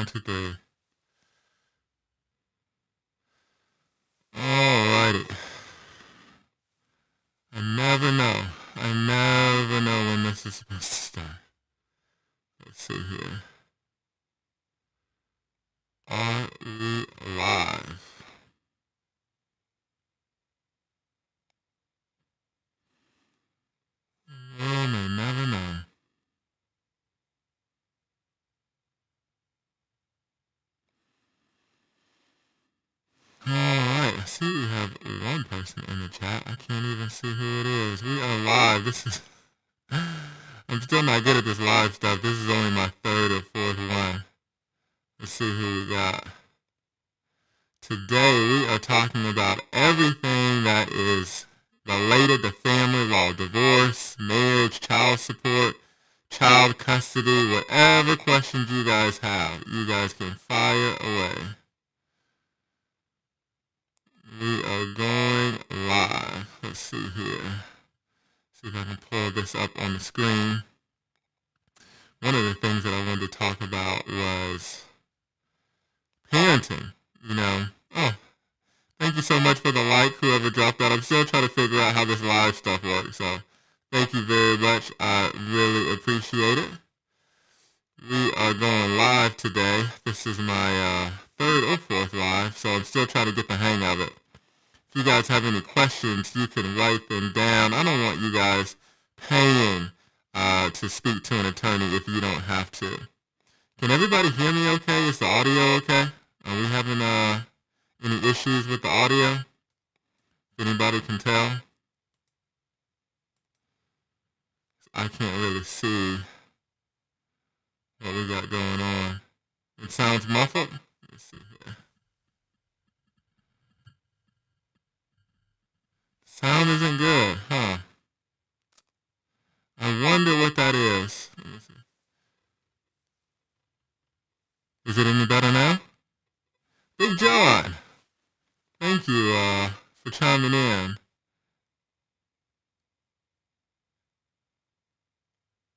One, two, three. Alrighty. I never know. I never know when this is supposed to start. Let's see here. Are we live? Well, may never know. Alright, I see we have one person in the chat. I can't even see who it is. We are live. This is... I'm still not good at this live stuff. This is only my third or fourth one. Let's see who we got. Today we are talking about everything that is related to family law, divorce, marriage, child support, child custody, whatever questions you guys have, you guys can fire away. We are going live. Let's see here. See if I can pull this up on the screen. One of the things that I wanted to talk about was parenting. Oh, thank you so much for the like, whoever dropped that. I'm still trying to figure out how this live stuff works, so thank you very much. I really appreciate it. We are going live today. This is my third or fourth live, so I'm still trying to get the hang of it. If you guys have any questions, you can write them down. I don't want you guys paying to speak to an attorney if you don't have to. Can everybody hear me okay? Is the audio okay? Are we having any issues with the audio? If anybody can tell? I can't really see what we got going on. It sounds muffled. Let's see here. Sound isn't good, huh? I wonder what that is. Let me see. Is it any better now? Big John, thank you for chiming in.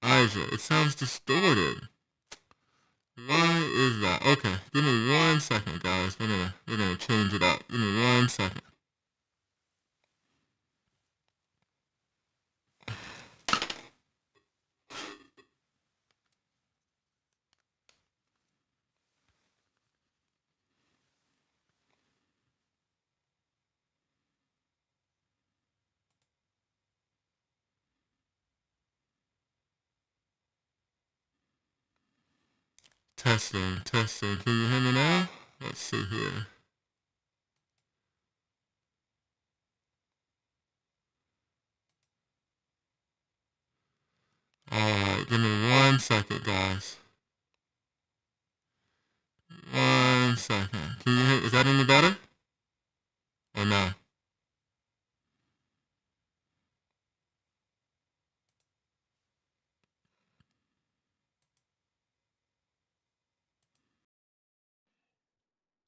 Ija, it sounds distorted. Why is that? Okay, give me 1 second, guys. We're gonna change it up. Give me 1 second. Testing, testing. Can you hear me now? Let's see here. Alright, give me 1 second, guys. 1 second. Can you hear? Is that any better? Or no?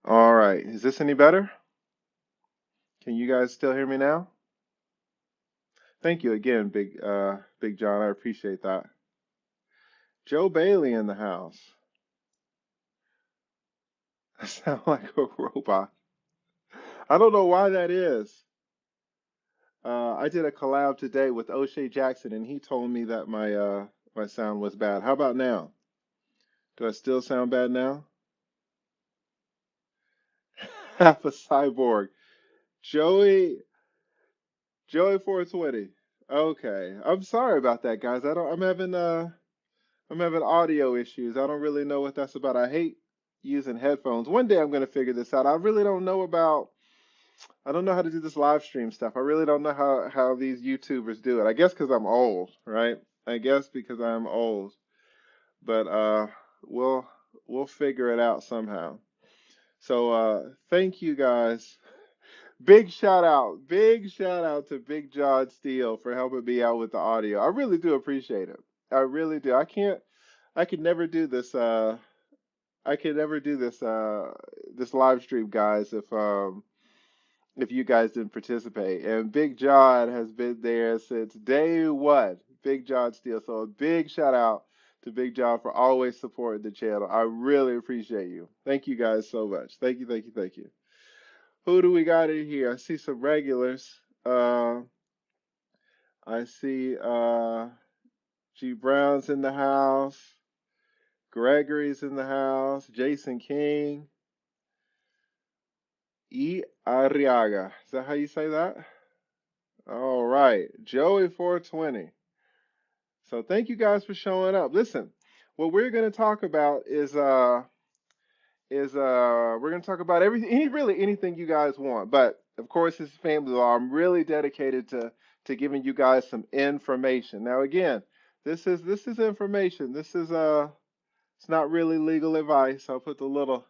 All right. Is this any better? Can you guys still hear me now? Thank you again, Big John. I appreciate that. Joe Bailey in the house. I sound like a robot. I don't know why that is. I did a collab today with O'Shea Jackson, and he told me that my sound was bad. How about now? Do I still sound bad now? Half a cyborg. Joey 420. Okay. I'm sorry about that, guys. I'm having audio issues. I don't really know what that's about. I hate using headphones. One day I'm going to figure this out. I don't know how to do this live stream stuff. I really don't know how these YouTubers do it. I guess because I'm old, right? I guess because I'm old. But we'll we'll figure it out somehow. So thank you guys. Big shout out to Big John Steele for helping me out with the audio. I really do appreciate it. I really do. I could never do this this live stream, guys, if you guys didn't participate. And Big John has been there since day one. Big John Steele. So a big shout out to Big John for always supporting the channel. I really appreciate you. Thank you guys so much. Thank you, thank you, thank you. Who do we got in here? I see some regulars. I see G Brown's in the house. Gregory's in the house. Jason King. E. Arriaga. Is that how you say that? All right. Joey 420. So thank you guys for showing up. Listen, what we're going to talk about is we're going to talk about everything, really anything you guys want. But of course, this is family law. I'm really dedicated to giving you guys some information. Now, again, this is information. This is it's not really legal advice. I'll put the little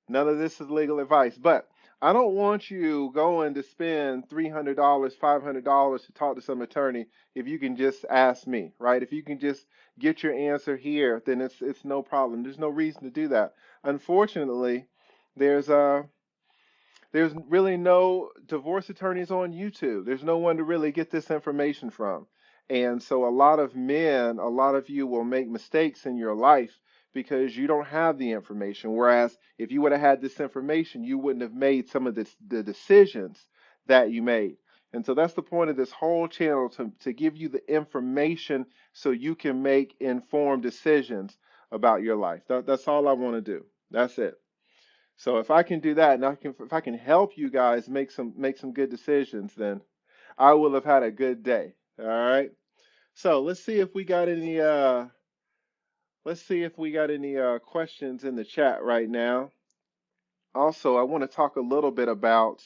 none of this is legal advice, but I don't want you going to spend $300, $500 to talk to some attorney if you can just ask me, right? If you can just get your answer here, then it's no problem. There's no reason to do that. Unfortunately, there's there's really no divorce attorneys on YouTube. There's no one to really get this information from. And so a lot of men, a lot of you will make mistakes in your life because you don't have the information. Whereas if you would have had this information, you wouldn't have made some of the decisions that you made. And so that's the point of this whole channel to give you the information so you can make informed decisions about your life. That's all I want to do. That's it. So if I can do that, and if I can help you guys make some good decisions, then I will have had a good day. All right. So let's see if we got any questions in the chat right now. Also, I want to talk a little bit about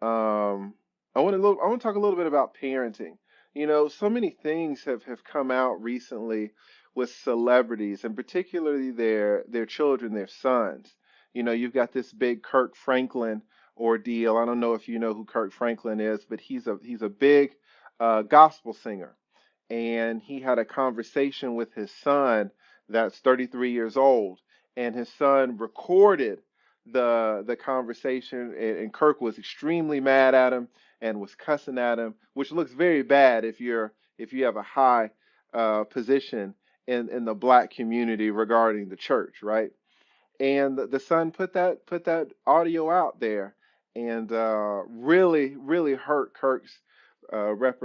um, I want to talk a little bit about parenting. You know, so many things have come out recently with celebrities, and particularly their children, their sons. You know, you've got this big Kirk Franklin ordeal. I don't know if you know who Kirk Franklin is, but he's a big gospel singer, and he had a conversation with his son that's 33 years old, and his son recorded the conversation, and Kirk was extremely mad at him and was cussing at him, which looks very bad if you have a high position in the black community regarding the church, right? And the son put that audio out there, and really hurt Kirk's uh, rep,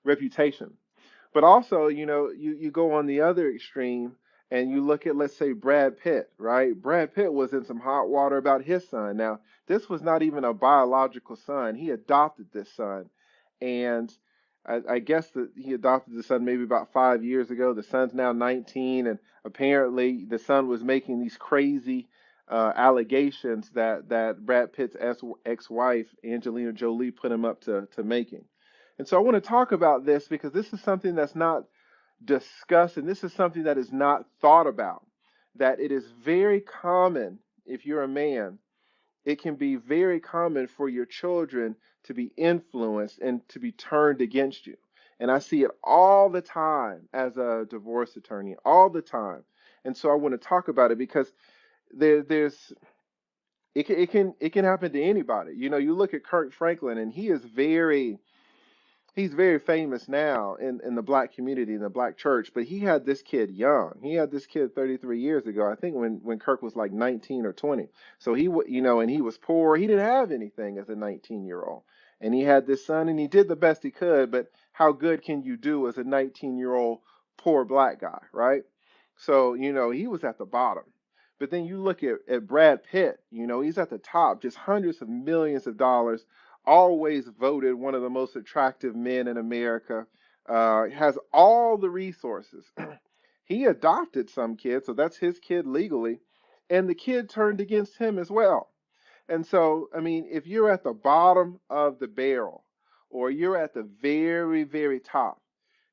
reputation. But also, you know, you go on the other extreme and you look at, let's say, Brad Pitt, right? Brad Pitt was in some hot water about his son. Now, this was not even a biological son. He adopted this son. And I guess that he adopted the son maybe about 5 years ago. The son's now 19, and apparently the son was making these crazy allegations that Brad Pitt's ex-wife, Angelina Jolie, put him up to making. And so I want to talk about this because this is something that's not discussed, and this is something that is not thought about. That it is very common, if you're a man, it can be very common for your children to be influenced and to be turned against you. And I see it all the time as a divorce attorney, all the time. And so I want to talk about it because there's it can happen to anybody. You know, you look at Kirk Franklin, and he's very famous now in the black community, in the black church, but he had this kid young. He had this kid 33 years ago, I think when Kirk was like 19 or 20. So you know, and he was poor. He didn't have anything as a 19-year-old. And he had this son, and he did the best he could, but how good can you do as a 19-year-old poor black guy, right? So, you know, he was at the bottom. But then you look at Brad Pitt, you know, he's at the top, just hundreds of millions of dollars, always voted one of the most attractive men in America, has all the resources. He adopted some kid, so that's his kid legally, and the kid turned against him as well. And so, I mean, if you're at the bottom of the barrel or you're at the very, very top,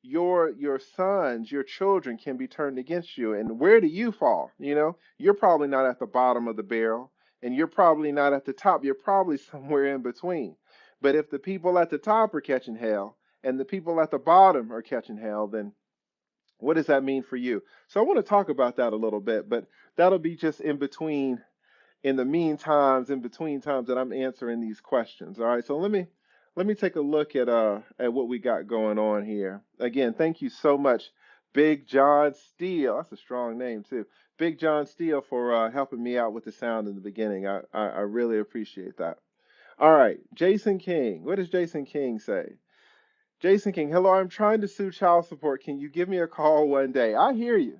your sons, your children can be turned against you. And where do you fall? You know, you're probably not at the bottom of the barrel, and you're probably not at the top. You're probably somewhere in between. But if the people at the top are catching hell and the people at the bottom are catching hell, then what does that mean for you? So I want to talk about that a little bit, but that'll be just in the mean times, in between times that I'm answering these questions. All right. So let me let me take a look at what we got going on here. Again, thank you so much, Big John Steele. That's a strong name too. Big John Steele for helping me out with the sound in the beginning. I really appreciate that. All right, Jason King. What does Jason King say? Jason King, hello, I'm trying to sue child support. Can you give me a call one day? I hear you.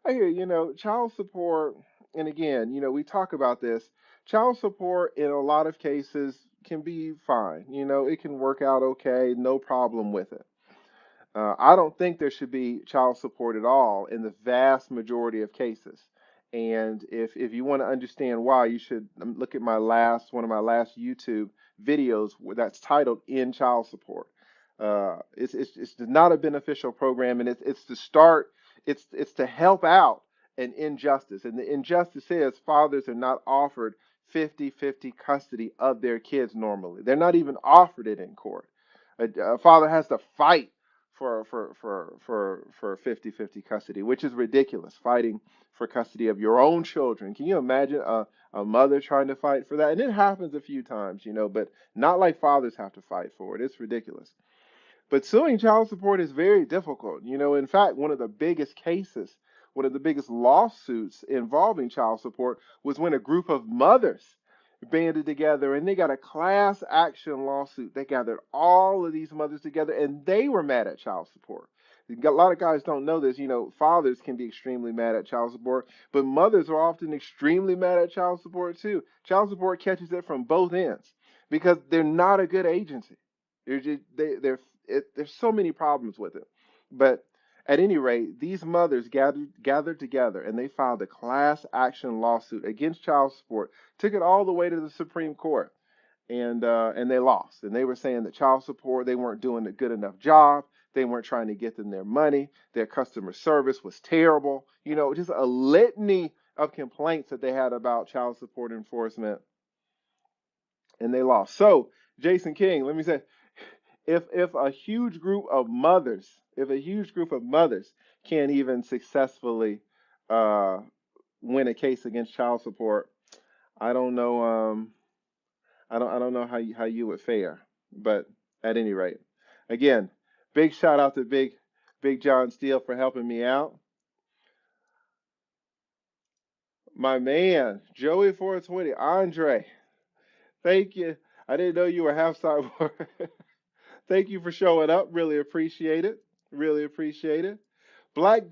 I hear you. You know, child support, and again, you know, we talk about this. Child support in a lot of cases can be fine. You know, it can work out okay, no problem with it. I don't think there should be child support at all in the vast majority of cases. And if you want to understand why, you should look at one of my last YouTube videos that's titled "In Child Support." It's not a beneficial program, and it's to start. It's to help out an injustice, and the injustice is fathers are not offered 50-50 custody of their kids normally. They're not even offered it in court. A father has to fight for 50-50 custody, which is ridiculous. Fighting for custody of your own children. Can you imagine a mother trying to fight for that? And it happens a few times, you know, but not like fathers have to fight for it. It's ridiculous. But suing child support is very difficult. You know, in fact, one of the biggest lawsuits involving child support was when a group of mothers banded together and they got a class action lawsuit. They gathered all of these mothers together and they were mad at child support. A lot of guys don't know this. You know, fathers can be extremely mad at child support, but mothers are often extremely mad at child support too. Child support catches it from both ends because they're not a good agency. They're just, there's so many problems with it. But at any rate, these mothers gathered together and they filed a class action lawsuit against child support, took it all the way to the Supreme Court, and they lost. And they were saying that child support, they weren't doing a good enough job. They weren't trying to get them their money. Their customer service was terrible. You know, just a litany of complaints that they had about child support enforcement, and they lost. So, Jason King, let me say, if a huge group of mothers, if a huge group of mothers can't even successfully uh, win a case against child support, I don't know. I don't know how you would fare. But at any rate, again, big shout out to Big John Steele for helping me out. My man, Joey 420, Andre, thank you. I didn't know you were half cyborg. Thank you for showing up. Really appreciate it. Really appreciate it. Black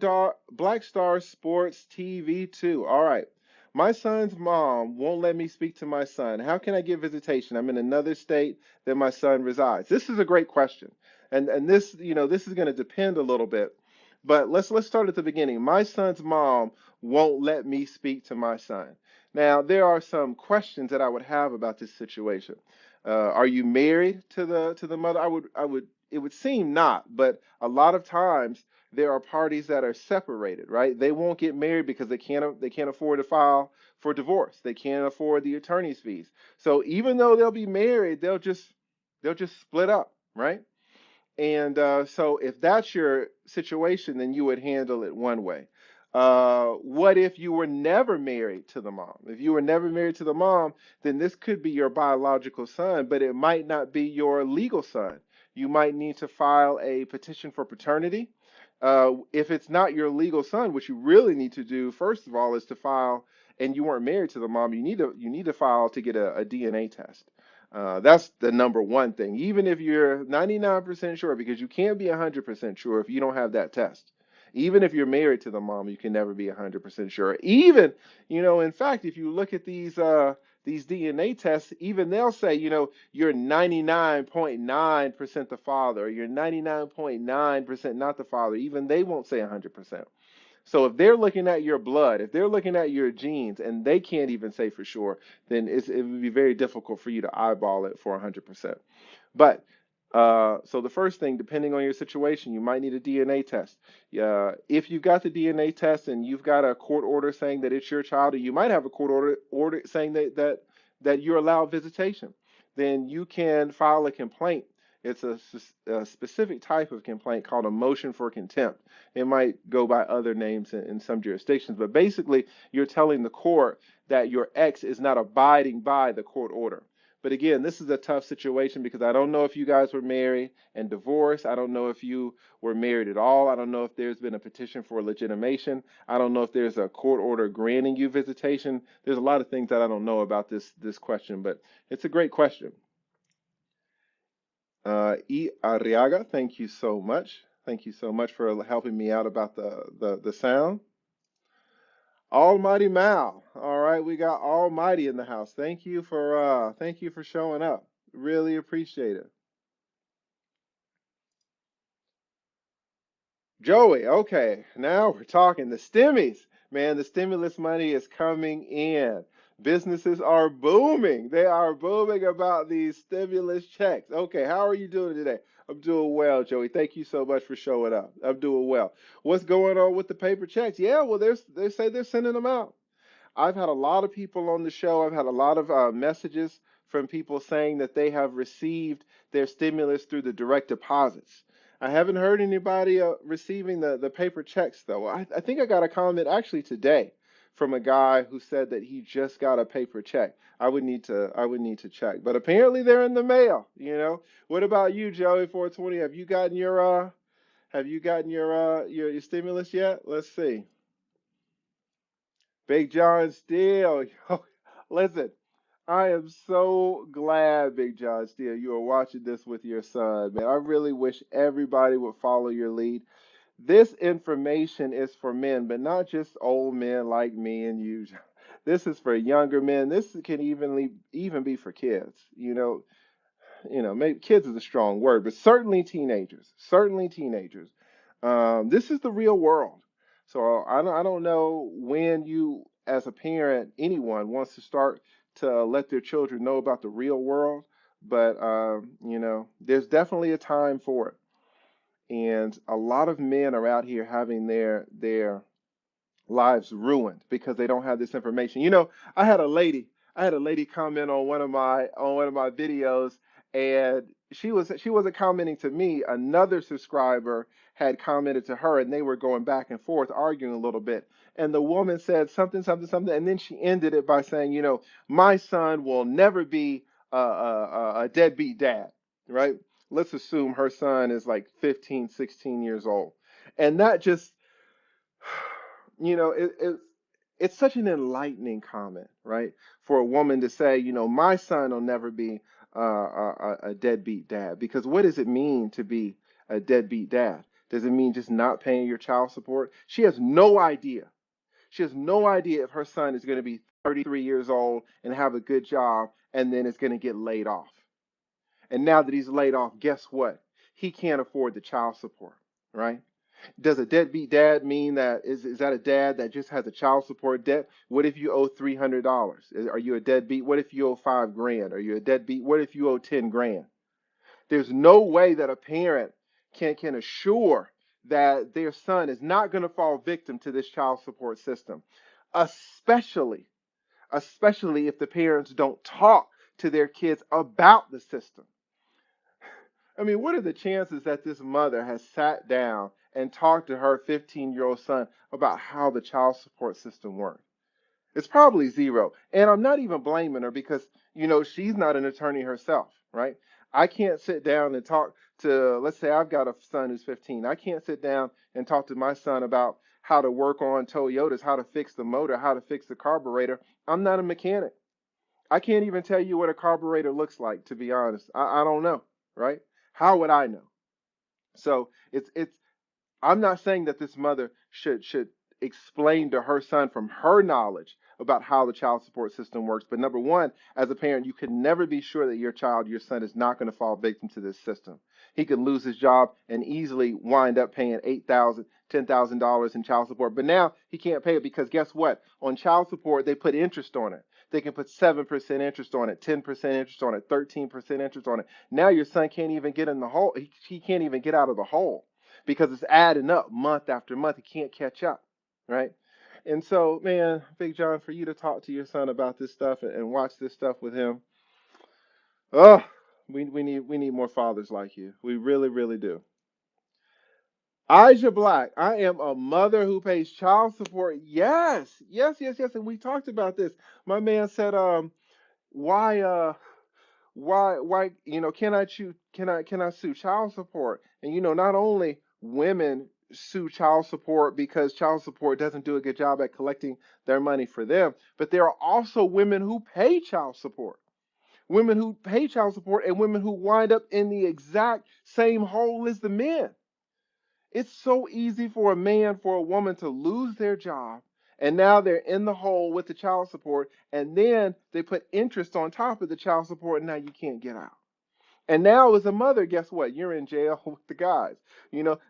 Star Sports TV 2. All right. My son's mom won't let me speak to my son. How can I get visitation? I'm in another state than my son resides. This is a great question. And this, you know, this is going to depend a little bit. But let's start at the beginning. My son's mom won't let me speak to my son. Now, there are some questions that I would have about this situation. Are you married to the mother? I would it would seem not, but a lot of times there are parties that are separated, right? They won't get married because they can't afford to file for divorce. They can't afford the attorney's fees. So even though they'll be married, they'll just split up, right? And so if that's your situation, then you would handle it one way. What if you were never married to the mom? If you were never married to the mom, then this could be your biological son, but it might not be your legal son. You might need to file a petition for paternity. If it's not your legal son, what you really need to do, first of all, is to file, and you weren't married to the mom, you need to file to get a DNA test. That's the number one thing. Even if you're 99% sure, because you can't be 100% sure if you don't have that test. Even if you're married to the mom, you can never be 100% sure. Even, you know, in fact, if you look at these DNA tests, even they'll say, you know, you're 99.9% the father, or you're 99.9% not the father. Even they won't say 100%. So if they're looking at your blood, if they're looking at your genes, and they can't even say for sure, then it would be very difficult for you to eyeball it for 100%. But so the first thing, depending on your situation, you might need a DNA test. If you've got the DNA test and you've got a court order saying that it's your child, or you might have a court order saying that you're allowed visitation, then you can file a complaint. It's a specific type of complaint called a motion for contempt. It might go by other names in some jurisdictions, but basically you're telling the court that your ex is not abiding by the court order. But again, this is a tough situation because I don't know if you guys were married and divorced. I don't know if you were married at all. I don't know if there's been a petition for legitimation. I don't know if there's a court order granting you visitation. There's a lot of things that I don't know about this question, but it's a great question. E. Arriaga, thank you so much. Thank you so much for helping me out about the sound. Almighty Mal. All right, we got Almighty in the house. Thank you for showing up. Really appreciate it. Joey, okay, now we're talking the stimmies. Man, the stimulus money is coming in. Businesses are booming. They are booming about these stimulus checks. Okay, how are you doing today? I'm doing well, Joey. Thank you so much for showing up. I'm doing well. What's going on with the paper checks? Yeah, well, they say they're sending them out. I've had a lot of people on the show. I've had a lot of messages from people saying that they have received their stimulus through the direct deposits. I haven't heard anybody receiving the paper checks though. I think I got a comment actually today from a guy who said that he just got a paper check. I would need to check, but apparently they're in the mail. What about you, Joey 420? Have you gotten your stimulus yet? Let's see. Big John Steele. Listen, I am so glad, Big John Steele, you are watching this with your son, man. I really wish everybody would follow your lead. This information is for men, but not just old men like me and you. This is for younger men. This can even be for kids. Maybe kids is a strong word, but certainly teenagers. Certainly teenagers. This is the real world. So I don't know when you, as a parent, anyone wants to start to let their children know about the real world, but there's definitely a time for it. And a lot of men are out here having their lives ruined because they don't have this information. I had a lady, I had a lady comment on one of my videos, and she wasn't commenting to me. Another subscriber had commented to her, and they were going back and forth, arguing a little bit. And the woman said something, something, something, and then she ended it by saying, my son will never be a deadbeat dad, right? Let's assume her son is like 15, 16 years old. And that just it's such an enlightening comment, right? For a woman to say, my son will never be a deadbeat dad. Because what does it mean to be a deadbeat dad? Does it mean just not paying your child support? She has no idea. She has no idea if her son is going to be 33 years old and have a good job and then is going to get laid off. And now that he's laid off, guess what? He can't afford the child support, right? Does a deadbeat dad mean that is that a dad that just has a child support debt? What if you owe $300? Are you a deadbeat? What if you owe 5 grand? Are you a deadbeat? What if you owe 10 grand? There's no way that a parent can assure that their son is not going to fall victim to this child support system, especially especially if the parents don't talk to their kids about the system. I mean, what are the chances that this mother has sat down and talked to her 15-year-old son about how the child support system works? It's probably zero. And I'm not even blaming her because, she's not an attorney herself, right? I can't sit down and talk to, let's say I've got a son who's 15. I can't sit down and talk to my son about how to work on Toyotas, how to fix the motor, how to fix the carburetor. I'm not a mechanic. I can't even tell you what a carburetor looks like, to be honest. I don't know, right? How would I know? So I'm not saying that this mother should explain to her son from her knowledge about how the child support system works. But number one, as a parent, you can never be sure that your son is not going to fall victim to this system. He could lose his job and easily wind up paying $8,000, $10,000 in child support. But now he can't pay it because guess what? On child support, they put interest on it. They can put 7% interest on it, 10% interest on it, 13% interest on it. Now your son can't even get in the hole. He can't even get out of the hole because it's adding up month after month. He can't catch up, right? And so, man, Big John, for you to talk to your son about this stuff and watch this stuff with him, oh, we need more fathers like you. We really, really do. Aja Black, I am a mother who pays child support. Yes, yes, yes, yes. And we talked about this. My man said, why why, can I sue child support? And not only women sue child support because child support doesn't do a good job at collecting their money for them, but there are also women who pay child support. Women who pay child support and women who wind up in the exact same hole as the men. It's so easy for a man, for a woman to lose their job, and now they're in the hole with the child support, and then they put interest on top of the child support, and now you can't get out. And now, as a mother, guess what? You're in jail with the guys.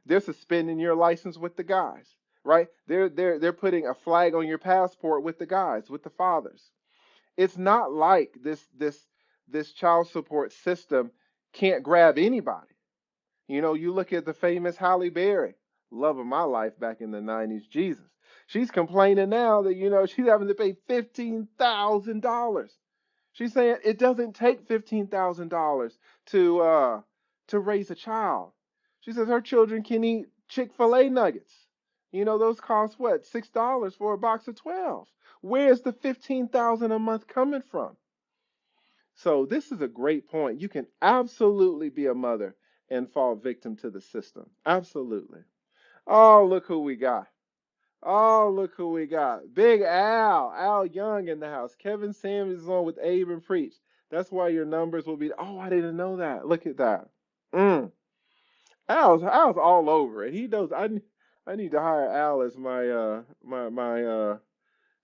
They're suspending your license with the guys, right? They're putting a flag on your passport with the guys, with the fathers. It's not like this child support system can't grab anybody. You look at the famous Halle Berry, love of my life back in the 90s, Jesus. She's complaining now that, she's having to pay $15,000. She's saying it doesn't take $15,000 to raise a child. She says her children can eat Chick-fil-A nuggets. Those cost what? $6 for a box of 12. Where's the 15,000 a month coming from? So this is a great point. You can absolutely be a mother and fall victim to the system. Absolutely. Oh, look who we got. Oh, look who we got. Big Al. Al Young in the house. Kevin Samuels is on with Abe and Preach. That's why your numbers will be. Oh, I didn't know that. Look at that. Mm. Al's all over it. He knows. I need to hire Al as my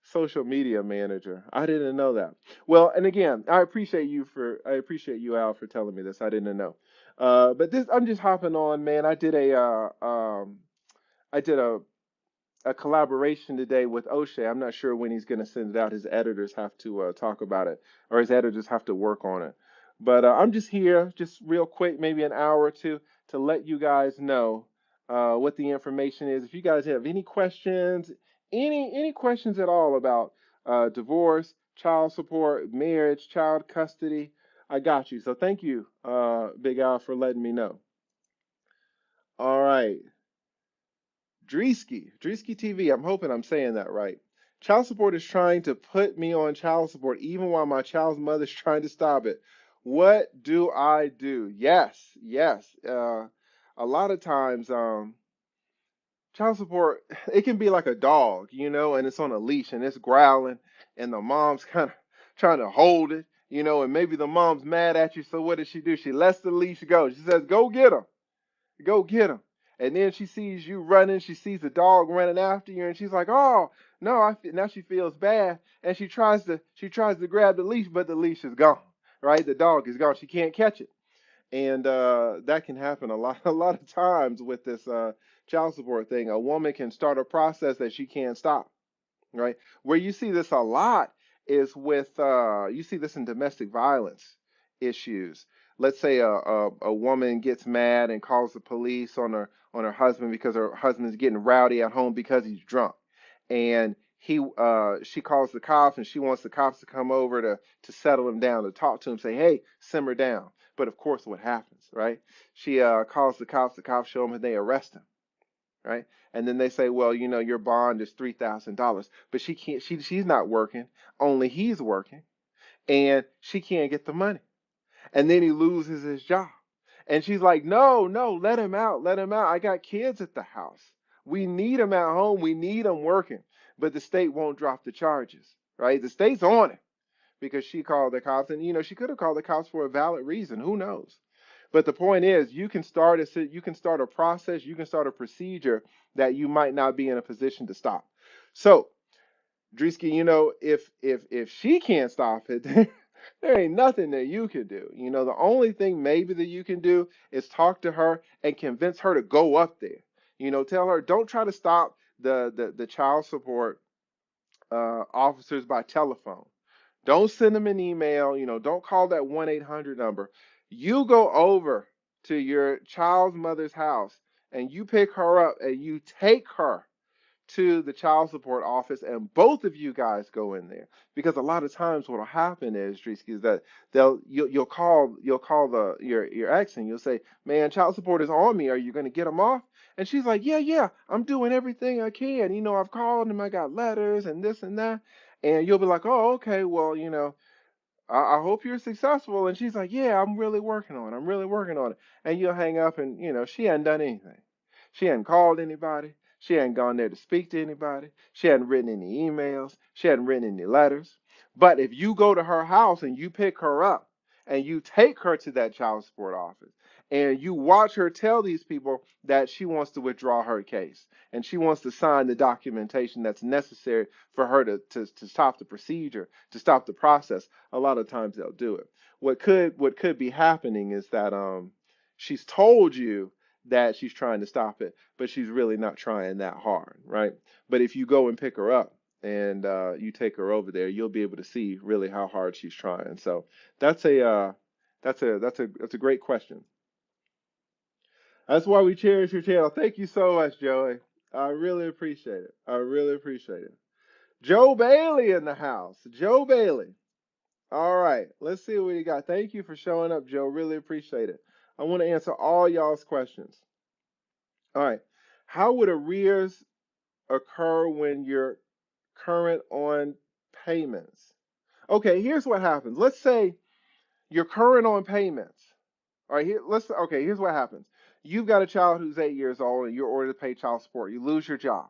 social media manager. I didn't know that. Well, and again, I appreciate you, Al, for telling me this. I didn't know. But this, I'm just hopping on, man. I did a collaboration today with O'Shea. I'm not sure when he's going to send it out. His editors have to talk about it, or his editors have to work on it. But I'm just here, just real quick, maybe an hour or two, to let you guys know what the information is. If you guys have any questions, any questions at all about divorce, child support, marriage, child custody, I got you. So thank you, Big Al, for letting me know. All right. Drewski TV. I'm hoping I'm saying that right. Child support is trying to put me on child support even while my child's mother's trying to stop it. What do I do? Yes, yes. A lot of times, child support, it can be like a dog, and it's on a leash and it's growling, and the mom's kind of trying to hold it, and maybe the mom's mad at you. So what does she do? She lets the leash go. She says, "Go get him." Go get him. And then she sees you running. She sees the dog running after you, and she's like, "Oh no!" Now she feels bad, and she tries to grab the leash, but the leash is gone. Right? The dog is gone. She can't catch it, and that can happen a lot of times with this child support thing. A woman can start a process that she can't stop, right? Where you see this a lot is with you see this in domestic violence issues. Let's say a woman gets mad and calls the police on her husband because her husband's getting rowdy at home because he's drunk, and she calls the cops and she wants the cops to come over to settle him down, to talk to him, say, "Hey, simmer down." But of course, what happens, right? She calls the cops. The cops show him and they arrest him, right? And then they say, "Well, your bond is $3,000," but she can't. She's not working. Only he's working, and she can't get the money. And then he loses his job, and she's like, "No, no, let him out. Let him out. I got kids at the house. We need him at home. We need him working." But the state won't drop the charges, right? The state's on it because she called the cops, and she could have called the cops for a valid reason. Who knows? But the point is, you can start a process, you can start a procedure that you might not be in a position to stop. So, Drewski, if she can't stop it, there ain't nothing that you can do. The only thing maybe that you can do is talk to her and convince her to go up there. Tell her, don't try to stop the child support officers by telephone. Don't send them an email. Don't call that 1-800 number. You go over to your child's mother's house and you pick her up and you take her to the child support office, and both of you guys go in there, because a lot of times what will happen is, Drisky, is that you'll call your ex and you'll say, "Man, child support is on me. Are you going to get them off?" And she's like, "Yeah, yeah, I'm doing everything I can. I've called them. I got letters and this and that." And you'll be like, "Oh, okay. Well, I hope you're successful. And she's like, yeah, I'm really working on it. I'm really working on it. And you'll hang up and, she hadn't done anything. She hadn't called anybody. She hadn't gone there to speak to anybody. She hadn't written any emails. She hadn't written any letters. But if you go to her house and you pick her up and you take her to that child support office and you watch her tell these people that she wants to withdraw her case and she wants to sign the documentation that's necessary for her to stop the procedure, to stop the process, a lot of times they'll do it. What could be happening is that she's told you that she's trying to stop it, but she's really not trying that hard, right? But if you go and pick her up and you take her over there, you'll be able to see really how hard she's trying. So that's a great question. That's why we cherish your channel. Thank you so much, Joey. I really appreciate it. I really appreciate it. Joe Bailey in the house. Joe Bailey. All right, let's see what you got. Thank you for showing up, Joe. Really appreciate it. I want to answer all y'all's questions. All right. How would arrears occur when you're current on payments? Okay, here's what happens. Let's say you're current on payments. All right, here's what happens. You've got a child who's 8 years old and you're ordered to pay child support. You lose your job,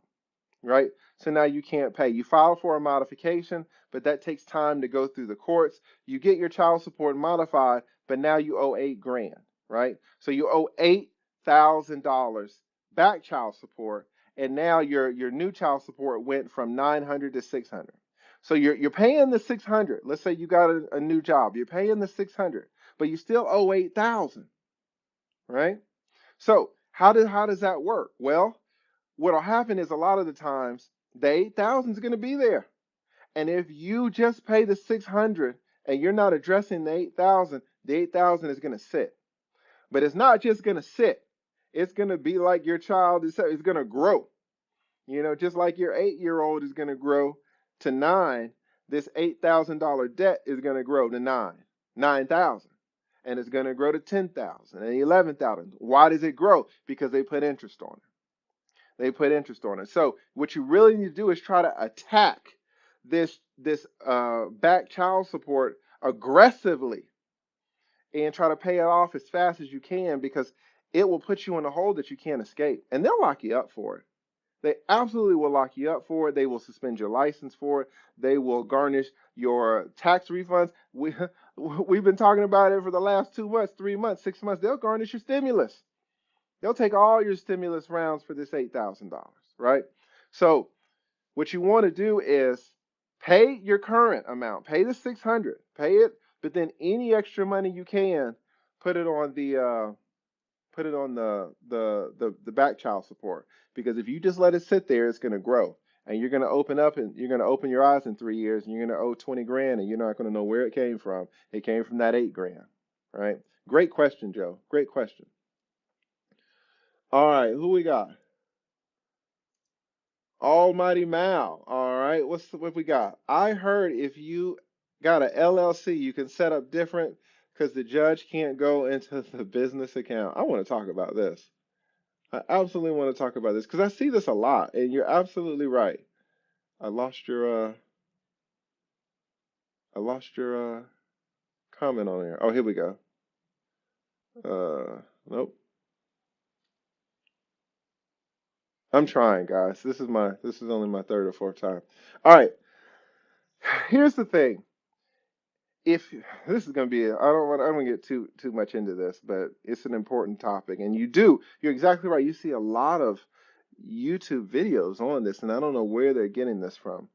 right? So now you can't pay. You file for a modification, but that takes time to go through the courts. You get your child support modified, but now you owe 8 grand, right? So you owe $8,000 back child support, and now your new child support went from 900 to 600. So you're paying the 600. Let's say you got a new job. You're paying the 600, but you still owe 8,000, right? So how does that work? Well, what'll happen is a lot of the times the 8,000 is going to be there. And if you just pay the 600 and you're not addressing the 8,000 is going to sit. But it's not just going to sit. It's going to be like your child is going to grow. Just like your 8-year-old is going to grow to 9, this $8,000 debt is going to grow to 9,000. And it's going to grow to 10,000 and 11,000. Why does it grow? Because they put interest on it. They put interest on it. So what you really need to do is try to attack this back child support aggressively and try to pay it off as fast as you can, because it will put you in a hole that you can't escape. And they'll lock you up for it. They absolutely will lock you up for it. They will suspend your license for it. They will garnish your tax refunds. We've been talking about it for the last 2 months, 3 months, 6 months. They'll garnish your stimulus. They'll take all your stimulus rounds for this $8,000, right? So what you want to do is pay your current amount, pay the 600, pay it, but then any extra money you can, put it on the back child support, because if you just let it sit there, it's going to grow, and you're going to open your eyes in 3 years, and you're going to owe 20 grand, and you're not going to know where it came from. It came from that 8 grand, right? Great question, Joe. Great question. All right, who we got? Almighty Mal. All right, what we got? I heard if you got a LLC, you can set up different because the judge can't go into the business account. I want to talk about this. I absolutely want to talk about this because I see this a lot, and you're absolutely right. I lost your comment on there. Oh, here we go. Nope. I'm trying, guys. This is only my third or fourth time. All right. Here's the thing. If this is going to be, I don't want to get too much into this, but it's an important topic, and you're exactly right. You see a lot of YouTube videos on this, and I don't know where they're getting this from.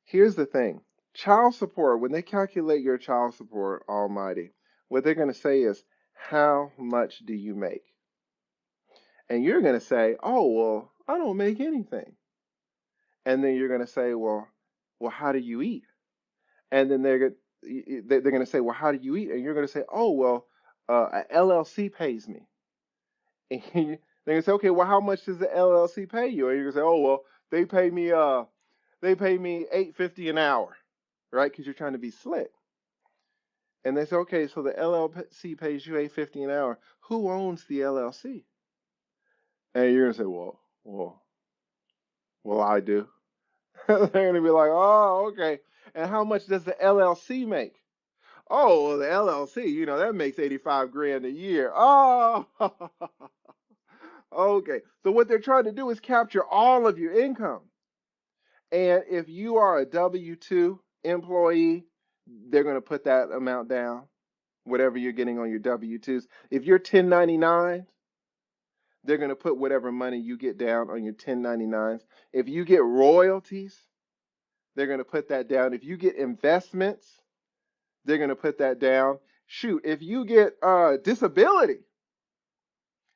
Here's the thing. Child support, when they calculate your child support, Almighty, what they're going to say is, how much do you make? And you're going to say, oh, well, I don't make anything. And then you're going to say, well, how do you eat? And then they're going to say, well, how do you eat? And you're going to say, oh, well, a LLC pays me. And they're going to say, okay, well, how much does the LLC pay you? And you're going to say, oh, well, they pay me $8.50 an hour, right? Because you're trying to be slick. And they say, okay, so the LLC pays you $8.50 an hour. Who owns the LLC? And you're going to say, well, I do. They're going to be like, oh, okay. And how much does the LLC make? Oh, well, the LLC, that makes 85 grand a year. Oh, okay. So what they're trying to do is capture all of your income. And if you are a W-2 employee, they're going to put that amount down, whatever you're getting on your W-2s. If you're 1099, they're going to put whatever money you get down on your 1099s. If you get royalties, they're going to put that down. If you get investments, they're going to put that down. Shoot, if you get disability,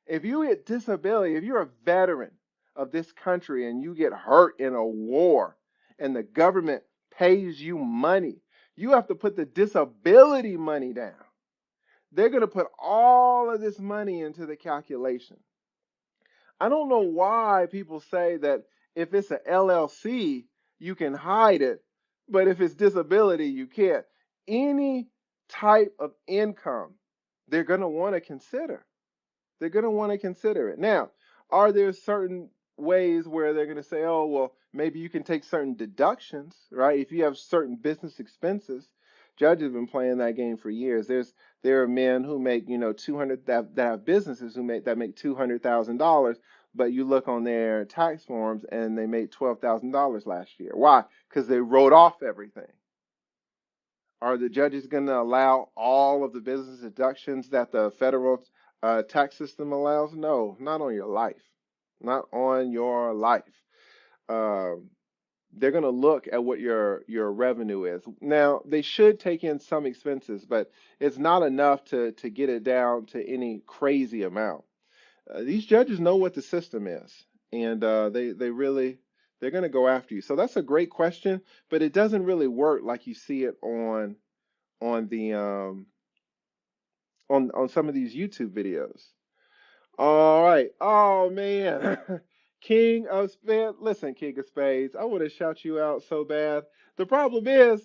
if you're a veteran of this country and you get hurt in a war and the government pays you money, you have to put the disability money down. They're going to put all of this money into the calculation. I don't know why people say that if it's an LLC, you can hide it, but if it's disability, you can't. Any type of income, they're going to want to consider. They're going to want to consider it. Now, are there certain ways where they're going to say, oh, well, maybe you can take certain deductions, right? If you have certain business expenses, judges have been playing that game for years. There are men who make, 200 that have businesses that make $200,000, but you look on their tax forms and they made $12,000 last year. Why? Because they wrote off everything. Are the judges going to allow all of the business deductions that the federal tax system allows? No, not on your life. Not on your life. Um, they're going to look at what your revenue is. Now, they should take in some expenses, but it's not enough to get it down to any crazy amount. These judges know what the system is, and they really they're going to go after you. So that's a great question, but it doesn't really work like you see it on the on some of these YouTube videos. All right. Oh man. King of Spades. Listen, King of Spades. I want to shout you out so bad. The problem is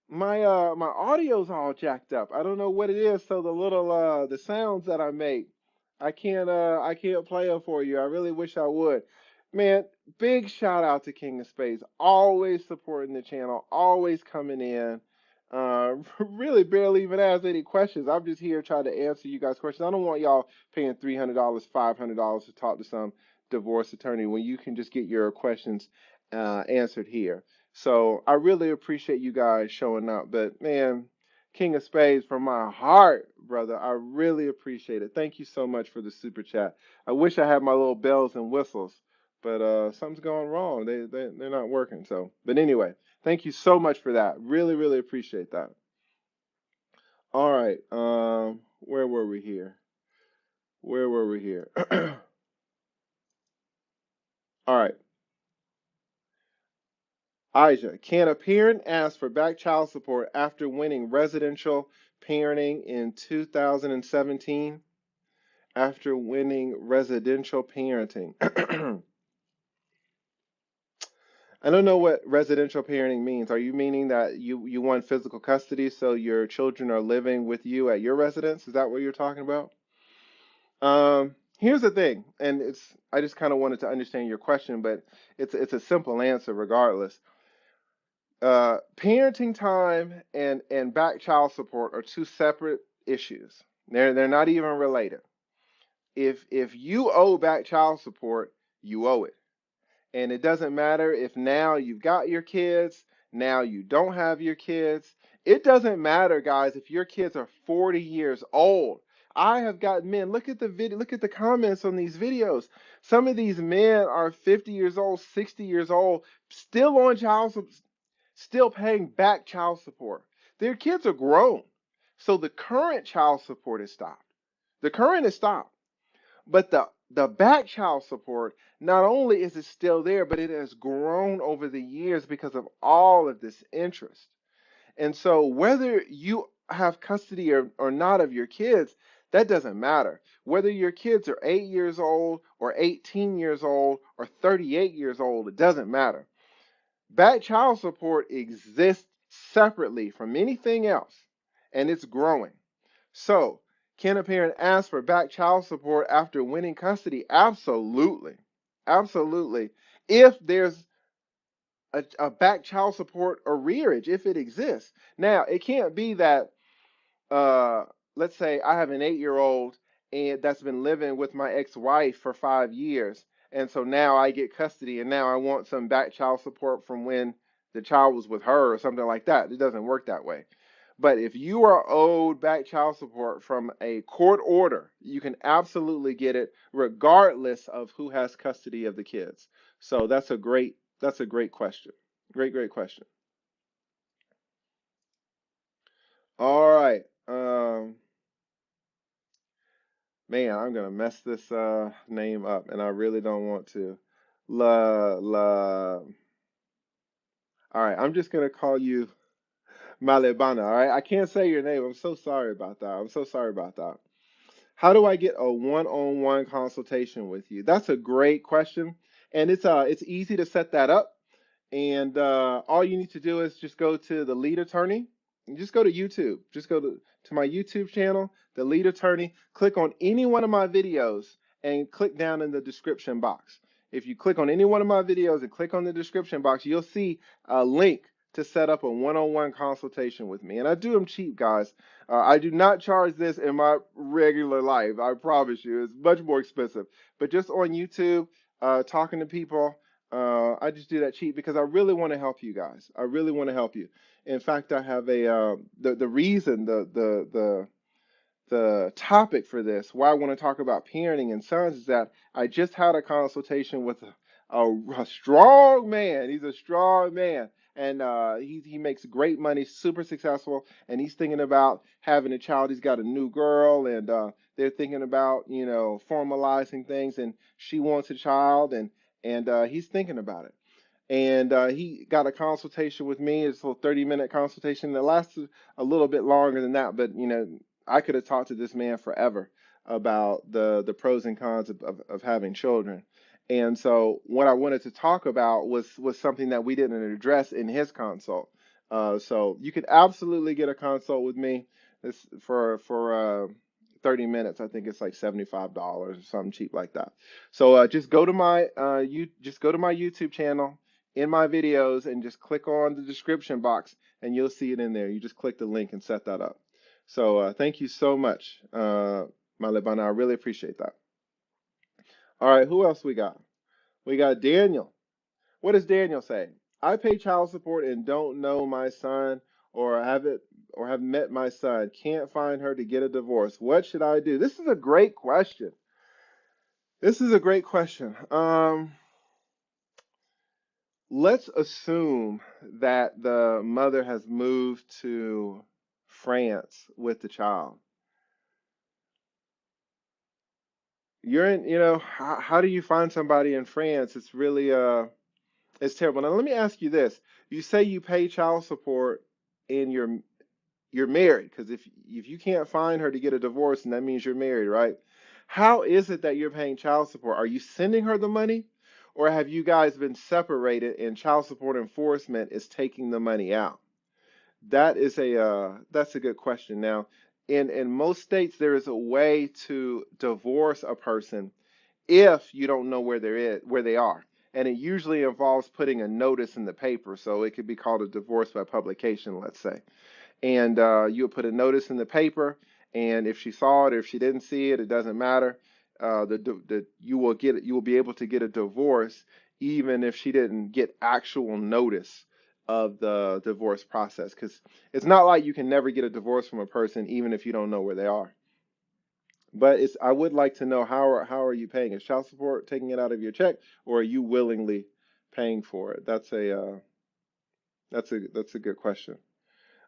my audio's all jacked up. I don't know what it is, so the sounds that I make, I can't play them for you. I really wish I would. Man, big shout out to King of Spades. Always supporting the channel, always coming in. Really barely even ask any questions. I'm just here trying to answer you guys' questions. I don't want y'all paying $300, $500 to talk to some divorce attorney when you can just get your questions answered here. So I really appreciate you guys showing up. But man, King of Spades, from my heart, brother, I really appreciate it. Thank you so much for the super chat. I wish I had my little bells and whistles, but something's going wrong. They're not working. So, but anyway, thank you so much for that. Really, really appreciate that. All right. Where were we here? Where were we here? All right. Aisha, can a parent ask for back child support after winning residential parenting in 2017? After winning residential parenting. I don't know what residential parenting means. Are you meaning that you won physical custody so your children are living with you at your residence? Is that what you're talking about? Here's the thing, and I just kind of wanted to understand your question, but it's a simple answer regardless. Parenting time and back child support are two separate issues. They're not even related. If you owe back child support, you owe it. And it doesn't matter if now you've got your kids, now you don't have your kids. It doesn't matter, guys, if your kids are 40 years old. I have got men, look at the video, look at the comments on these videos. Some of these men are 50 years old, 60 years old, still on still paying back child support. Their kids are grown. So the current child support is stopped. The current is stopped. But the back child support, not only is it still there, but it has grown over the years because of all of this interest. And so whether you have custody or not of your kids, that doesn't matter. Whether your kids are 8 years old or 18 years old or 38 years old, it doesn't matter. Back child support exists separately from anything else, and it's growing. So, can a parent ask for back child support after winning custody? Absolutely. Absolutely. If there's a back child support arrearage, if it exists. Now, it can't be that uh, let's say I have an 8-year-old and that's been living with my ex-wife for 5 years, and so now I get custody, and now I want some back child support from when the child was with her or something like that. It doesn't work that way. But if you are owed back child support from a court order, you can absolutely get it regardless of who has custody of the kids. So that's a great question. Great question. All right. Man, I'm gonna mess this name up, and I really don't want to. La. All right, I'm just gonna call you Malebana. All right, I can't say your name. I'm so sorry about that. I'm so sorry about that. How do I get a one-on-one consultation with you? That's a great question, and it's easy to set that up. And all you need to do is just go to the lead attorney and just go to YouTube. Just go to my YouTube channel, the lead attorney. Click on any one of my videos and click down in the description box. If you click on any one of my videos and click on the description box, you'll see a link to set up a one-on-one consultation with me. And I do them cheap, guys. I do not charge this in my regular life. I promise you, it's much more expensive. But just on YouTube, talking to people, I just do that cheap because I really want to help you guys. I really want to help you. In fact, I have the reason the topic for this, why I want to talk about parenting and sons, is that I just had a consultation with a strong man. He's a strong man, and he makes great money, super successful, and he's thinking about having a child. He's got a new girl, and they're thinking about formalizing things, and she wants a child, and he's thinking about it. And he got a consultation with me. It's a little 30-minute consultation that lasted a little bit longer than that, but I could have talked to this man forever about the pros and cons of having children. And so what I wanted to talk about was something that we didn't address in his consult. So you could absolutely get a consult with me. This for 30 minutes. I think it's like $75 or something cheap like that. So just go to my YouTube channel in my videos and just click on the description box and you'll see it in there. You just click the link and set that up. So thank you so much, Malebana. I really appreciate that. All right, who else we got? We got Daniel. What does Daniel say? I pay child support and don't know my son or have met my son. Can't find her to get a divorce. What should I do? This is a great question. This is a great question. Let's assume that the mother has moved to France with the child. How do you find somebody in France? It's really it's terrible. Now let me ask you this. You say you pay child support and you're married, because if you can't find her to get a divorce, and that means you're married, right? How is it that you're paying child support? Are you sending her the money, or have you guys been separated and child support enforcement is taking the money out? That's a good question. Now, in most states, there is a way to divorce a person if you don't know where they are. And it usually involves putting a notice in the paper. So it could be called a divorce by publication, let's say. And you would put a notice in the paper, and if she saw it or if she didn't see it, it doesn't matter. You will be able to get a divorce even if she didn't get actual notice of the divorce process, because it's not like you can never get a divorce from a person even if you don't know where they are. But I would like to know, how are you paying? Is child support taking it out of your check, or are you willingly paying for it? That's a good question.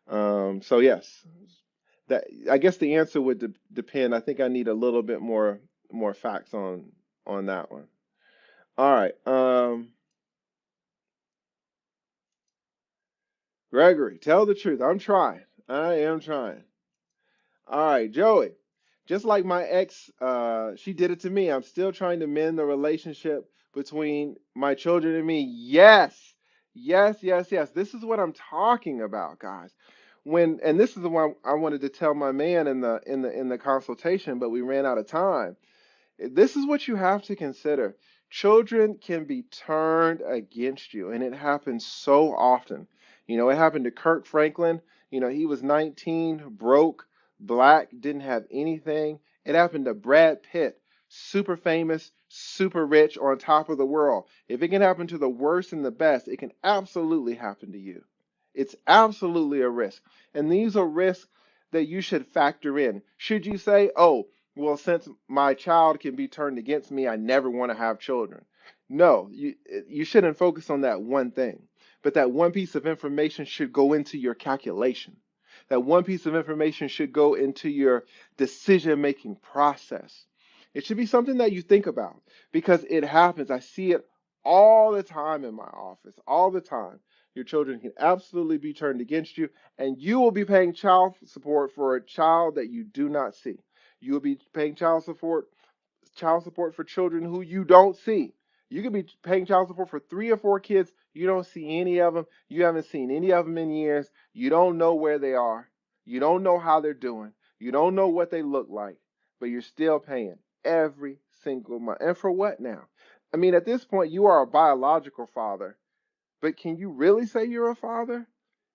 So yes, that I guess the answer would depend. I think I need a little bit more facts on that one. All right, Gregory, tell the truth. I'm trying. I am trying. All right, Joey. Just like my ex, she did it to me. I'm still trying to mend the relationship between my children and me. Yes, yes. This is what I'm talking about, guys. And this is the one I wanted to tell my man in the consultation, but we ran out of time. This is what you have to consider. Children can be turned against you, and it happens so often. It happened to Kirk Franklin. He was 19, broke, Black, didn't have anything. It happened to Brad Pitt, super famous, super rich, on top of the world. If it can happen to the worst and the best, it can absolutely happen to you. It's absolutely a risk. And these are risks that you should factor in. Should you say, oh, well, since my child can be turned against me, I never want to have children? No, you shouldn't focus on that one thing. But that one piece of information should go into your calculation. That one piece of information should go into your decision making process. It should be something that you think about because it happens. I see it all the time in my office, all the time. Your children can absolutely be turned against you, and you will be paying child support for a child that you do not see. You will be paying child support for children who you don't see. You could be paying child support for 3 or 4 kids. You don't see any of them. You haven't seen any of them in years. You don't know where they are. You don't know how they're doing. You don't know what they look like, but you're still paying every single month. And for what now? I mean, at this point, you are a biological father, but can you really say you're a father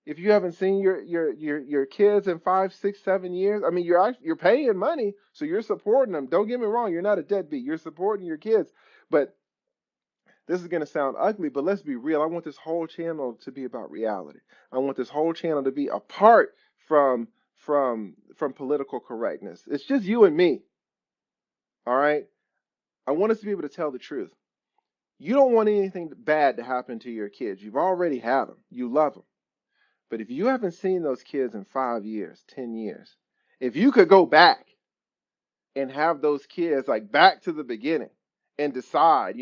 if you haven't seen your kids in 5, 6, 7 years? I mean, you're paying money, so you're supporting them. Don't get me wrong, you're not a deadbeat. You're supporting your kids, but this is going to sound ugly, but let's be real. I want this whole channel to be about reality. I want this whole channel to be apart from political correctness. It's just you and me. All right? I want us to be able to tell the truth. You don't want anything bad to happen to your kids. You've already had them. You love them. But if you haven't seen those kids in 5 years, 10 years, if you could go back and have those kids like back to the beginning and decide,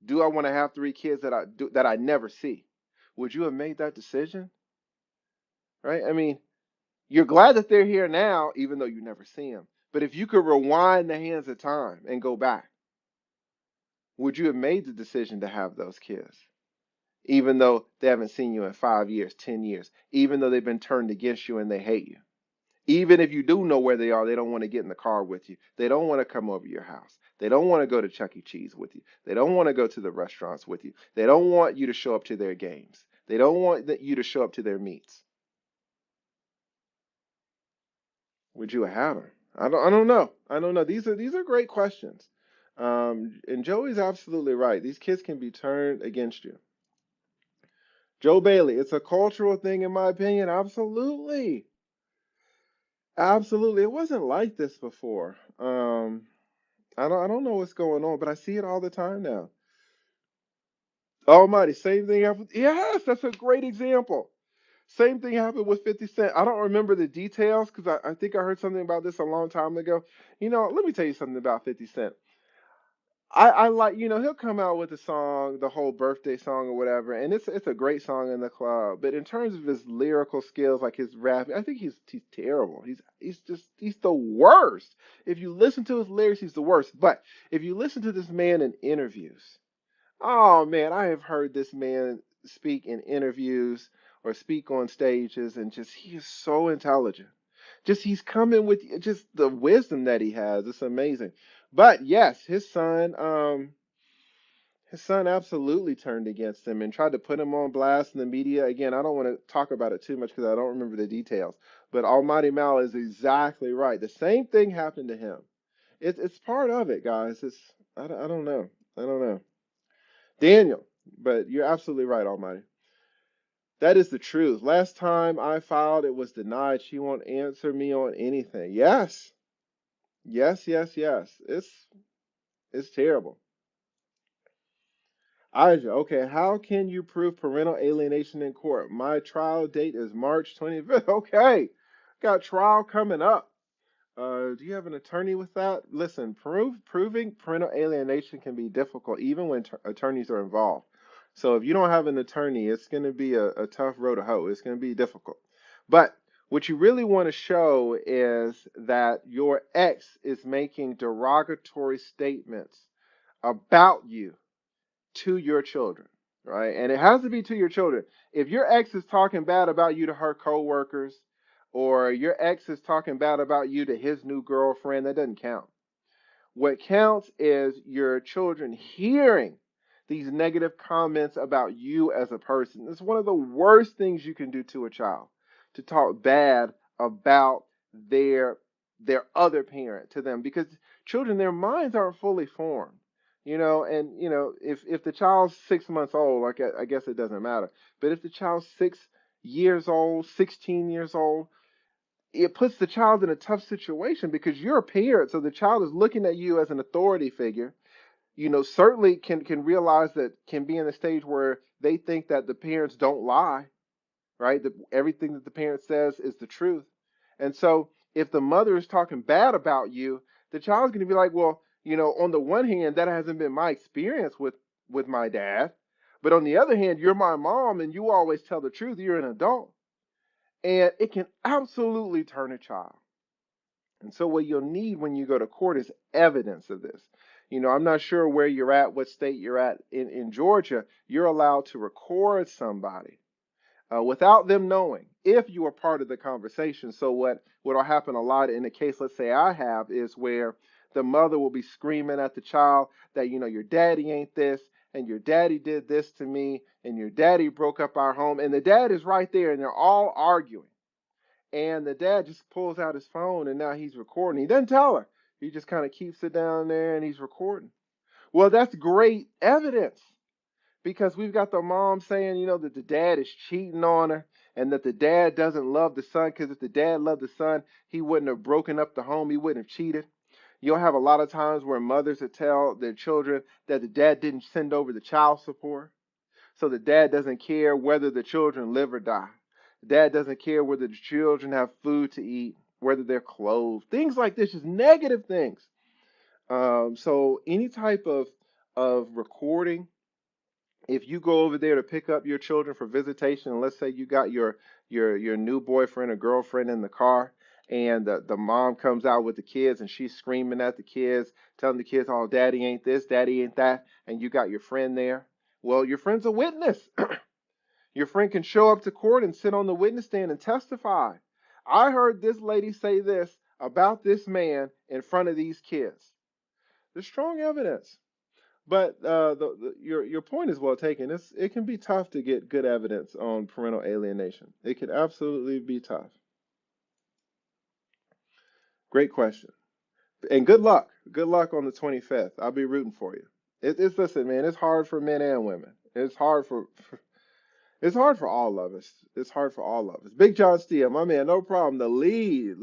do I want to have 3 kids that I never see? Would you have made that decision? Right? I mean, you're glad that they're here now, even though you never see them. But if you could rewind the hands of time and go back, would you have made the decision to have those kids? Even though they haven't seen you in 5 years, 10 years, even though they've been turned against you and they hate you. Even if you do know where they are, they don't want to get in the car with you. They don't want to come over your house. They don't want to go to Chuck E. Cheese with you. They don't want to go to the restaurants with you. They don't want you to show up to their games. They don't want you to show up to their meets. Would you have them? I don't know. I don't know. These are great questions. And Joey's absolutely right. These kids can be turned against you. Joe Bailey, it's a cultural thing in my opinion. Absolutely. Absolutely. It wasn't like this before. I don't know what's going on, but I see it all the time now. Almighty, same thing happened. Yes, that's a great example. Same thing happened with 50 Cent. I don't remember the details because I think I heard something about this a long time ago. Let me tell you something about 50 Cent. I like, he'll come out with a song, the whole birthday song or whatever, and it's a great song in the club. But in terms of his lyrical skills, like his rap, I think he's terrible. He's the worst. If you listen to his lyrics, he's the worst. But if you listen to this man in interviews, oh man, I have heard this man speak in interviews or speak on stages, and just he is so intelligent. Just he's coming with just the wisdom that he has. It's amazing. But yes, his son absolutely turned against him and tried to put him on blast in the media. Again, I don't want to talk about it too much because I don't remember the details. But Almighty Mal is exactly right. The same thing happened to him. It's part of it, guys. I don't know. I don't know. Daniel, but you're absolutely right, Almighty. That is the truth. Last time I filed, it was denied. She won't answer me on anything. Yes. Yes, yes, yes. It's terrible. Aja, okay, how can you prove parental alienation in court? My trial date is March 25th. Okay. Got trial coming up. Do you have an attorney with that? Listen, proving parental alienation can be difficult even when attorneys are involved. So if you don't have an attorney, it's going to be a tough road to hoe. It's going to be difficult. But what you really want to show is that your ex is making derogatory statements about you to your children, right? And it has to be to your children. If your ex is talking bad about you to her coworkers, or your ex is talking bad about you to his new girlfriend, that doesn't count. What counts is your children hearing these negative comments about you as a person. It's one of the worst things you can do to a child, to talk bad about their their other parent to them, because children, their minds aren't fully formed. And if the child's 6 months old, like I guess it doesn't matter. But if the child's 6 years old, 16 years old, it puts the child in a tough situation because you're a parent, so the child is looking at you as an authority figure. Certainly can realize that, can be in a stage where they think that the parents don't lie, right? That everything that the parent says is the truth. And so if the mother is talking bad about you, the child's going to be like, well, on the one hand, that hasn't been my experience with my dad, but on the other hand, you're my mom and you always tell the truth. You're an adult, and it can absolutely turn a child. And so what you'll need when you go to court is evidence of this. I'm not sure where you're at, what state you're at in Georgia. You're allowed to record somebody without them knowing, if you are part of the conversation. So what'll happen a lot in the case, let's say I have, is where the mother will be screaming at the child that, your daddy ain't this, and your daddy did this to me, and your daddy broke up our home, and the dad is right there, and they're all arguing. And the dad just pulls out his phone, and now he's recording. He doesn't tell her. He just kind of keeps it down there, and he's recording. Well, that's great evidence, because we've got the mom saying, that the dad is cheating on her, and that the dad doesn't love the son, because if the dad loved the son, he wouldn't have broken up the home. He wouldn't have cheated. You'll have a lot of times where mothers will tell their children that the dad didn't send over the child support. So the dad doesn't care whether the children live or die. Dad doesn't care whether the children have food to eat, whether they're clothed. Things like this, just negative things. So any type of recording, if you go over there to pick up your children for visitation, and let's say you got your new boyfriend or girlfriend in the car, and the mom comes out with the kids and she's screaming at the kids, telling the kids, oh, daddy ain't this, daddy ain't that, and you got your friend there. Well, your friend's a witness. Your friend can show up to court and sit on the witness stand and testify. I heard this lady say this about this man in front of these kids. There's strong evidence. But your point is well taken. It can be tough to get good evidence on parental alienation. It can absolutely be tough. Great question. And good luck. Good luck on the 25th. I'll be rooting for you. Listen, man, it's hard for men and women. It's hard for all of us. It's hard for all of us. Big John Steele, my man, no problem. The lead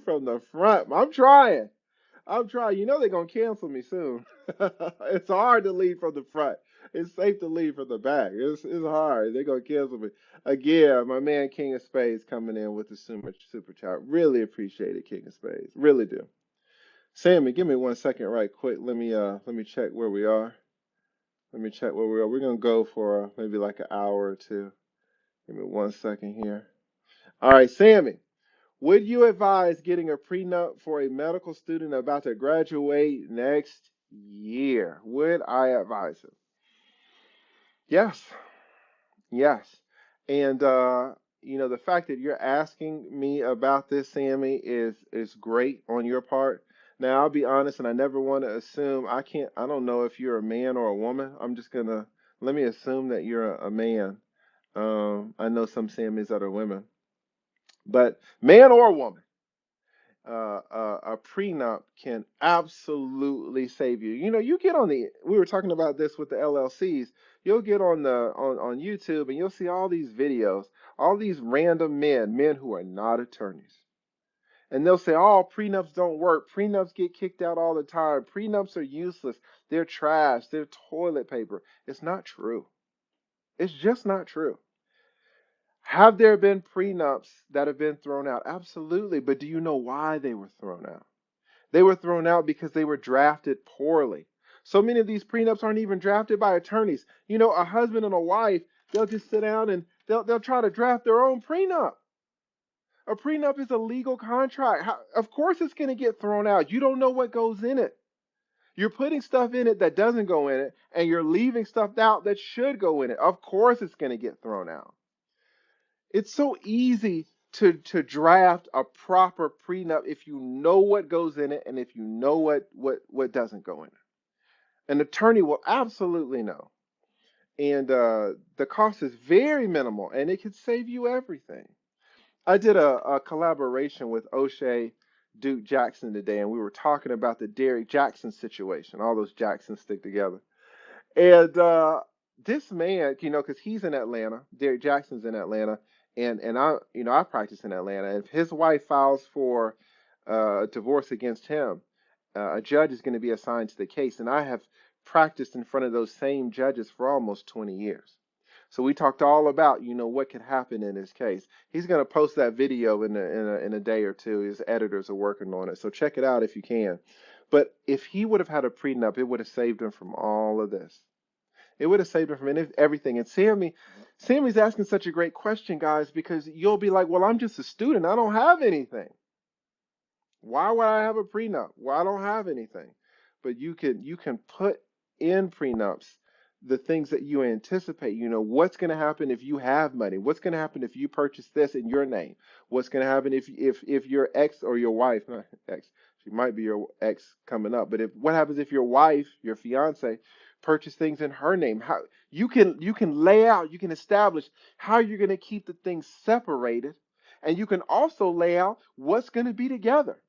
from the front. I'm trying. I'm trying. They're gonna cancel me soon. It's hard to lead from the front. It's safe to lead from the back. It's hard. They're gonna cancel me. Again, my man King of Spades coming in with the super chat. Really appreciate it, King of Spades. Really do. Sammy, give me 1 second, right quick. Let me check where we are. Let me check where we are. We're gonna go for maybe like an hour or two. Give me 1 second here. All right, Sammy. Would you advise getting a prenup for a medical student about to graduate next year? Would I advise it? Yes, yes. And the fact that you're asking me about this, Sammy, is great on your part. Now, I'll be honest, and I never want to assume. I don't know if you're a man or a woman. I'm just gonna let me assume that you're a man. I know some Sammys that are women, but man or woman. A prenup can absolutely save you. You get on we were talking about this with the LLCs. You'll get on YouTube and you'll see all these videos, all these random men who are not attorneys. And they'll say, oh, prenups don't work. Prenups get kicked out all the time. Prenups are useless. They're trash. They're toilet paper. It's not true. It's just not true. Have there been prenups that have been thrown out? Absolutely. But do you know why they were thrown out? They were thrown out because they were drafted poorly. So many of these prenups aren't even drafted by attorneys. A husband and a wife, they'll just sit down and they'll try to draft their own prenup. A prenup is a legal contract. Of course it's going to get thrown out. You don't know what goes in it. You're putting stuff in it that doesn't go in it, and you're leaving stuff out that should go in it. Of course it's going to get thrown out. It's so easy to draft a proper prenup if you know what goes in it and if you know what doesn't go in it. An attorney will absolutely know. And the cost is very minimal, and it could save you everything. I did a collaboration with O'Shea Duke Jackson today, and we were talking about the Derrick Jackson situation. All those Jacksons stick together. And this man, because he's in Atlanta, Derrick Jackson's in Atlanta, and I practice in Atlanta. If his wife files for divorce against him, a judge is going to be assigned to the case, and I have practiced in front of those same judges for almost 20 years. So we talked all about, what could happen in his case. He's going to post that video in a day or two. His editors are working on it, so check it out if you can. But if he would have had a prenup, it would have saved him from all of this. It would have saved him from everything. And Sammy's asking such a great question, guys, because you'll be like, well, I'm just a student. I don't have anything. Why would I have a prenup? Well, I don't have anything. But you can put in prenups the things that you anticipate. What's going to happen if you have money? What's going to happen if you purchase this in your name? What's going to happen if your ex or your wife, not ex, she might be your ex coming up, but if what happens if your wife, your fiance, purchase things in her name? How you can lay out, you can establish how you're going to keep the things separated, and you can also lay out what's going to be together.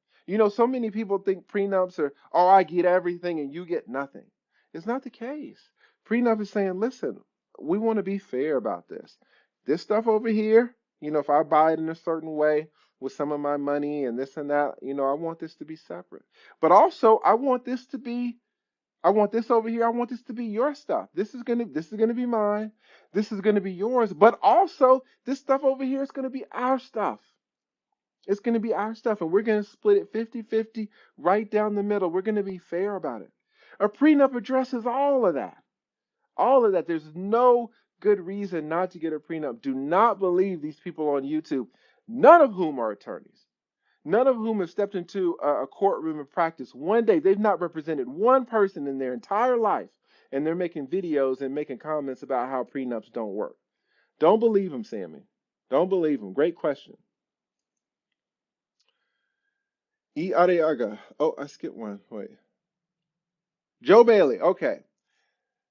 So many people think prenups are, oh, I get everything and you get nothing. It's not the case. Prenup is saying, listen, we want to be fair about this. This stuff over here, if I buy it in a certain way with some of my money and this and that, I want this to be separate. But also, I want this over here. I want this to be your stuff. This is gonna be mine. This is gonna be yours. But also, this stuff over here is gonna be our stuff. It's going to be our stuff, and we're going to split it 50-50 right down the middle. We're going to be fair about it. A prenup addresses all of that. All of that. There's no good reason not to get a prenup. Do not believe these people on YouTube, none of whom are attorneys, none of whom have stepped into a courtroom and practiced one day. They've not represented one person in their entire life, and they're making videos and making comments about how prenups don't work. Don't believe them, Sammy. Don't believe them. Great question. E. Arriaga. Oh, I skipped one. Wait. Joe Bailey. Okay.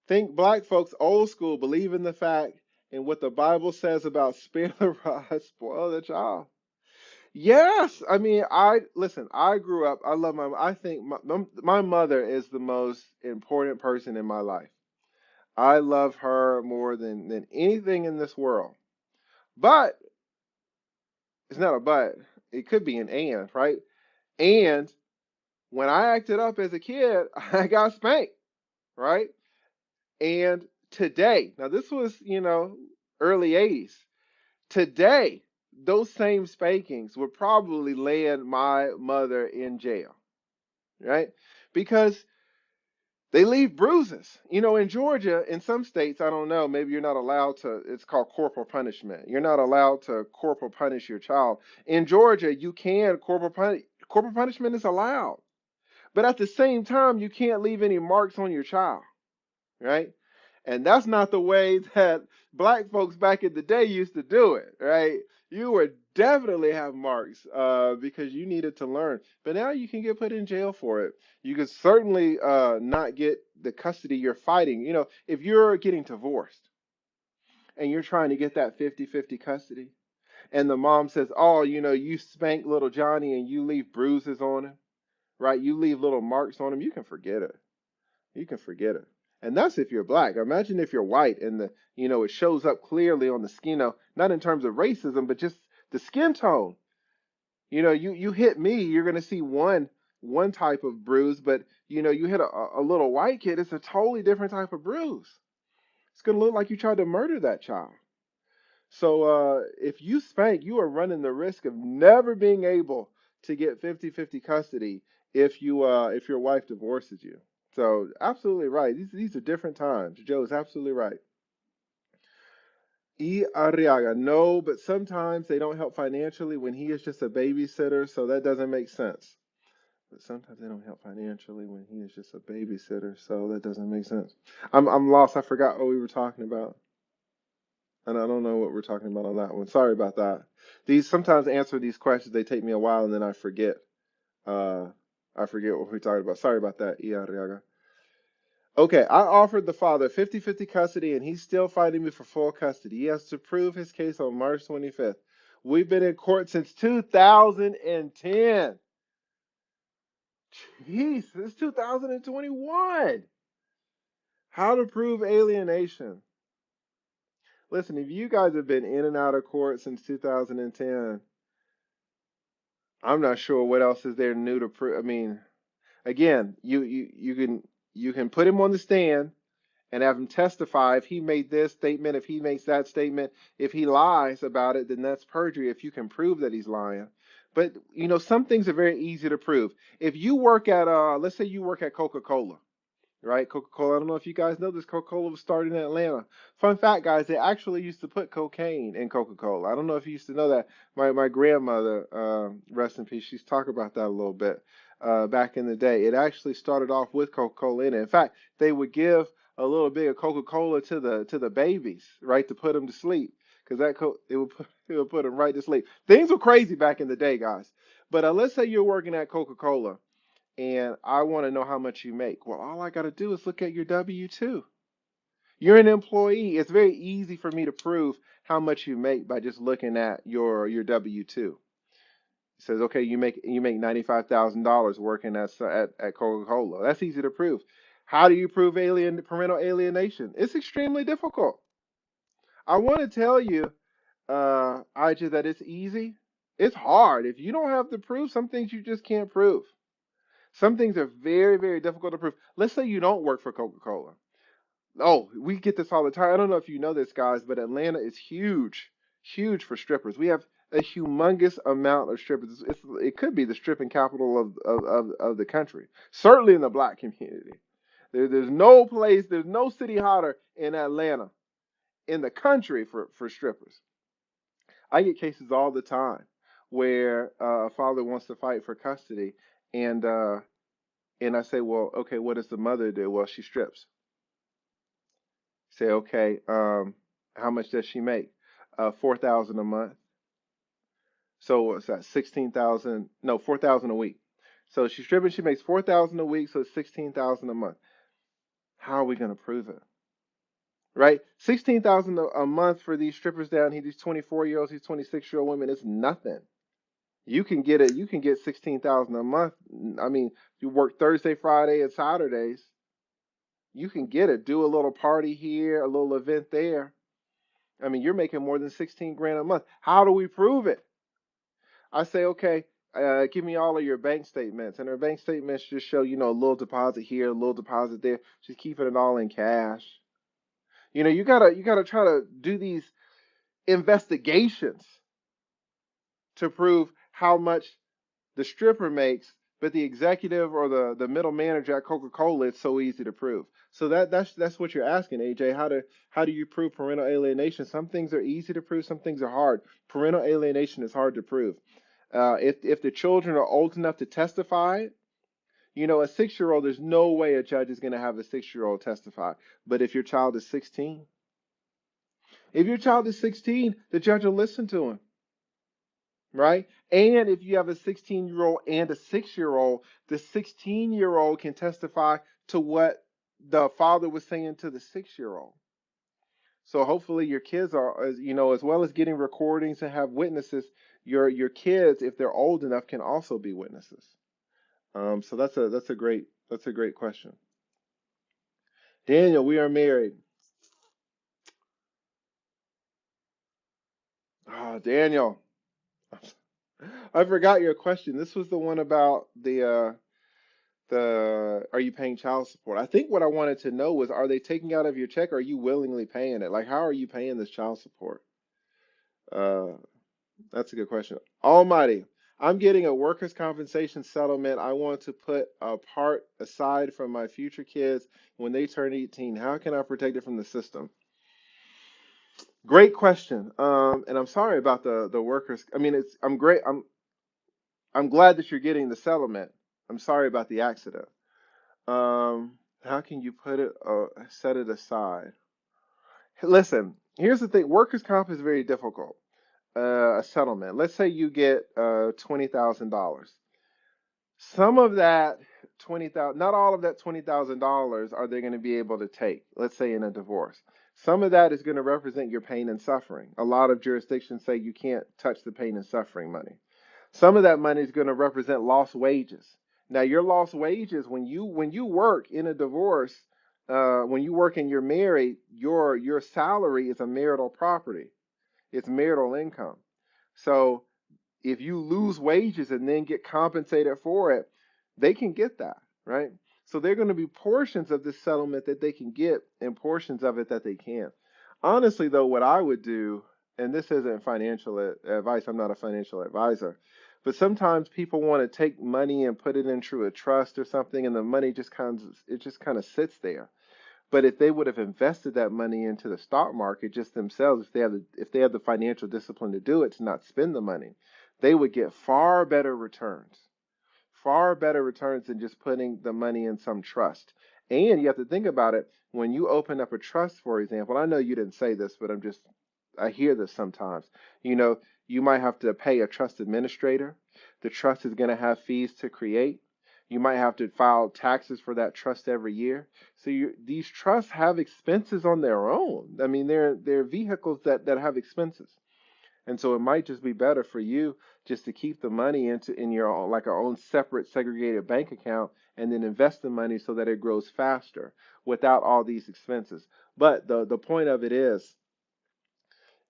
Think black folks old school believe in the fact and what the Bible says about spare the rod, spoil the child. Yes. I mean, I grew up, I love I think my mother is the most important person in my life. I love her more than anything in this world. But it's not a but. It could be an and, right? And when I acted up as a kid, I got spanked, right? And today, now this was, early 80s. Today, those same spankings would probably land my mother in jail, right? Because they leave bruises. In Georgia, in some states, I don't know, maybe you're not allowed to, it's called corporal punishment. You're not allowed to corporal punish your child. In Georgia, you can corporal punishment is allowed. But at the same time, you can't leave any marks on your child, right? And that's not the way that black folks back in the day used to do it, right? You would definitely have marks because you needed to learn. But now you can get put in jail for it. You could certainly not get the custody you're fighting. If you're getting divorced and you're trying to get that 50-50 custody, and the mom says, oh, you spanked little Johnny and you leave bruises on him, right? You leave little marks on him, you can forget it. You can forget it. And that's if you're black. Imagine if you're white and it shows up clearly on the skin, not in terms of racism, but just the skin tone. You hit me, you're gonna see one type of bruise, but you hit a little white kid, it's a totally different type of bruise. It's gonna look like you tried to murder that child. So if you spank, you are running the risk of never being able to get 50-50 custody if your wife divorces you. So absolutely right. These are different times. Joe is absolutely right. E. Arriaga, no, but sometimes they don't help financially when he is just a babysitter, so that doesn't make sense. But sometimes they don't help financially when he is just a babysitter, so that doesn't make sense. I'm lost. I forgot what we were talking about. And I don't know what we're talking about on that one. Sorry about that. These sometimes answer these questions, they take me a while and then I forget. Uh I forget what we're talking about. Sorry about that, E. Arriaga. Okay, I offered the father 50-50 custody and he's still fighting me for full custody. He has to prove his case on March 25th. We've been in court since 2010. Jeez, it's 2021. How to prove alienation. Listen, if you guys have been in and out of court since 2010, I'm not sure what else is there new to prove. I mean, again, you can put him on the stand and have him testify if he made this statement, if he makes that statement. If he lies about it, then that's perjury if you can prove that he's lying. But some things are very easy to prove. If you work at let's say you work at Coca-Cola, right? Coca-Cola. I don't know if you guys know this. Coca-Cola was started in Atlanta. Fun fact, guys, they actually used to put cocaine in Coca-Cola. I don't know if you used to know that. My grandmother, rest in peace, she's talked about that a little bit back in the day. It actually started off with Coca-Cola in it. In fact, they would give a little bit of Coca-Cola to the babies, right, to put them to sleep, because it would put them right to sleep. Things were crazy back in the day, guys. But let's say you're working at Coca-Cola and I want to know how much you make. Well, all I got to do is look at your W-2. You're an employee. It's very easy for me to prove how much you make by just looking at your W-2. It says, okay, you make $95,000 working at Coca-Cola. That's easy to prove. How do you prove parental alienation? It's extremely difficult. I want to tell you, Ija, that it's easy. It's hard. If you don't have the proof, some things you just can't prove. Some things are very, very difficult to prove. Let's say you don't work for Coca-Cola. Oh, we get this all the time. I don't know if you know this, guys, but Atlanta is huge, huge for strippers. We have a humongous amount of strippers. It could be the stripping capital of the country, certainly in the black community. There's no city hotter in Atlanta, in the country for strippers. I get cases all the time where a father wants to fight for custody, and I say, well, okay, what does the mother do? Well, she strips. Say, okay, how much does she make? 4,000 a month. So what's that? 16,000? No, 4,000 a week. So she's stripping. She makes 4,000 a week, so it's 16,000 a month. How are we going to prove it? Right? 16,000 a month for these strippers down here, these 24-year-olds, these 26-year-old women. It's nothing. You can get it. You can get 16,000 a month. I mean, you work Thursday, Friday, and Saturdays. You can get it. Do a little party here, a little event there. I mean, you're making more than 16 grand a month. How do we prove it? I say, okay, give me all of your bank statements. And her bank statements just show, a little deposit here, a little deposit there. She's keeping it all in cash. You gotta try to do these investigations to prove how much the stripper makes, but the executive or the middle manager at Coca-Cola, it's so easy to prove. So that's what you're asking, AJ. How do you prove parental alienation? Some things are easy to prove, some things are hard. Parental alienation is hard to prove. If the children are old enough to testify, a 6-year-old, there's no way a judge is going to have a 6-year-old testify. But if your child is 16, the judge will listen to him, right? And if you have a 16-year-old and a 6-year-old, the 16-year-old can testify to what the father was saying to the 6-year-old. So hopefully your kids are, as well as getting recordings and have witnesses, your kids, if they're old enough, can also be witnesses. So that's a great question. Daniel, we are married. Ah, Daniel, I forgot your question. This was the one about the are you paying child support? I think what I wanted to know was, are they taking out of your check or are you willingly paying it? Like, how are you paying this child support? Uh, that's a good question. Almighty, I'm getting a workers' compensation settlement. I want to put a part aside from my future kids when they turn 18. How can I protect it from the system? Great question. And I'm sorry about the workers. I mean, I'm great. I'm glad that you're getting the settlement. I'm sorry about the accident. How can you set it aside? Listen, here's the thing. Workers' comp is very difficult. A settlement. Let's say you get $20,000. Some of that 20,000, not all of that $20,000 are they going to be able to take. Let's say in a divorce. Some of that is going to represent your pain and suffering. A lot of jurisdictions say you can't touch the pain and suffering money. Some of that money is going to represent lost wages. Now, your lost wages when you work in a divorce, when you work and you're married, your salary is a marital property. It's marital income. So if you lose wages and then get compensated for it, they can get that, right? So there are going to be portions of this settlement that they can get and portions of it that they can't. Honestly, though, what I would do, and this isn't financial advice, I'm not a financial advisor, but sometimes people want to take money and put it into a trust or something, and the money just kind of sits there. But if they would have invested that money into the stock market just themselves, if they have the financial discipline to do it, to not spend the money, they would get far better returns than just putting the money in some trust. And you have to think about it when you open up a trust, for example. I know you didn't say this, but I hear this sometimes. You know, you might have to pay a trust administrator. The trust is going to have fees to create. You might have to file taxes for that trust every year. So these trusts have expenses on their own. I mean, they're vehicles that have expenses. And so it might just be better for you just to keep the money in your own, like our own separate segregated bank account, and then invest the money so that it grows faster without all these expenses. But the point of it is,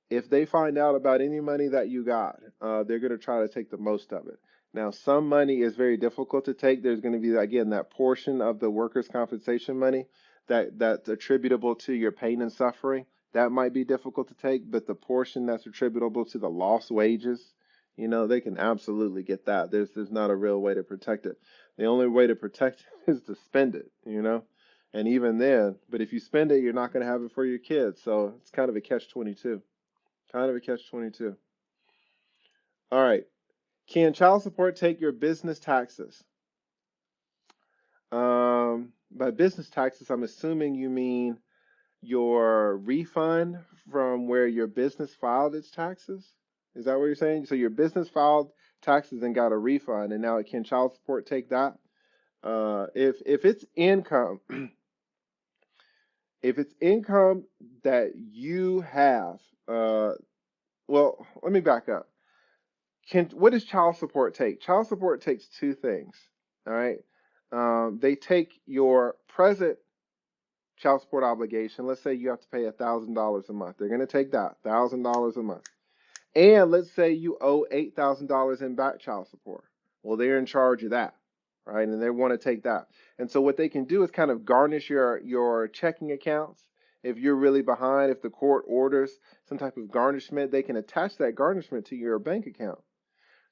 if they find out about any money that you got, they're going to try to take the most of it. Now, some money is very difficult to take. There's going to be, again, that portion of the workers' compensation money that's attributable to your pain and suffering. That might be difficult to take, but the portion that's attributable to the lost wages, they can absolutely get that. There's not a real way to protect it. The only way to protect it is to spend it. And even then, but if you spend it, you're not going to have it for your kids. So it's kind of a catch-22. Kind of a catch-22. All right. Can child support take your business taxes? By business taxes, I'm assuming you mean your refund from where your business filed its taxes. Is that what you're saying? So your business filed taxes and got a refund, and now can child support take that? If it's income, if it's income that you have, well, let me back up. What does child support take? Child support takes two things. All right. They take your present child support obligation. Let's say you have to pay $1,000 a month. They're going to take that $1,000 a month. And let's say you owe $8,000 in back child support. Well, they're in charge of that, right? And they want to take that. And so what they can do is kind of garnish your checking accounts. If you're really behind, if the court orders some type of garnishment, they can attach that garnishment to your bank account.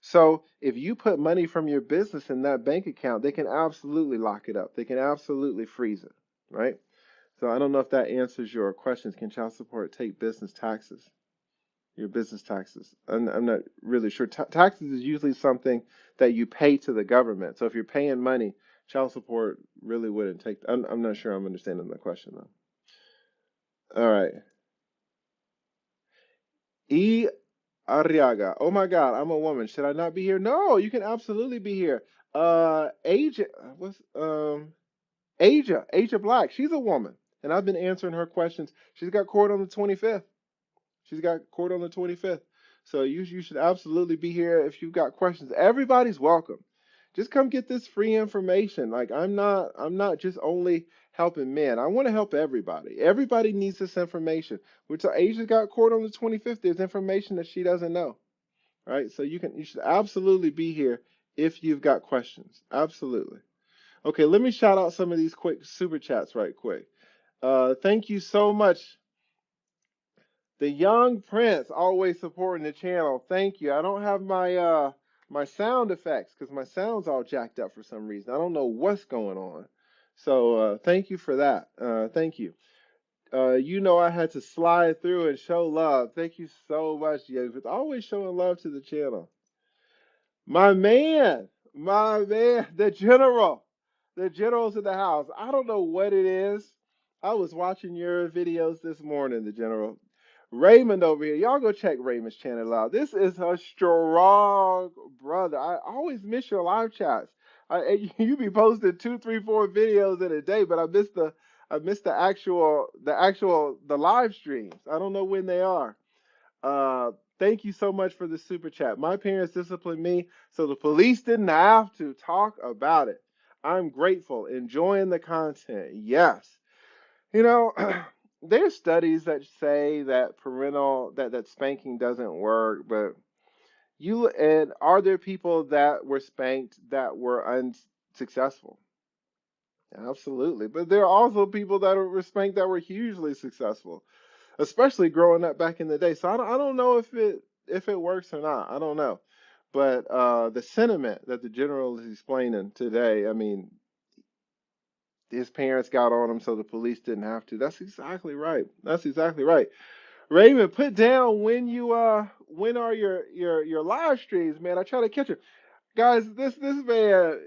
So if you put money from your business in that bank account, they can absolutely lock it up. They can absolutely freeze it, right? So I don't know if that answers your questions. Can child support take business taxes? Your business taxes. I'm not really sure. Taxes is usually something that you pay to the government. So if you're paying money, child support really wouldn't take. I'm not sure I'm understanding the question though. All right. E Arriaga. Oh my God, I'm a woman. Should I not be here? No, you can absolutely be here. Asia, Asia Black. She's a woman, and I've been answering her questions. She's got court on the 25th. She's got court on the 25th. So you should absolutely be here if you've got questions. Everybody's welcome. Just come get this free information. Like I'm not just only helping men. I want to help everybody. Everybody needs this information. Which Asia's got court on the 25th. There's information that she doesn't know. Right? So you should absolutely be here if you've got questions. Absolutely. Okay, let me shout out some of these quick super chats right quick. Thank you so much. The Young Prince always supporting the channel. Thank you. I don't have my sound effects because my sound's all jacked up for some reason. I don't know what's going on. So thank you for that. Thank you. I had to slide through and show love. Thank you so much, Young Prince. Always showing love to the channel. My man, the general. The general's in the house. I don't know what it is. I was watching your videos this morning, the general. Raymond over here. Y'all go check Raymond's channel out. This is a strong brother. I always miss your live chats. You be posting 2, 3, 4 videos in a day, but I missed the live streams. I don't know when they are. Thank you so much for the super chat. My parents disciplined me so the police didn't have to talk about it. I'm grateful, enjoying the content. Yes. You know, there's studies that say that that spanking doesn't work, but and are there people that were spanked that were unsuccessful? Absolutely. But there are also people that were spanked that were hugely successful, especially growing up back in the day. So I don't know if it works or not. I don't know. But the sentiment that the general is explaining today, I mean, his parents got on him so the police didn't have to. That's exactly right. That's exactly right. Raymond, put down when are your live streams, man. I try to catch it. Guys, this man,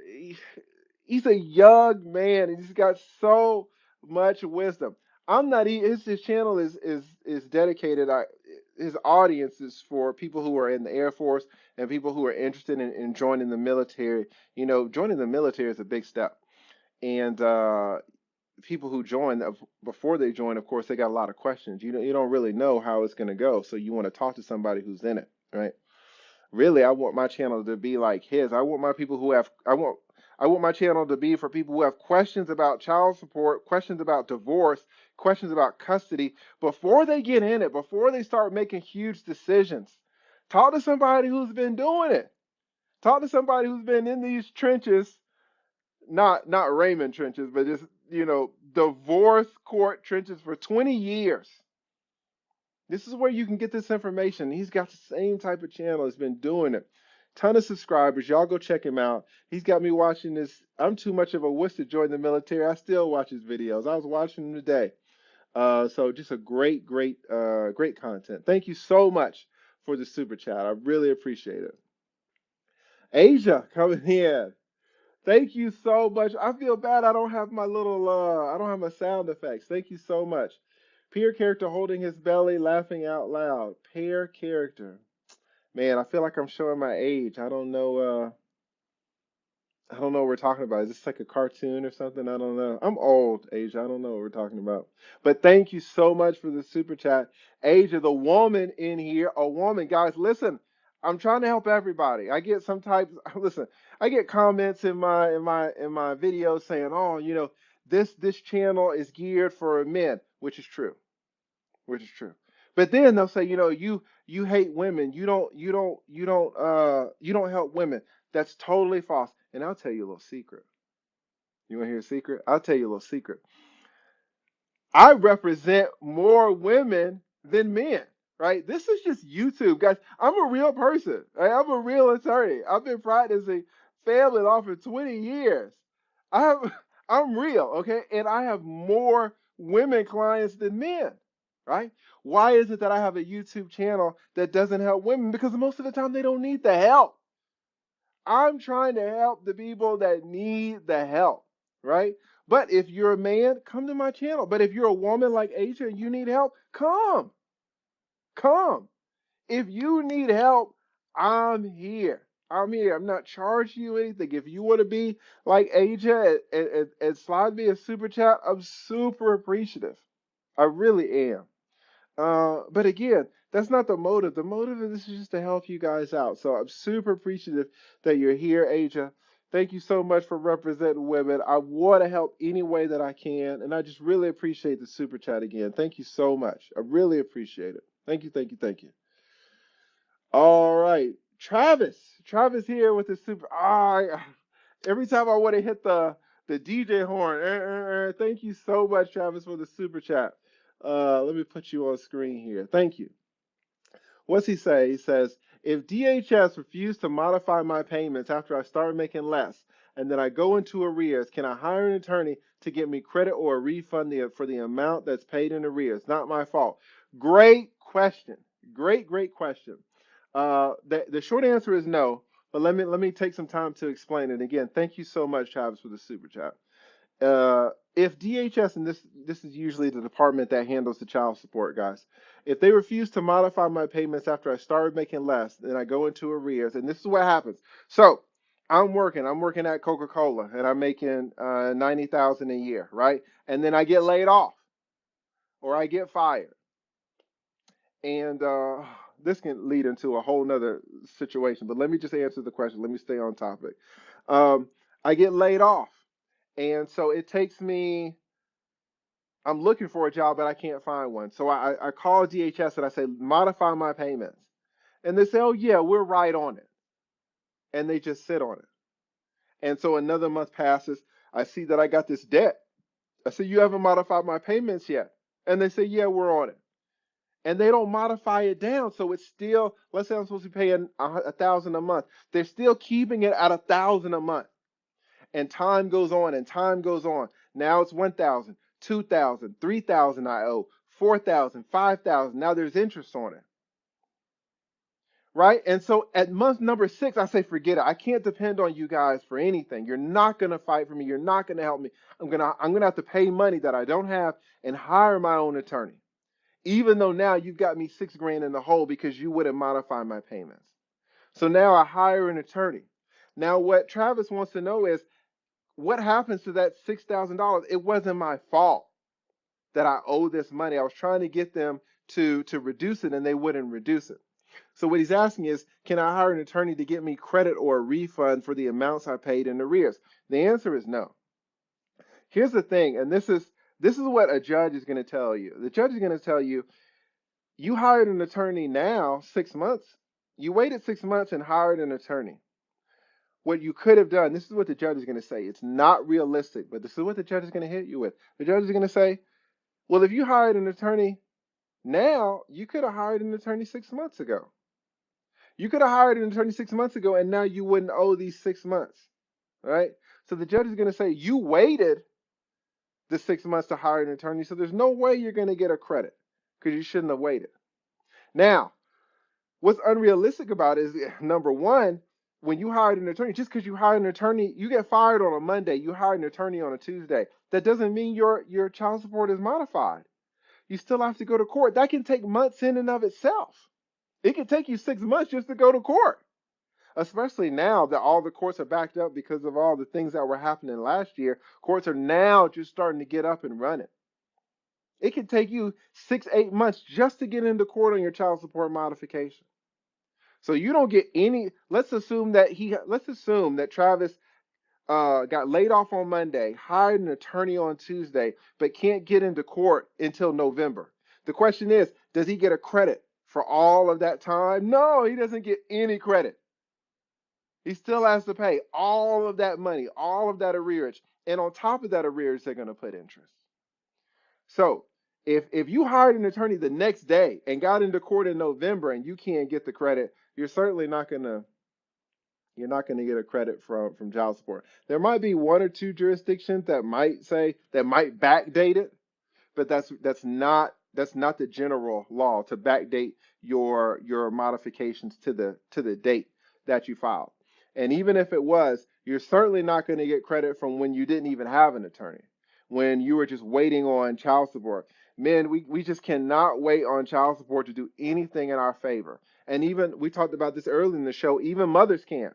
he's a young man and he's got so much wisdom. I'm not his channel is dedicated. His audience is for people who are in the Air Force and people who are interested in joining the military. You know, joining the military is a big step. And people who join, before they join, of course, they got a lot of questions. You don't really know how it's going to go, so you want to talk to somebody who's in it, right? Really, I want my channel to be like his. I want my channel to be for people who have questions about child support, questions about divorce, questions about custody before they get in it, before they start making huge decisions. Talk to somebody who's been doing it. Talk to somebody who's been in these trenches, not Raymond trenches, but just, divorce court trenches for 20 years. This is where you can get this information. He's got the same type of channel. He's been doing it. Ton of subscribers. Y'all go check him out. He's got me watching this. I'm too much of a wuss to join the military. I still watch his videos. I was watching them today. So just a great content. Thank you so much for the super chat. I really appreciate it. Asia coming in. Thank you so much. I feel bad I don't have I don't have my sound effects. Thank you so much. Peer character holding his belly, laughing out loud. Peer character. Man, I feel like I'm showing my age. I don't know what we're talking about. Is this like a cartoon or something? I don't know. I'm old, Asia. I don't know what we're talking about. But thank you so much for the super chat. Asia, the woman in here, a woman. Guys, listen, I'm trying to help everybody. I get listen, I get comments in my videos saying, "Oh, this channel is geared for men," which is true. Which is true. But then they'll say, you hate women. You don't help women. That's totally false. And I'll tell you a little secret. You want to hear a secret? I'll tell you a little secret. I represent more women than men, right? This is just YouTube, guys. I'm a real person, right? I'm a real attorney. I've been practicing family law for 20 years. I have, I'm real, okay? And I have more women clients than men, right? Why is it that I have a YouTube channel that doesn't help women? Because most of the time they don't need the help. I'm trying to help the people that need the help, right? But if you're a man, come to my channel. But if you're a woman like Asia and you need help, come. Come. If you need help, I'm here. I'm here. I'm not charging you anything. If you want to be like Asia and slide me a super chat, I'm super appreciative. I really am. But again, that's not the motive. The motive of this is just to help you guys out. So I'm super appreciative that you're here, Asia. Thank you so much for representing women. I want to help any way that I can, and I just really appreciate the super chat again. Thank you so much. I really appreciate it. Thank you, thank you, thank you. All right, Travis. Travis here with the super. Every time I want to hit the DJ horn. Thank you so much, Travis, for the super chat. Let me put you on screen here. Thank you. What's he say? He says, if DHS refused to modify my payments after I start making less, and then I go into arrears, can I hire an attorney to get me credit or a refund for the amount that's paid in arrears? Not my fault. Great question. Great question. The short answer is no, but let me take some time to explain it. Again, thank you so much, Travis, for the super chat. If DHS, and this is usually the department that handles the child support, guys, if they refuse to modify my payments after I started making less, then I go into arrears, and this is what happens. So I'm working at Coca-Cola, and I'm making 90,000 a year, right? And then I get laid off or I get fired. And this can lead into a whole nother situation, but let me just answer the question. Let me stay on topic. Um, I get laid off, and so it takes me. I'm looking for a job, but I can't find one. So I call DHS and I say, modify my payments. And they say, oh, yeah, we're right on it. And they just sit on it. And so another month passes. I see that I got this debt. I say, you haven't modified my payments yet. And they say, yeah, we're on it. And they don't modify it down. So it's still, let's say I'm supposed to be paying 1,000 a month. They're still keeping it at 1,000 a month. And time goes on and time goes on. Now it's 1,000, 2,000, 3,000 I owe, 4,000, 5,000. Now there's interest on it. Right? And so at month number 6, I say, forget it. I can't depend on you guys for anything. You're not gonna fight for me. You're not gonna help me. I'm gonna have to pay money that I don't have and hire my own attorney. Even though now you've got me 6 grand in the hole because you wouldn't modify my payments. So now I hire an attorney. Now what Travis wants to know is what happens to that $6,000? It wasn't my fault that I owe this money. I was trying to get them to reduce it and they wouldn't reduce it. So what he's asking is, can I hire an attorney to get me credit or a refund for the amounts I paid in arrears? The answer is no. Here's the thing, and this is what a judge is going to tell you. The judge is going to tell you, you hired an attorney now 6 months. You waited 6 months and hired an attorney. What you could have done, this is what the judge is going to say. It's not realistic, but this is what the judge is going to hit you with. The judge is going to say, well, if you hired an attorney now, you could have hired an attorney 6 months ago. You could have hired an attorney 6 months ago, and now you wouldn't owe these 6 months, right? So the judge is going to say, you waited the 6 months to hire an attorney, so there's no way you're going to get a credit because you shouldn't have waited. Now, what's unrealistic about it is, number one, when you hired an attorney, just because you hired an attorney, you get fired on a Monday, you hired an attorney on a Tuesday. That doesn't mean your child support is modified. You still have to go to court. That can take months in and of itself. It can take you 6 months just to go to court, especially now that all the courts are backed up because of all the things that were happening last year. Courts are now just starting to get up and running. It can take you 6, 8 months just to get into court on your child support modification. So you don't get any. Let's assume that Travis got laid off on Monday, hired an attorney on Tuesday, but can't get into court until November. The question is, does he get a credit for all of that time? No, he doesn't get any credit. He still has to pay all of that money, all of that arrearage. And on top of that arrearage, they're going to put interest. So if you hired an attorney the next day and got into court in November and you can't get the credit, you're certainly not going to get a credit from child support. There might be one or two jurisdictions that might backdate it, but that's not the general law to backdate your modifications to the date that you filed. And even if it was, you're certainly not going to get credit from when you didn't even have an attorney, when you were just waiting on child support. Men, we just cannot wait on child support to do anything in our favor. And even we talked about this earlier in the show, even mothers can't.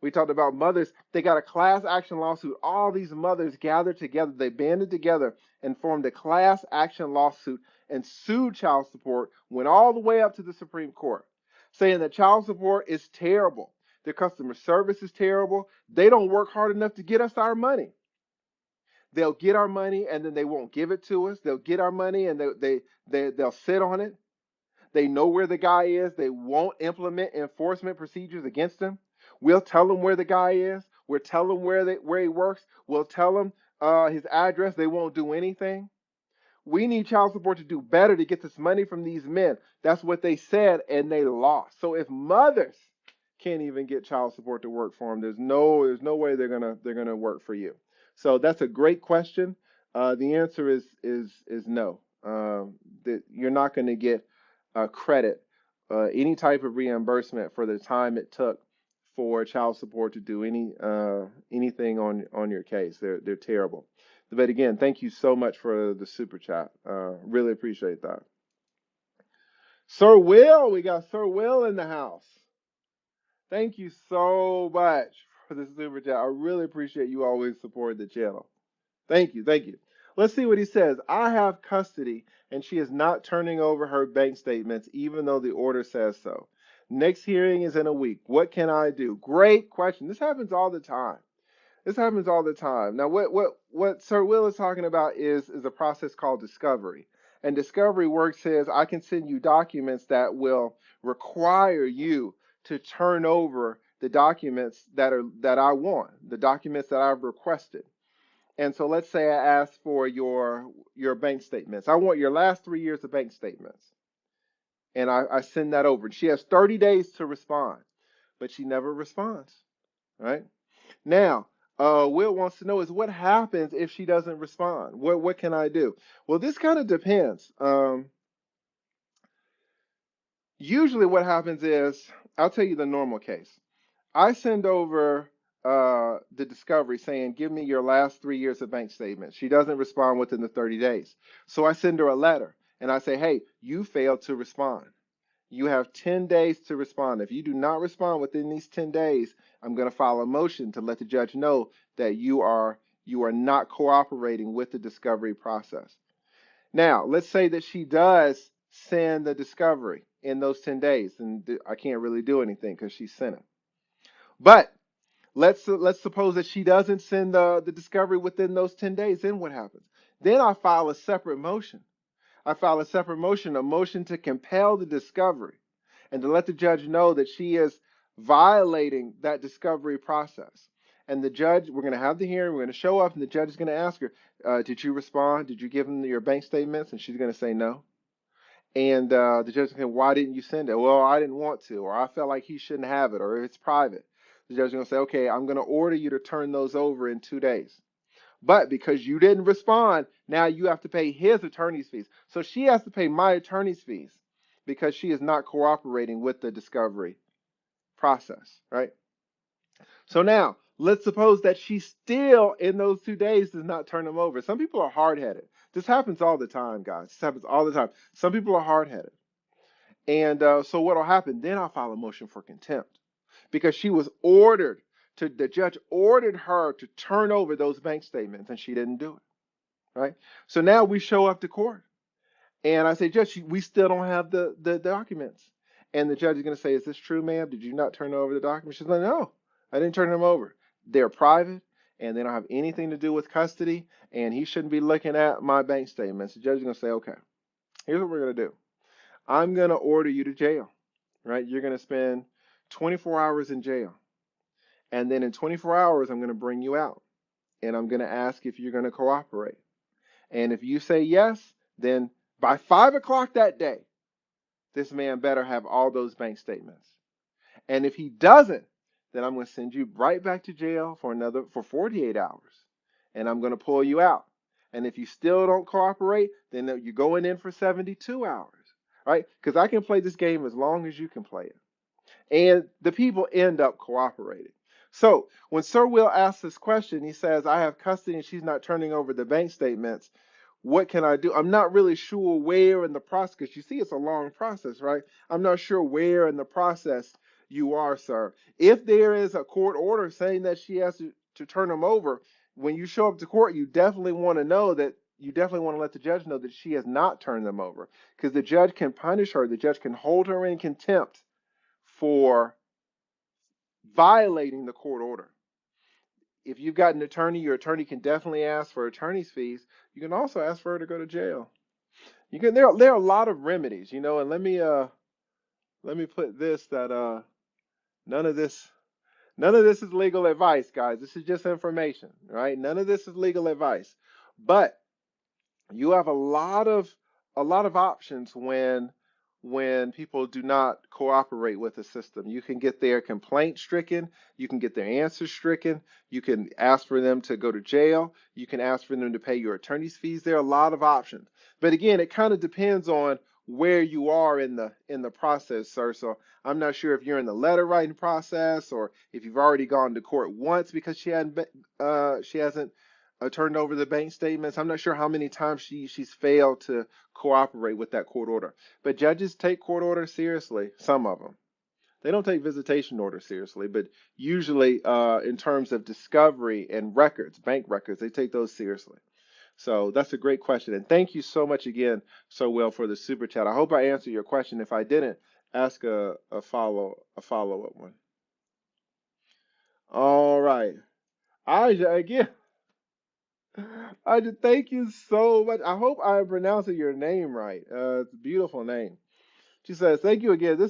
We talked about mothers. They got a class action lawsuit. All these mothers gathered together. They banded together and formed a class action lawsuit and sued child support, went all the way up to the Supreme Court, saying that child support is terrible. Their customer service is terrible. They don't work hard enough to get us our money. They'll get our money and then they won't give it to us. They'll get our money and they'll sit on it. They know where the guy is. They won't implement enforcement procedures against him. We'll tell them where the guy is. We'll tell them where he works. We'll tell them his address. They won't do anything. We need child support to do better to get this money from these men. That's what they said, and they lost. So if mothers can't even get child support to work for them, there's no way they're gonna work for you. So that's a great question. The answer is no. That you're not going to get credit, any type of reimbursement for the time it took for child support to do anything on your case. They're terrible. But again, thank you so much for the super chat. Really appreciate that. Sir Will, we got Sir Will in the house. Thank you so much for the super chat. I really appreciate you always supporting the channel. Thank you, thank you. Let's see what he says. I have custody, and she is not turning over her bank statements, even though the order says so. Next hearing is in a week. What can I do? Great question. This happens all the time. This happens all the time. Now, what Sir Will is talking about is a process called discovery. And discovery work says I can send you documents that will require you to turn over the documents that I want, the documents that I've requested. And so let's say I ask for your bank statements. I want your last 3 years of bank statements. And I send that over. She has 30 days to respond, but she never responds. Right? Now, Will wants to know is what happens if she doesn't respond? What can I do? Well, this kind of depends. Usually what happens is, I'll tell you the normal case. I send over the discovery saying, give me your last 3 years of bank statements. She doesn't respond within the 30 days. So I send her a letter and I say, hey, you failed to respond. You have 10 days to respond. If you do not respond within these 10 days, I'm going to file a motion to let the judge know that you are not cooperating with the discovery process. Now, let's say that she does send the discovery in those 10 days, and I can't really do anything because she sent it. But let's suppose that she doesn't send the discovery within those 10 days. Then what happens? Then I file a separate motion. I file a motion to compel the discovery and to let the judge know that she is violating that discovery process. And the judge, we're going to have the hearing, we're going to show up, and the judge is going to ask her, did you respond? Did you give him your bank statements? And she's going to say no. And the judge is going to say, why didn't you send it? Well, I didn't want to, or I felt like he shouldn't have it, or it's private. The judge is going to say, okay, I'm going to order you to turn those over in 2 days. But because you didn't respond, now you have to pay his attorney's fees. So she has to pay my attorney's fees because she is not cooperating with the discovery process, right? So now, let's suppose that she still, in those 2 days, does not turn them over. Some people are hard-headed. This happens all the time, guys. This happens all the time. Some people are hard-headed. And so what will happen? Then I'll file a motion for contempt because she was ordered the judge ordered her to turn over those bank statements and she didn't do it, right? So now we show up to court and I say, Judge, we still don't have the documents. And the judge is going to say, is this true, ma'am? Did you not turn over the documents? She's like, no, I didn't turn them over. They're private and they don't have anything to do with custody and he shouldn't be looking at my bank statements. The judge is going to say, okay, here's what we're going to do. I'm going to order you to jail, right? You're going to spend 24 hours in jail. And then in 24 hours, I'm going to bring you out. And I'm going to ask if you're going to cooperate. And if you say yes, then by 5 o'clock that day, this man better have all those bank statements. And if he doesn't, then I'm going to send you right back to jail for 48 hours. And I'm going to pull you out. And if you still don't cooperate, then you're going in for 72 hours, right? Because I can play this game as long as you can play it. And the people end up cooperating. So when Sir Will asks this question, he says, I have custody and she's not turning over the bank statements. What can I do? I'm not really sure where in the process, because you see it's a long process, right? I'm not sure where in the process you are, sir. If there is a court order saying that she has to turn them over, when you show up to court, you definitely want to know that you definitely want to let the judge know that she has not turned them over, because the judge can punish her. The judge can hold her in contempt for violating the court order. If you've got an attorney, your attorney can definitely ask for attorney's fees. You can also ask for her to go to jail. There are a lot of remedies, and let me put this that none of this is legal advice, guys. This is just information, right? None of this is legal advice. But you have a lot of options when people do not cooperate with the system. You can get their complaint stricken, you can get their answers stricken, you can ask for them to go to jail, you can ask for them to pay your attorney's fees. There are a lot of options. But again, it kind of depends on where you are in the process, sir. So I'm not sure if you're in the letter writing process or if you've already gone to court once because she hasn't turned over the bank statements. I'm not sure how many times she's failed to cooperate with that court order. But judges take court orders seriously, some of them. They don't take visitation orders seriously, but usually, in terms of discovery and records, bank records, they take those seriously. So that's a great question. And thank you so much again, so well, for the super chat. I hope I answered your question. If I didn't, ask a follow-up one. All right. Aja, again, Aja, thank you so much. I hope I'm pronouncing your name right. It's a beautiful name. She says, "Thank you again.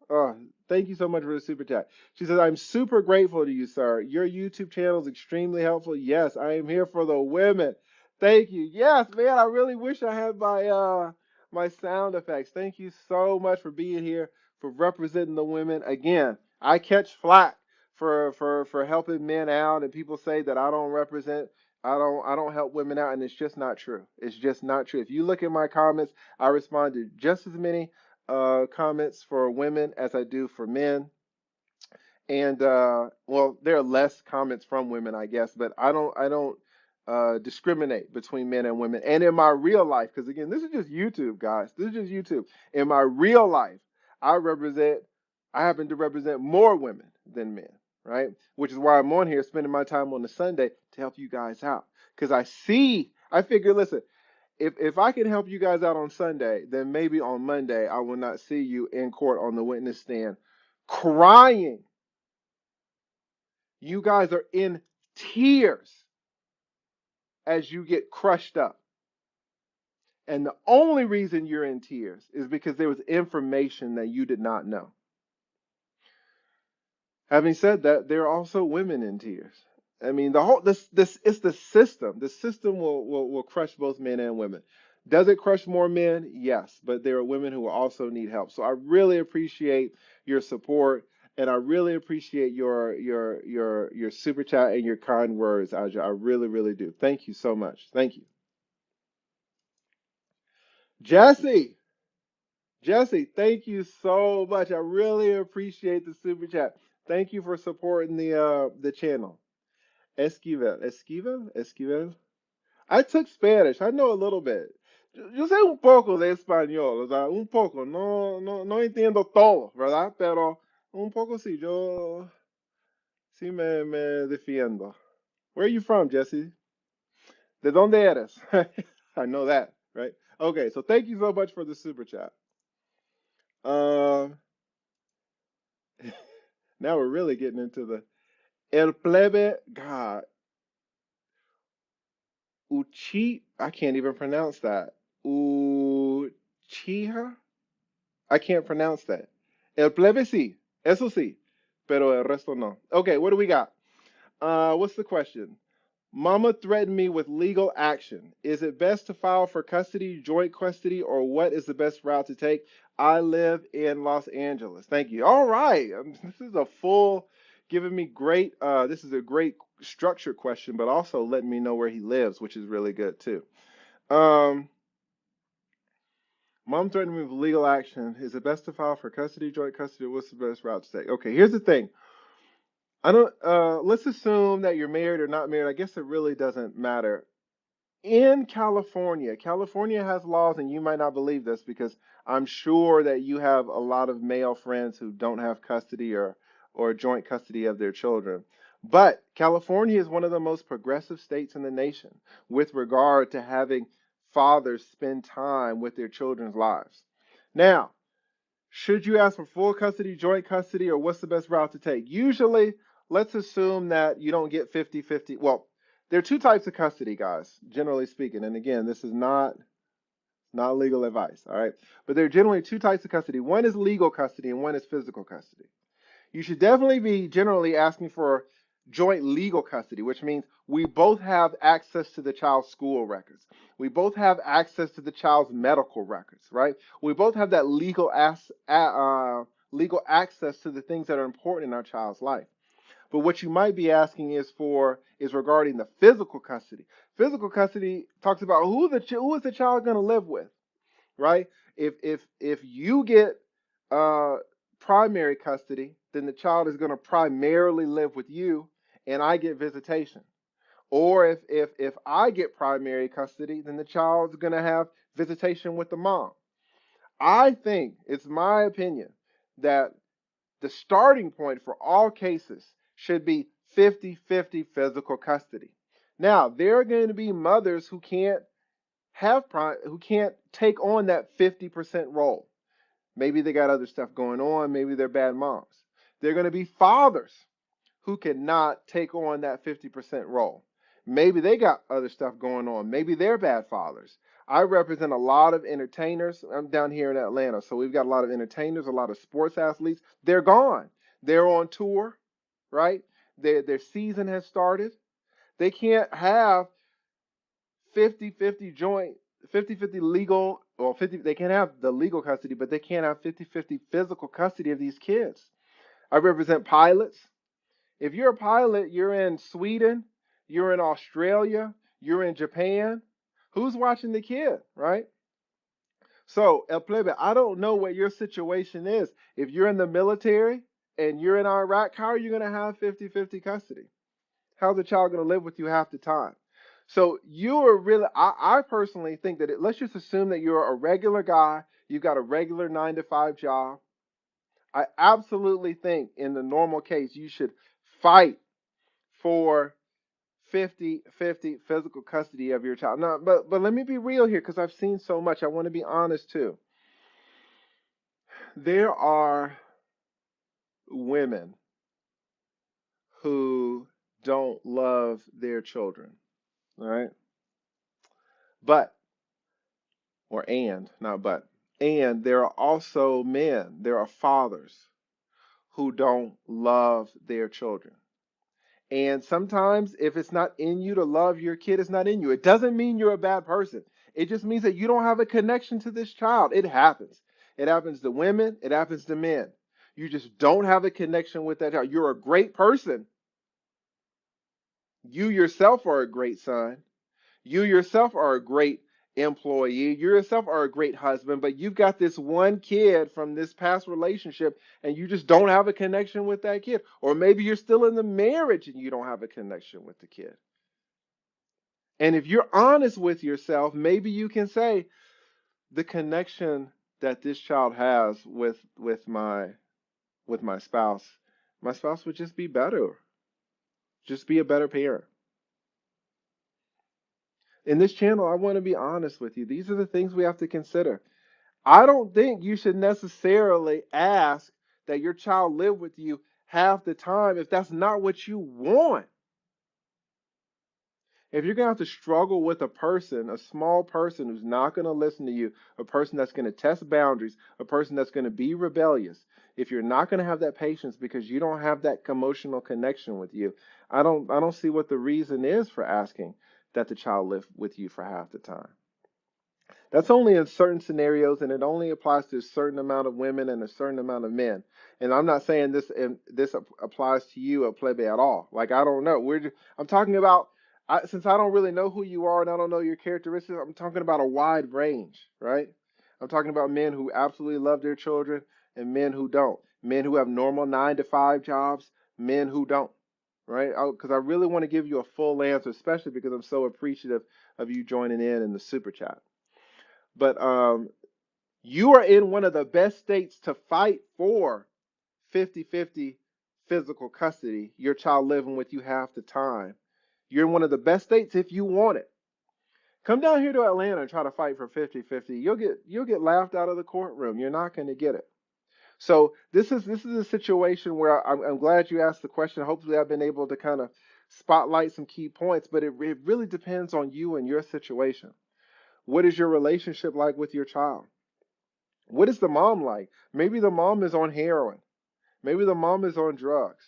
Uh, thank you so much for the super chat." She says, "I'm super grateful to you, sir. Your YouTube channel is extremely helpful. Yes, I am here for the women. Thank you. Yes, man. I really wish I had my sound effects. Thank you so much for being here, for representing the women. Again, I catch flack for helping men out, and people say that I don't represent. I don't help women out, and it's just not true. It's just not true. If you look at my comments, I respond to just as many comments for women as I do for men. And well, there are less comments from women, I guess, but I don't discriminate between men and women. And in my real life, because again, this is just YouTube, guys. This is just YouTube. In my real life, I represent, I happen to represent more women than men, right? Which is why I'm on here spending my time on the Sunday to help you guys out. Because I figure, listen, if I can help you guys out on Sunday, then maybe on Monday I will not see you in court on the witness stand crying. You guys are in tears as you get crushed up. And the only reason you're in tears is because there was information that you did not know. Having said that, there are also women in tears. I mean, the whole this it's the system. The system will crush both men and women. Does it crush more men? Yes, but there are women who will also need help. So I really appreciate your support, and I really appreciate your super chat and your kind words, Aja. I really, really do. Thank you so much. Thank you, Jesse. Jesse, thank you so much. I really appreciate the super chat. Thank you for supporting the channel. Esquivel. I took Spanish. I know a little bit. Yo sé un poco de español, o sea, un poco. No entiendo todo, ¿verdad? Pero un poco sí, yo sí me defiendo. Where are you from, Jesse? ¿De dónde eres? I know that, right? Okay, so thank you so much for the super chat. Um, Now we're really getting into the El Plebe. God, I can't even pronounce that. Uchiha? I can't pronounce that. El plebe sí, eso sí, pero el resto no. Okay, what do we got? What's the question? Mama threatened me with legal action. Is it best to file for custody, joint custody, or what is the best route to take? I live in Los Angeles. Thank you. All right. This is a full, giving me great, this is a great structured question, but also letting me know where he lives, which is really good too. Um, Mom threatened me with legal action. Is it best to file for custody, joint custody, or what's the best route to take? Okay, here's the thing. I don't, let's assume that you're married or not married. I guess it really doesn't matter. In California, California has laws, and you might not believe this because I'm sure that you have a lot of male friends who don't have custody or joint custody of their children. But California is one of the most progressive states in the nation with regard to having fathers spend time with their children's lives. Now, should you ask for full custody, joint custody, or what's the best route to take? Usually, let's assume that you don't get 50-50. Well, there are two types of custody, guys, generally speaking. And again, this is not legal advice, all right? But there are generally two types of custody. One is legal custody and one is physical custody. You should definitely be generally asking for joint legal custody, which means we both have access to the child's school records. We both have access to the child's medical records, right? We both have that legal access to the things that are important in our child's life. But what you might be asking is regarding the physical custody. Physical custody talks about who is the child going to live with, right? If you get uh, primary custody, then the child is going to primarily live with you, and I get visitation. Or if I get primary custody, then the child's going to have visitation with the mom. I think it's my opinion that the starting point for all cases should be 50-50 physical custody. Now, there are going to be mothers who can't take on that 50% role. Maybe they got other stuff going on, maybe they're bad moms. There are going to be fathers who cannot take on that 50% role. Maybe they got other stuff going on. Maybe they're bad fathers. I represent a lot of entertainers. I'm down here in Atlanta, so we've got a lot of entertainers, a lot of sports athletes. They're gone. They're on tour, right? Their season has started. They can't have 50-50 joint, 50-50 legal, or 50, they can't have the legal custody, but they can't have 50-50 physical custody of these kids. I represent pilots. If you're a pilot, you're in Sweden, you're in Australia, you're in Japan. Who's watching the kid, right? So, El Plebe, I don't know what your situation is. If you're in the military and you're in Iraq, how are you going to have 50-50 custody? How's the child going to live with you half the time? So you are really, I personally think that let's just assume that you're a regular guy, you've got a regular 9 to 5 job. I absolutely think in the normal case, you should fight for 50-50 physical custody of your child. Now, but let me be real here because I've seen so much. I want to be honest too. There are women who don't love their children, all right? But, or and, not but. And there are also men, there are fathers who don't love their children. And sometimes if it's not in you to love your kid, it's not in you. It doesn't mean you're a bad person. It just means that you don't have a connection to this child. It happens. It happens to women, it happens to men. You just don't have a connection with that child. You're a great person. You yourself are a great son. You yourself are a great employee. You yourself are a great husband, but you've got this one kid from this past relationship and you just don't have a connection with that kid. Or maybe you're still in the marriage and you don't have a connection with the kid. And if you're honest with yourself, maybe you can say the connection that this child has with my spouse would just be better. Just be a better parent. In this channel, I want to be honest with you. These are the things we have to consider. I don't think you should necessarily ask that your child live with you half the time if that's not what you want. If you're going to have to struggle with a person, a small person who's not going to listen to you, a person that's going to test boundaries, a person that's going to be rebellious, if you're not going to have that patience because you don't have that emotional connection with you, I don't see what the reason is for asking that the child live with you for half the time. That's only in certain scenarios, and it only applies to a certain amount of women and a certain amount of men. And I'm not saying this applies to you, a plebe, at all. Like I don't know. I'm talking about since I don't really know who you are and I don't know your characteristics. I'm talking about a wide range, right? I'm talking about men who absolutely love their children and men who don't. Men who have normal 9 to 5 jobs, men who don't, right? Because I really want to give you a full answer, especially because I'm so appreciative of you joining in the super chat. But you are in one of the best states to fight for 50-50 physical custody, your child living with you half the time. You're in one of the best states if you want it. Come down here to Atlanta and try to fight for 50-50. You'll get laughed out of the courtroom. You're not going to get it. So this is a situation where I'm glad you asked the question. Hopefully I've been able to kind of spotlight some key points, but it really depends on you and your situation. What is your relationship like with your child? What is the mom like? Maybe the mom is on heroin. Maybe the mom is on drugs.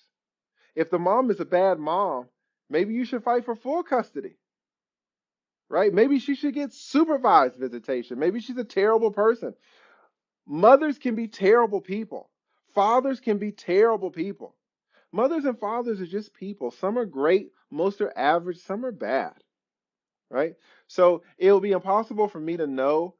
If the mom is a bad mom, maybe you should fight for full custody, right? Maybe she should get supervised visitation. Maybe she's a terrible person. Mothers can be terrible people. Fathers can be terrible people. Mothers and fathers are just people. Some are great, most are average, some are bad, right? So it'll be impossible for me to know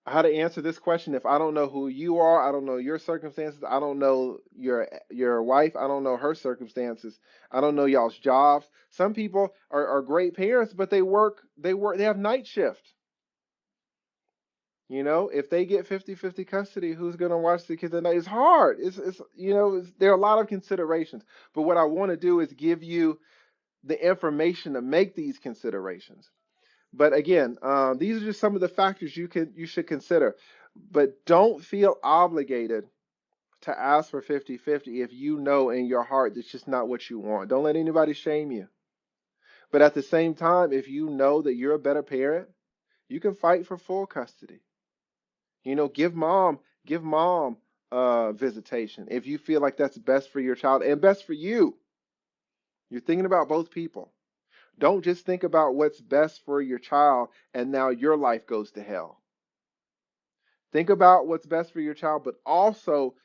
how to answer this question if I don't know who you are, I don't know your circumstances, I don't know your wife, I don't know her circumstances, I don't know y'all's jobs. Some people are great parents, but they have night shift. You know, if they get 50-50 custody, who's going to watch the kids at night? It's hard. There are a lot of considerations. But what I want to do is give you the information to make these considerations. But again, these are just some of the factors you should consider. But don't feel obligated to ask for 50-50 if you know in your heart that's just not what you want. Don't let anybody shame you. But at the same time, if you know that you're a better parent, you can fight for full custody. You know, give mom visitation if you feel like that's best for your child and best for you. You're thinking about both people. Don't just think about what's best for your child and now your life goes to hell. Think about what's best for your child, but also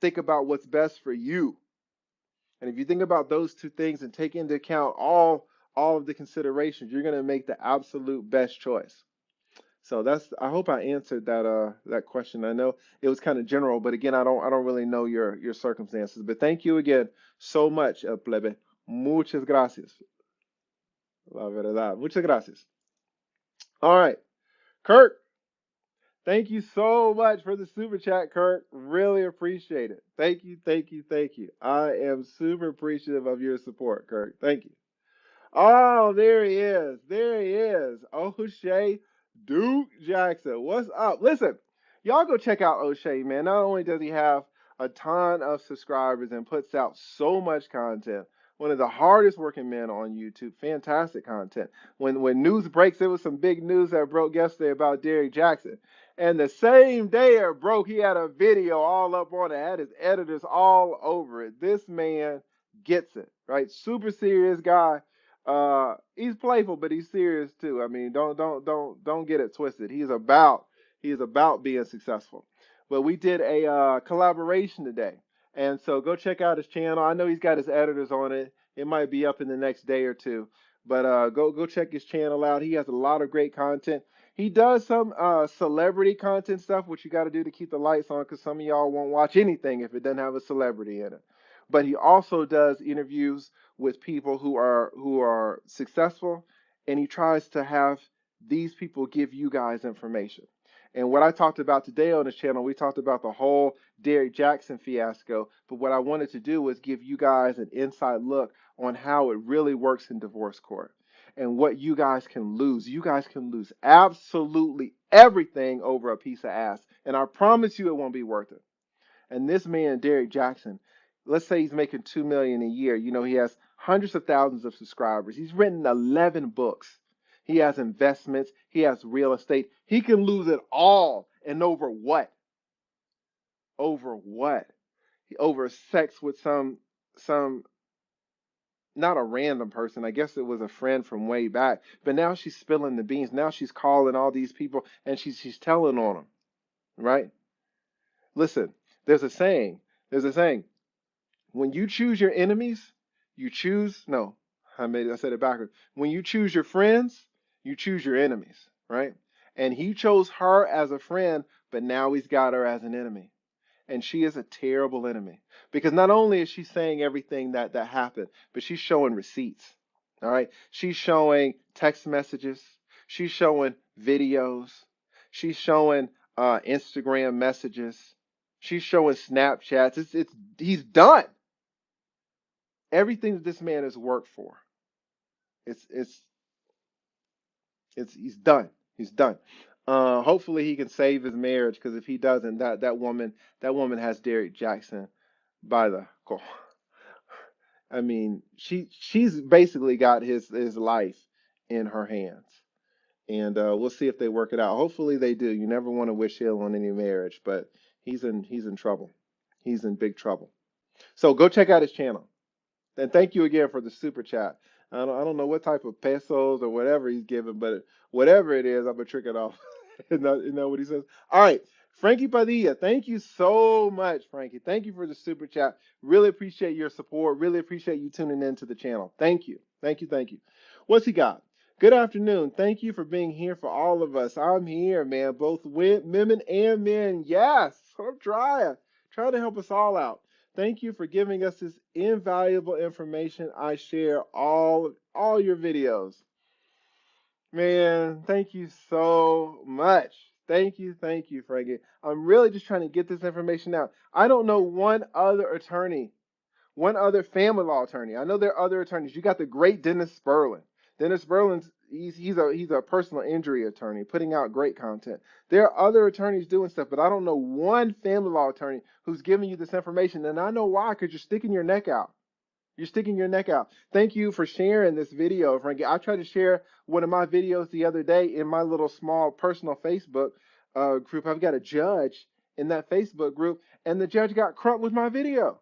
think about what's best for you. And if you think about those two things and take into account all of the considerations, you're going to make the absolute best choice. So I hope I answered that question. I know it was kind of general, but again, I don't really know your circumstances. But thank you again so much, plebe. Muchas gracias. La verdad. Muchas gracias. All right. Kirk, thank you so much for the super chat, Kirk. Really appreciate it. Thank you, thank you, thank you. I am super appreciative of your support, Kirk. Thank you. Oh, there he is. There he is. O'Shea Duke Jackson. What's up? Listen, y'all go check out O'Shea, man. Not only does he have a ton of subscribers and puts out so much content, one of the hardest working men on YouTube. Fantastic content. When news breaks, there was some big news that broke yesterday about Derrick Jackson. And the same day it broke, he had a video all up on it, had his editors all over it. This man gets it, right? Super serious guy. He's playful, but he's serious too. I mean, don't get it twisted. He's about being successful. But we did a collaboration today, and so go check out his channel. I know he's got his editors on it. It might be up in the next day or two, but go check his channel out. He has a lot of great content. He does some celebrity content stuff, which you got to do to keep the lights on, because some of y'all won't watch anything if it doesn't have a celebrity in it. But he also does interviews with people who are successful, and he tries to have these people give you guys information. And what I talked about today on this channel, we talked about the whole Derrick Jackson fiasco, but what I wanted to do was give you guys an inside look on how it really works in divorce court and what you guys can lose. You guys can lose absolutely everything over a piece of ass, and I promise you it won't be worth it. And this man, Derrick Jackson, let's say he's making $2 million a year. You know, he has hundreds of thousands of subscribers. He's written 11 books. He has investments. He has real estate. He can lose it all. And over what? Over what? Over sex with some not a random person. I guess it was a friend from way back. But now she's spilling the beans. Now she's calling all these people and she's telling on them, right? Listen, there's a saying. There's a saying. When you choose your enemies, you choose, no, I said it backwards. When you choose your friends, you choose your enemies, right? And he chose her as a friend, but now he's got her as an enemy. And she is a terrible enemy because not only is she saying everything that happened, but she's showing receipts. All right. She's showing text messages. She's showing videos. She's showing Instagram messages. She's showing Snapchats. He's done everything that this man has worked for. It's it's it's he's done. He's done. Hopefully he can save his marriage, because if he doesn't, that woman has Derrick Jackson by the call. I mean, she's basically got his life in her hands, and we'll see if they work it out. Hopefully they do. You never want to wish ill on any marriage, but he's in trouble. He's in big trouble. So go check out his channel. And thank you again for the super chat. I don't know what type of pesos or whatever he's giving, but whatever it is, I'm gonna trick it off. You know what he says? All right, Frankie Padilla, thank you so much, Frankie. Thank you for the super chat. Really appreciate your support. Really appreciate you tuning in to the channel. Thank you. Thank you. Thank you. What's he got? Good afternoon. Thank you for being here for all of us. I'm here, man. Both women and men. Yes, I'm trying to help us all out. Thank you for giving us this invaluable information. I share all your videos. Man, thank you so much. Thank you, Frankie. I'm really just trying to get this information out. I don't know one other attorney, one other family law attorney. I know there are other attorneys. You got the great Dennis Sperlin. Dennis Sperlin's he's a personal injury attorney putting out great content. There are other attorneys doing stuff, but I don't know one family law attorney who's giving you this information. And I know why, because you're sticking your neck out. You're sticking your neck out. Thank you for sharing this video, Frankie. I tried to share one of my videos the other day in my little small personal Facebook group. I've got a judge in that Facebook group, and the judge got crunk with my video.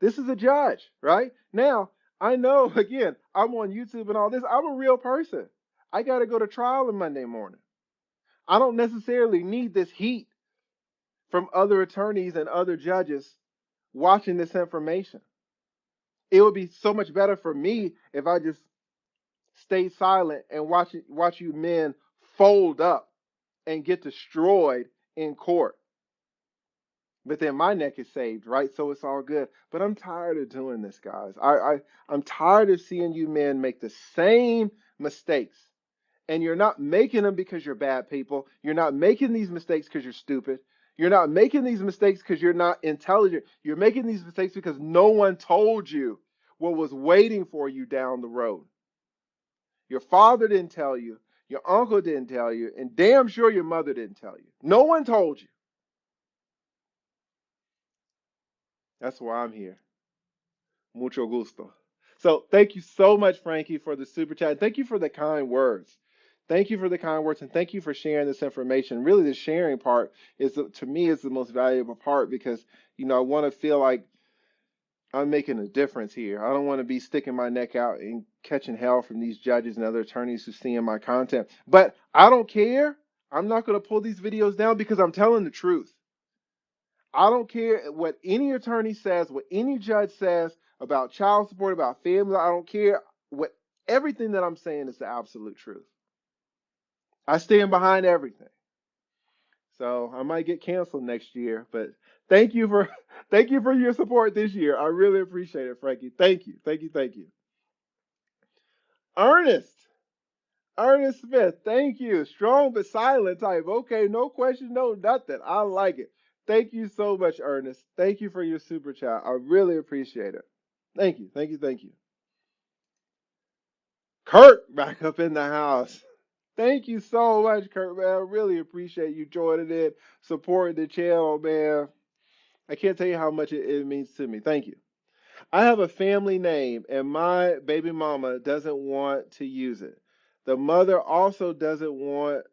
This is a judge, right? Now, I know, again, I'm on YouTube and all this. I'm a real person. I got to go to trial on Monday morning. I don't necessarily need this heat from other attorneys and other judges watching this information. It would be so much better for me if I just stayed silent and watch you men fold up and get destroyed in court. But then my neck is saved, right? So it's all good. But I'm tired of doing this, guys. I'm tired of seeing you men make the same mistakes. And you're not making them because you're bad people. You're not making these mistakes because you're stupid. You're not making these mistakes because you're not intelligent. You're making these mistakes because no one told you what was waiting for you down the road. Your father didn't tell you. Your uncle didn't tell you. And damn sure your mother didn't tell you. No one told you. That's why I'm here. Mucho gusto. So thank you so much, Frankie, for the super chat. Thank you for the kind words. Thank you for the kind words, and thank you for sharing this information. Really, the sharing part is, to me, is the most valuable part because, I want to feel like I'm making a difference here. I don't want to be sticking my neck out and catching hell from these judges and other attorneys who see in my content. But I don't care. I'm not going to pull these videos down because I'm telling the truth. I don't care what any attorney says, what any judge says about child support, about family. I don't care what everything that I'm saying is the absolute truth. I stand behind everything. So I might get canceled next year, but thank you for thank you for your support this year. I really appreciate it, Frankie. Thank you. Thank you. Thank you. Ernest. Ernest Smith, thank you. Strong but silent type. Okay, no question, no nothing. I like it. Thank you so much, Ernest. Thank you for your super chat. I really appreciate it. Thank you, thank you, thank you. Kurt back up in the house. Thank you so much, Kurt, man. I really appreciate you joining in, supporting the channel, man. I can't tell you how much it means to me. Thank you. I have a family name, and my baby mama doesn't want to use it. The mother also doesn't want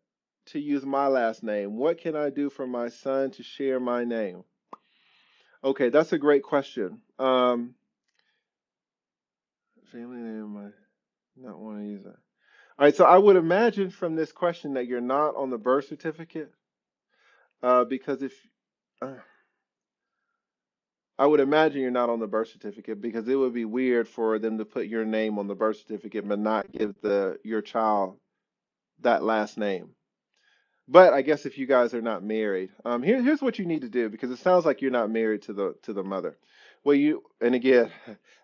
to use my last name. What can I do for my son to share my name? Okay, that's a great question. Family name, I not want to use that. All right, so I would imagine from this question that you're not on the birth certificate, because if uh, I would imagine you're not on the birth certificate because it would be weird for them to put your name on the birth certificate but not give your child that last name. But I guess if you guys are not married, here's what you need to do because it sounds like you're not married to the mother. Well, and again,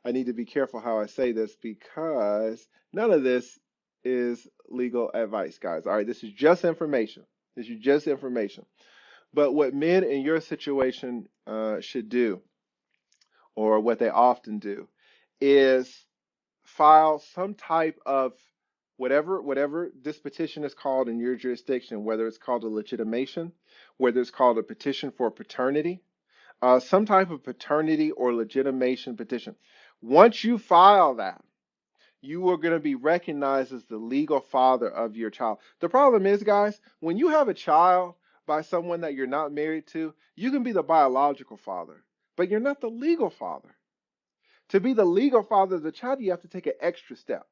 I need to be careful how I say this because none of this is legal advice, guys. All right, this is just information. This is just information. But what men in your situation should do, or what they often do, is file some type of whatever this petition is called in your jurisdiction, whether it's called a legitimation, whether it's called a petition for paternity, some type of paternity or legitimation petition. Once you file that, you are going to be recognized as the legal father of your child. The problem is, guys, when you have a child by someone that you're not married to, you can be the biological father, but you're not the legal father. To be the legal father of the child, you have to take an extra step.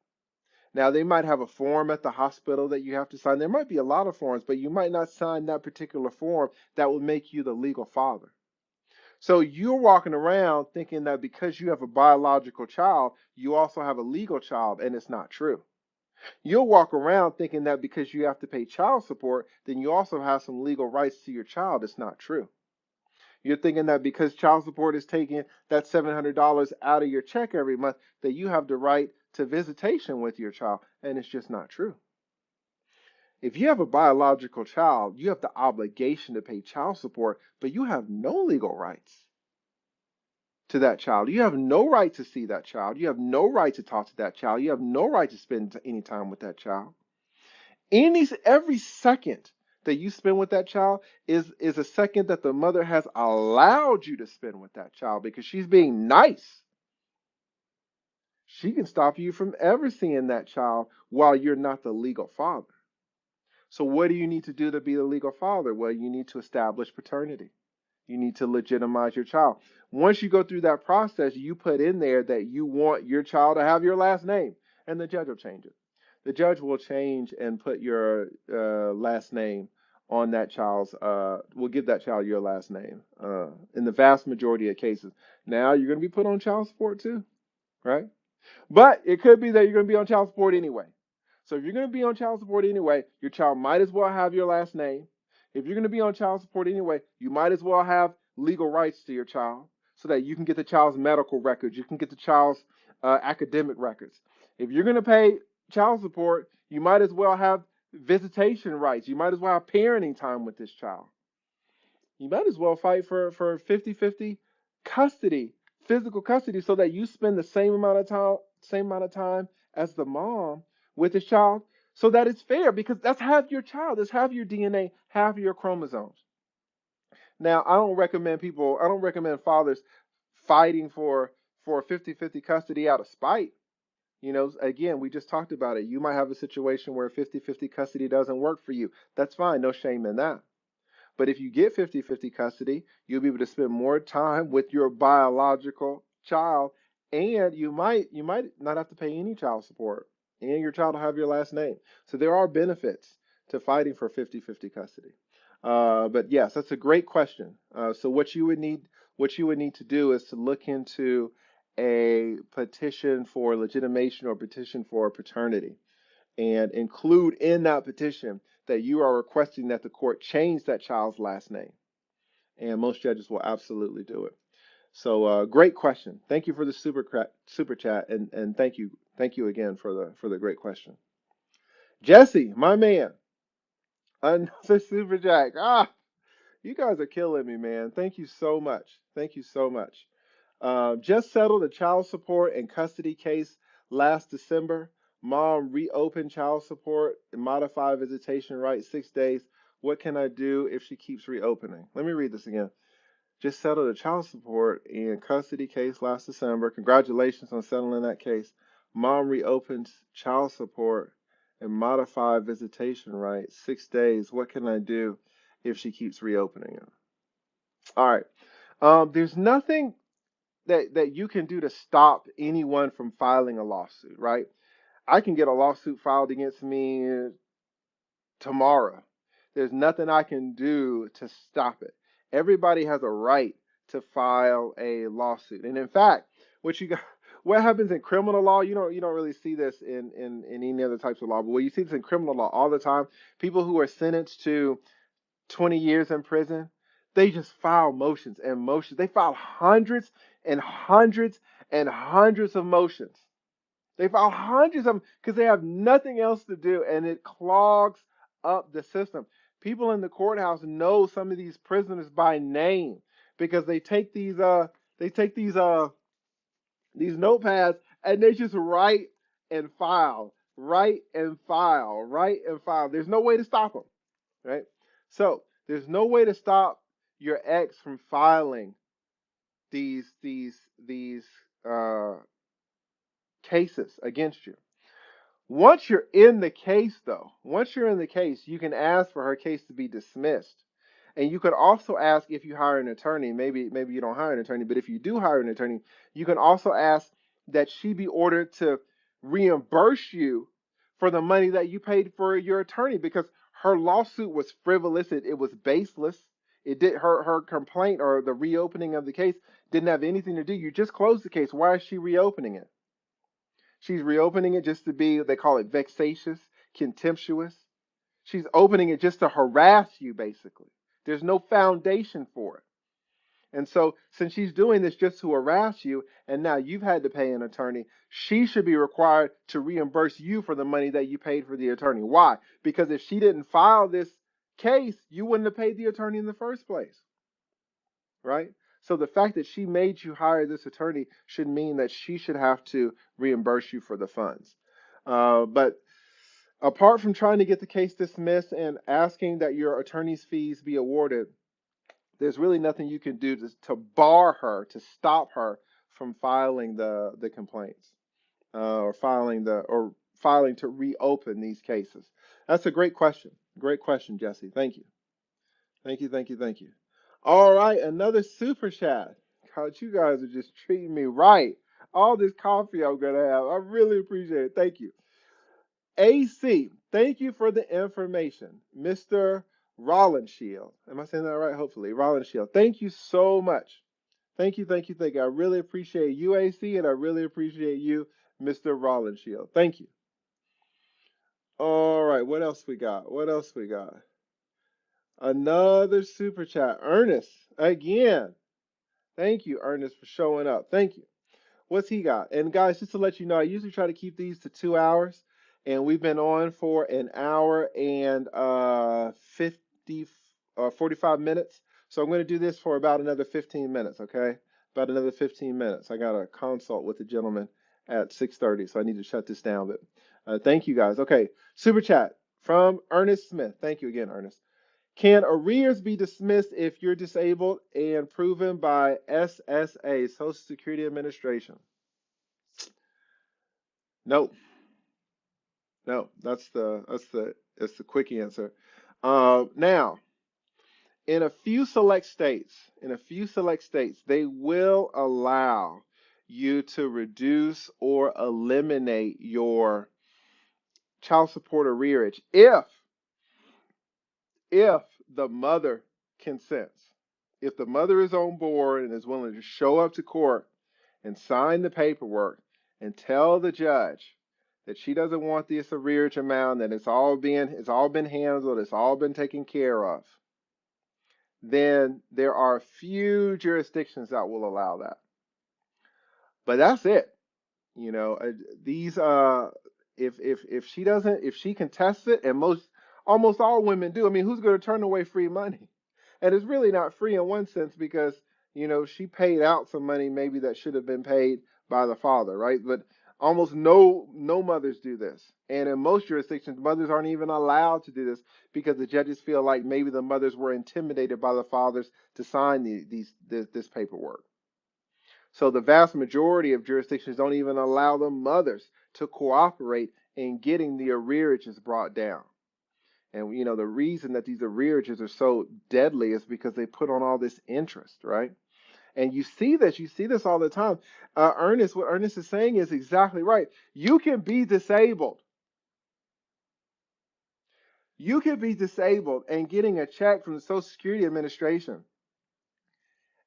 Now, they might have a form at the hospital that you have to sign. There might be a lot of forms, but you might not sign that particular form that will make you the legal father. So you're walking around thinking that because you have a biological child, you also have a legal child, and it's not true. You'll walk around thinking that because you have to pay child support, then you also have some legal rights to your child. It's not true. You're thinking that because child support is taking that $700 out of your check every month, that you have the right to visitation with your child, and it's just not true. If you have a biological child, you have the obligation to pay child support, but you have no legal rights to that child. You have no right to see that child. You have no right to talk to that child. You have no right to spend any time with that child. Every second that you spend with that child is a second that the mother has allowed you to spend with that child because she's being nice. She can stop you from ever seeing that child while you're not the legal father. So what do you need to do to be the legal father? Well, you need to establish paternity. You need to legitimize your child. Once you go through that process, you put in there that you want your child to have your last name, and the judge will change it. The judge will change and put your last name on that child's, will give that child your last name in the vast majority of cases. Now you're going to be put on child support too, right? But it could be that you're going to be on child support anyway. So if you're going to be on child support anyway, your child might as well have your last name. If you're going to be on child support anyway, you might as well have legal rights to your child so that you can get the child's medical records, you can get the child's academic records. If you're going to pay child support, you might as well have visitation rights. You might as well have parenting time with this child. You might as well fight for 50-50 custody, physical custody, so that you spend the same amount of time as the mom with this child, so that it's fair, because that's half your child, that's half your DNA, half your chromosomes. Now, I don't recommend fathers fighting for 50-50 custody out of spite. Again, we just talked about it. You might have a situation where 50-50 custody doesn't work for you. That's fine, no shame in that. But if you get 50-50 custody, you'll be able to spend more time with your biological child, and you might not have to pay any child support, and your child will have your last name. So there are benefits to fighting for 50-50 custody. But yes, that's a great question. So what you would need to do is to look into a petition for legitimation or petition for paternity, and include in that petition that you are requesting that the court change that child's last name. And most judges will absolutely do it. So, great question. Thank you for the super chat, and thank you again for the great question. Jesse, my man, another super jack. You guys are killing me, man. Thank you so much. Thank you so much. Just settled a child support and custody case last December. Mom reopened child support and modified visitation rights 6 days. What can I do if she keeps reopening? Let me read this again. Just settled a child support and custody case last December. Congratulations on settling that case. Mom reopened child support and modified visitation rights 6 days. What can I do if she keeps reopening it? All right. There's nothing that you can do to stop anyone from filing a lawsuit, right? I can get a lawsuit filed against me tomorrow. There's nothing I can do to stop it. Everybody has a right to file a lawsuit. And in fact, what happens in criminal law, you don't really see this in any other types of law, but what you see this in criminal law all the time, people who are sentenced to 20 years in prison, they just file motions and motions. They file hundreds and hundreds and hundreds of motions. They file hundreds of them because they have nothing else to do, and it clogs up the system. People in the courthouse know some of these prisoners by name because they take these notepads and they just write and file, write and file, write and file. There's no way to stop them, right? So there's no way to stop your ex from filing these uh, cases against you. Once you're in the case, though, once you're in the case, you can ask for her case to be dismissed. And you could also ask, if you hire an attorney, maybe you don't hire an attorney, but if you do hire an attorney, you can also ask that she be ordered to reimburse you for the money that you paid for your attorney, because her lawsuit was frivolous, it was baseless. It did her complaint or the reopening of the case didn't have anything to do. You just closed the case. Why is she reopening it? She's reopening it just to be, they call it vexatious, contemptuous. She's opening it just to harass you, basically. There's no foundation for it. And so, since she's doing this just to harass you, and now you've had to pay an attorney, she should be required to reimburse you for the money that you paid for the attorney. Why? Because if she didn't file this case, you wouldn't have paid the attorney in the first place, right? So the fact that she made you hire this attorney should mean that she should have to reimburse you for the funds. But apart from trying to get the case dismissed and asking that your attorney's fees be awarded, there's really nothing you can do to bar her, to stop her from filing the complaints, or filing to reopen these cases. That's a great question. Great question, Jesse. Thank you. Thank you, thank you, thank you. All right, another super chat. God, you guys are just treating me right. All this coffee I'm gonna have. I really appreciate it. Thank you. AC, thank you for the information. Mr. Rollenshield. Am I saying that right? Hopefully. Rollenshield. Thank you so much. Thank you, thank you, thank you. I really appreciate you, AC, and I really appreciate you, Mr. Rollenshield. Thank you. All right, what else we got? What else we got? Another super chat. Ernest, again. Thank you, Ernest, for showing up. Thank you. What's he got? And guys, just to let you know, I usually try to keep these to 2 hours, and we've been on for an hour and 45 minutes. So I'm going to do this for about another 15 minutes, okay? About another 15 minutes. I got a consult with the gentleman at 6:30, so I need to shut this down. But thank you guys. Okay, super chat from Ernest Smith. Thank you again, Ernest. Can arrears be dismissed if you're disabled and proven by SSA, Social Security Administration? No, no. That's the quick answer. Now, in a few select states, they will allow you to reduce or eliminate your child support arrearage if the mother consents. If the mother is on board and is willing to show up to court and sign the paperwork and tell the judge that she doesn't want this arrearage amount, that it's all been handled, it's all been taken care of, then there are a few jurisdictions that will allow that. But that's it. You know, these if she contests it, and almost all women do. I mean, who's going to turn away free money? And it's really not free in one sense because, she paid out some money maybe that should have been paid by the father, right? But almost no mothers do this. And in most jurisdictions, mothers aren't even allowed to do this because the judges feel like maybe the mothers were intimidated by the fathers to sign this paperwork. So the vast majority of jurisdictions don't even allow the mothers to cooperate in getting the arrearages brought down. And the reason that these arrearages are so deadly is because they put on all this interest, right? And you see this all the time. What Ernest is saying is exactly right. You can be disabled. You can be disabled and getting a check from the Social Security Administration,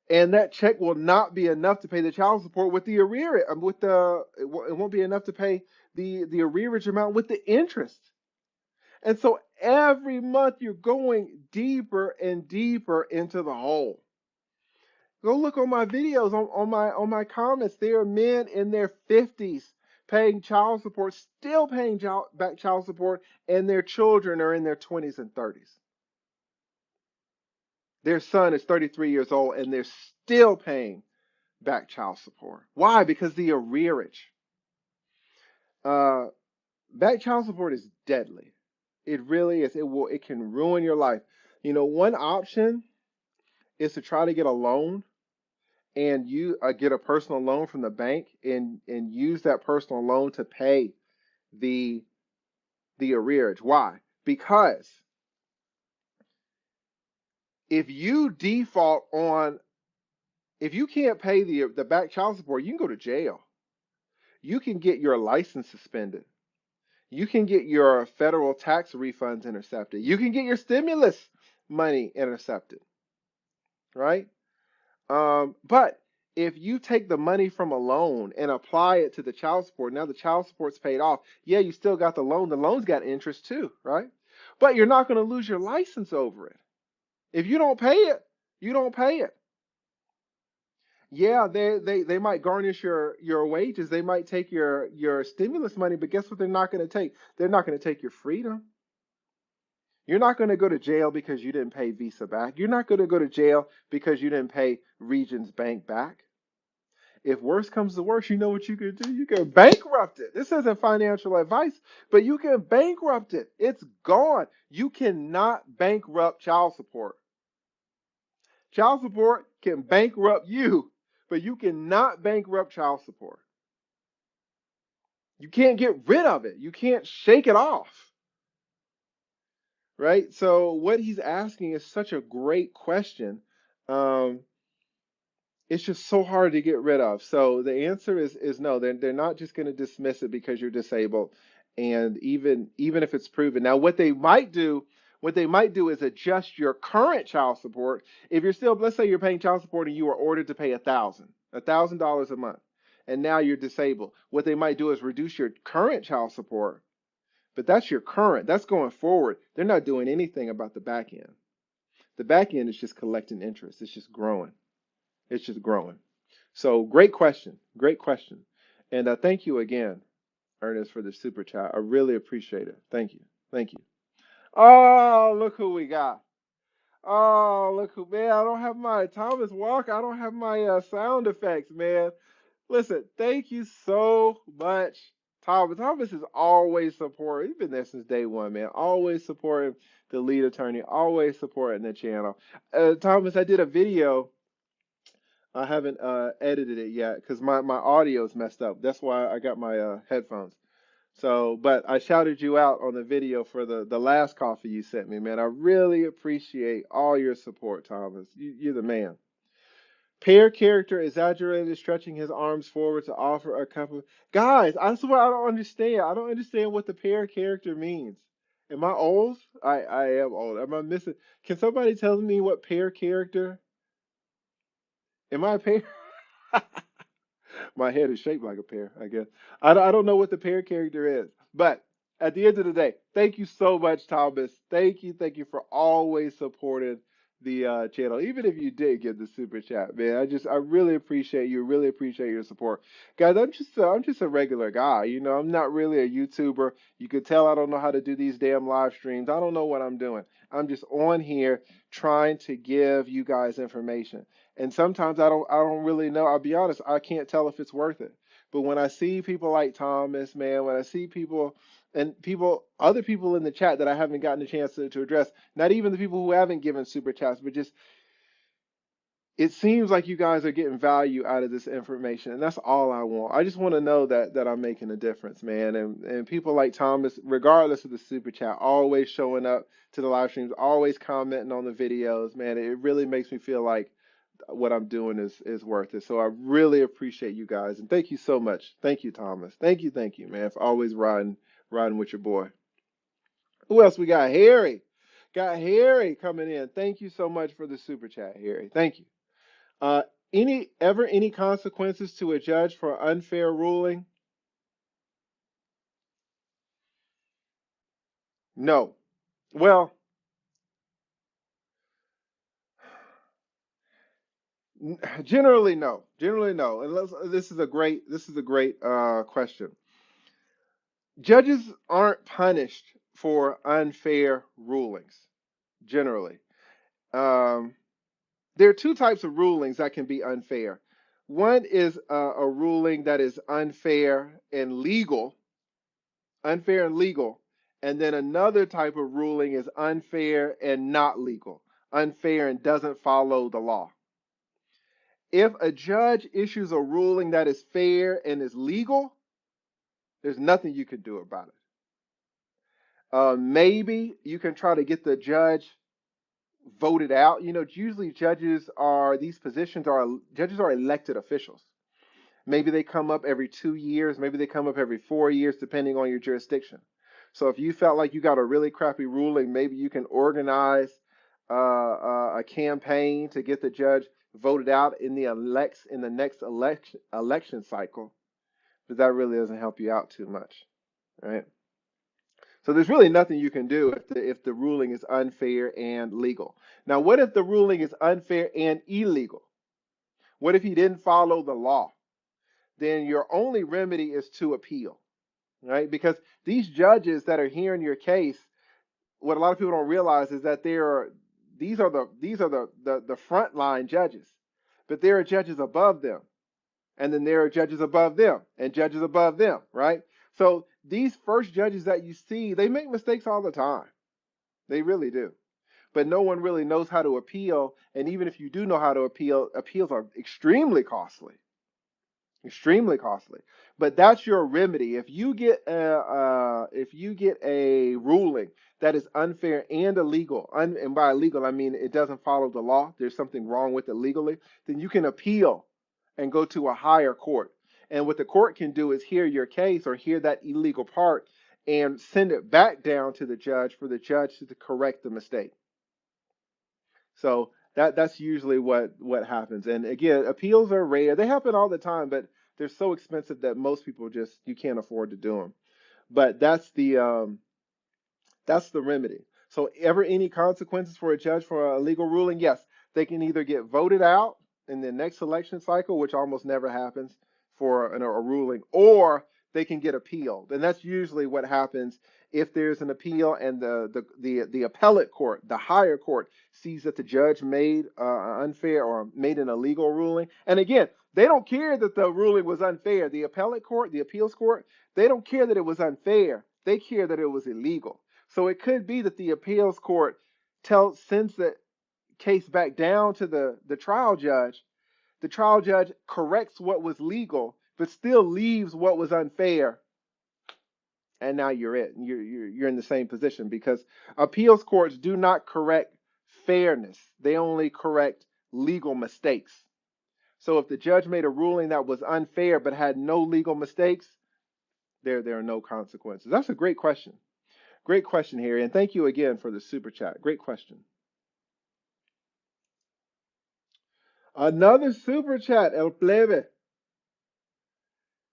and that check will not be enough to pay the child support with the arrearage. It won't be enough to pay the arrearage amount with the interest. And so every month you're going deeper and deeper into the hole. Go look on my videos, on my comments. There are men in their 50s paying child support, still paying back child support, and their children are in their 20s and 30s. Their son is 33 years old, and they're still paying back child support. Why? Because the arrearage. Back child support is deadly. It really is. It can ruin your life. One option is to try to get a loan, and you get a personal loan from the bank and use that personal loan to pay the arrearage. Why? Because if you can't pay the back child support, you can go to jail. You can get your license suspended. You can get your federal tax refunds intercepted. You can get your stimulus money intercepted, right? But if you take the money from a loan and apply it to the child support, now the child support's paid off. Yeah, you still got the loan. The loan's got interest too, right? But you're not going to lose your license over it. If you don't pay it, you don't pay it. Yeah, they might garnish your wages. They might take your stimulus money, but guess what they're not going to take? They're not going to take your freedom. You're not going to go to jail because you didn't pay Visa back. You're not going to go to jail because you didn't pay Regions Bank back. If worse comes to worse, you know what you can do? You can bankrupt it. This isn't financial advice, but you can bankrupt it. It's gone. You cannot bankrupt child support. Child support can bankrupt you, but you cannot bankrupt child support. You can't get rid of it. You can't shake it off, right? So what he's asking is such a great question. Um, it's just so hard to get rid of. So the answer is no. They're not just going to dismiss it because you're disabled, and even if it's proven. Now, what they might do is adjust your current child support. If you're still, let's say you're paying child support and you are ordered to pay $1,000 a month, and now you're disabled. What they might do is reduce your current child support, but that's your current. That's going forward. They're not doing anything about the back end. The back end is just collecting interest. It's just growing. It's just growing. So great question. Great question. And thank you again, Ernest, for the super chat. I really appreciate it. Thank you. Thank you. Oh, look who we got. Oh, look who, man. I don't have my Thomas Walker. I don't have my sound effects, man. Listen, thank you so much, Thomas. Thomas is always supporting. He's been there since day one, man. Always supporting the lead attorney. Always supporting the channel. Thomas, I did a video. I haven't edited it yet because my audio is messed up. That's why I got my headphones. So, but I shouted you out on the video for the last coffee you sent me, man. I really appreciate all your support, Thomas. You're the man. Pair character exaggerated, stretching his arms forward to offer a cup of. Guys, I swear I don't understand. I don't understand what the pair character means. Am I old? I am old. Am I missing? Can somebody tell me what pair character? Am I a pair? My head is shaped like a pear, I guess. I don't know what the pear character is, but at the end of the day, thank you so much, Thomas. Thank you for always supporting the channel, even if you did get the super chat, man. I really appreciate you. Really appreciate your support, guys. I'm just a regular guy, you know. I'm not really a YouTuber. You could tell I don't know how to do these damn live streams. I don't know what I'm doing. I'm just on here trying to give you guys information. And sometimes I don't really know. I'll be honest, I can't tell if it's worth it. But when I see people like Thomas, man, when I see people and other people in the chat that I haven't gotten a chance to address, not even the people who haven't given super chats, but just it seems like you guys are getting value out of this information, and that's all I want. I just want to know that I'm making a difference, man. And people like Thomas, regardless of the super chat, always showing up to the live streams, always commenting on the videos, man. It really makes me feel like what I'm doing is worth it. So I really appreciate you guys, and thank you so much. Thank you, Thomas. Thank you, man, for always riding with your boy. Who else we got? Harry. Got Harry coming in. Thank you so much for the super chat, Harry. Thank you. Uh, any consequences to a judge for unfair ruling? No. Well, generally no. Generally no. And this is a great question. Judges aren't punished for unfair rulings, generally. Um, there are two types of rulings that can be unfair. One is a ruling that is unfair and legal, and then another type of ruling is unfair and not legal, unfair and doesn't follow the law. If a judge issues a ruling that is fair and is legal, there's nothing you can do about it. Maybe you can try to get the judge voted out. You know, usually judges are elected officials. Maybe they come up every 2 years, maybe they come up every 4 years, depending on your jurisdiction. So if you felt like you got a really crappy ruling, maybe you can organize a campaign to get the judge voted out in the next election cycle. But that really doesn't help you out too much, right? So there's really nothing you can do if the ruling is unfair and legal. Now, what if the ruling is unfair and illegal? What if he didn't follow the law? Then your only remedy is to appeal, right? Because these judges that are hearing your case, what a lot of people don't realize is that these are the frontline judges, but there are judges above them, and then there are judges above them, and judges above them, right? So these first judges that you see, they make mistakes all the time. They really do. But no one really knows how to appeal, and even if you do know how to appeal, appeals are extremely costly. Extremely costly. But that's your remedy. If you get a ruling that is unfair and illegal, and by illegal I mean it doesn't follow the law, there's something wrong with it legally, then you can appeal and go to a higher court. And what the court can do is hear your case or hear that illegal part and send it back down to the judge for the judge to correct the mistake. So that's usually what happens. And again, appeals are rare. They happen all the time, but they're so expensive that most people just you can't afford to do them. But that's the remedy. So, ever any consequences for a judge for a legal ruling? Yes, they can either get voted out in the next election cycle, which almost never happens for a ruling, or they can get appealed. And that's usually what happens if there's an appeal and the appellate court, the higher court, sees that the judge made unfair or made an illegal ruling. And again, they don't care that the ruling was unfair. The appellate court, the appeals court, they don't care that it was unfair. They care that it was illegal. So it could be that the appeals court sends the case back down to the trial judge. The trial judge corrects what was legal, but still leaves what was unfair. And now you're it. You're in the same position because appeals courts do not correct fairness. They only correct legal mistakes. So if the judge made a ruling that was unfair but had no legal mistakes, there are no consequences. That's a great question. Great question, Harry, and thank you again for the super chat. Great question. Another super chat, El Plebe.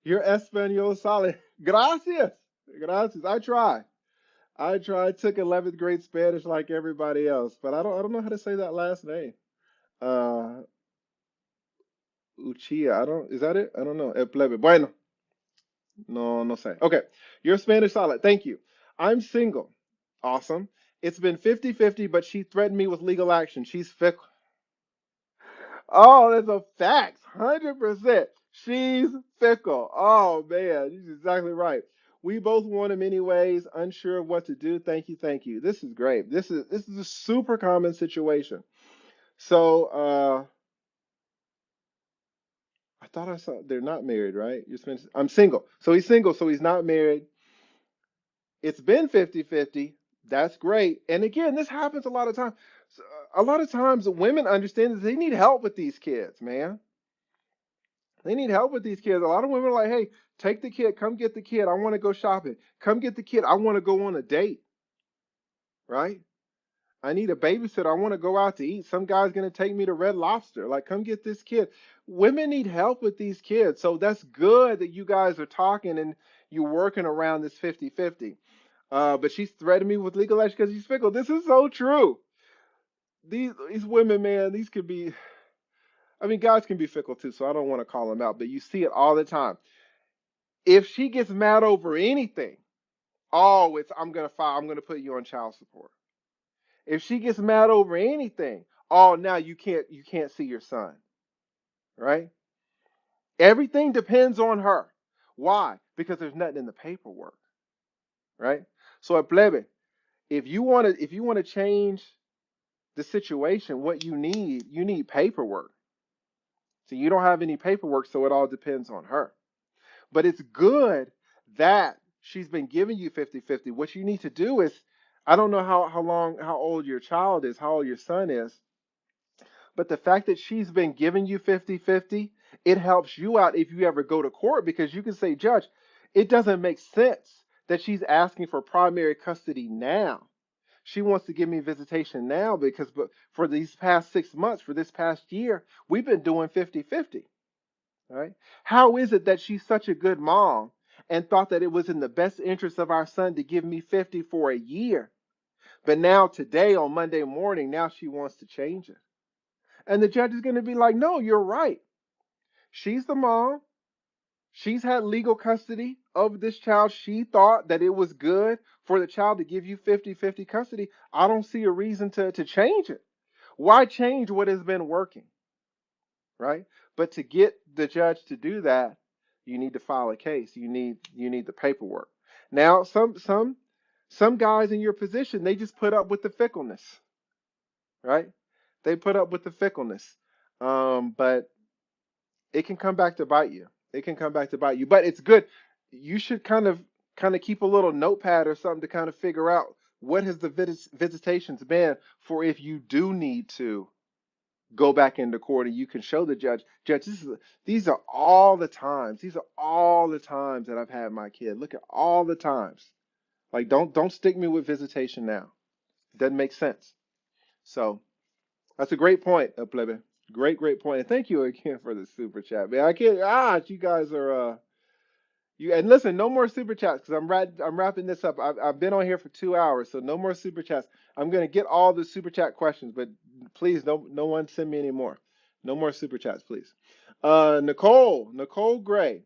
Your Espanol solid. Gracias. Gracias. I try. I took 11th grade Spanish like everybody else, but I don't know how to say that last name. Uh Uchia. Is that it? I don't know. El Plebe. Bueno. No sé. Okay. You're Spanish solid. Thank you. I'm single. Awesome. It's been 50-50, but she threatened me with legal action. She's fickle. Oh, that's a fact. 100%. She's fickle. Oh, man. You're exactly right. We both want him anyways, unsure of what to do. Thank you. Thank you. This is great. This is a super common situation. So, I thought I saw they're not married, right? I'm single. So he's single, so he's not married. It's been 50-50. That's great. And again, this happens a lot of times. A lot of times women understand that they need help with these kids, man. They need help with these kids. A lot of women are like, hey, take the kid, come get the kid. I want to go shopping. Come get the kid. I want to go on a date, right? I need a babysitter. I want to go out to eat. Some guy's going to take me to Red Lobster. Like, come get this kid. Women need help with these kids. So that's good that you guys are talking and you're working around this 50-50. But she's threatened me with legal action because she's fickle. This is so true. These women, man, these could be, I mean, guys can be fickle too, so I don't want to call them out, but you see it all the time. If she gets mad over anything, oh, I'm gonna file, I'm gonna put you on child support. If she gets mad over anything, oh, now you can't see your son, right? Everything depends on her. Why? Because there's nothing in the paperwork, right? So at plebe, if you want to change the situation, what you need paperwork. So you don't have any paperwork, so it all depends on her. But it's good that she's been giving you 50-50. What you need to do is, I don't know how old your child is, how old your son is, but the fact that she's been giving you 50-50, it helps you out if you ever go to court because you can say, Judge, it doesn't make sense that she's asking for primary custody now. She wants to give me visitation now because for these past 6 months, for this past year, we've been doing 50-50. Right? How is it that she's such a good mom and thought that it was in the best interest of our son to give me 50 for a year? But now today on Monday morning, now she wants to change it. And the judge is going to be like, no, you're right. She's the mom. She's had legal custody of this child. She thought that it was good for the child to give you 50-50 custody. I don't see a reason to change it. Why change what has been working, right? But to get the judge to do that, you need to file a case. You need the paperwork. Now, some guys in your position, they just put up with the fickleness, right? They put up with the fickleness. But it can come back to bite you. It can come back to bite you. But it's good. You should kind of keep a little notepad or something to kind of figure out what has the visitations been for if you do need to go back into court and you can show the judge, these are all the times. These are all the times that I've had my kid. Look at all the times. Like don't stick me with visitation now. It doesn't make sense. So that's a great point, Plebe. Great point. And thank you again for the super chat, man. I can't. You guys are. You and listen, no more super chats because I'm wrapping this up. I've been on here for 2 hours, so no more super chats. I'm gonna get all the super chat questions, but please, no one send me any more. No more super chats, please. Nicole Gray,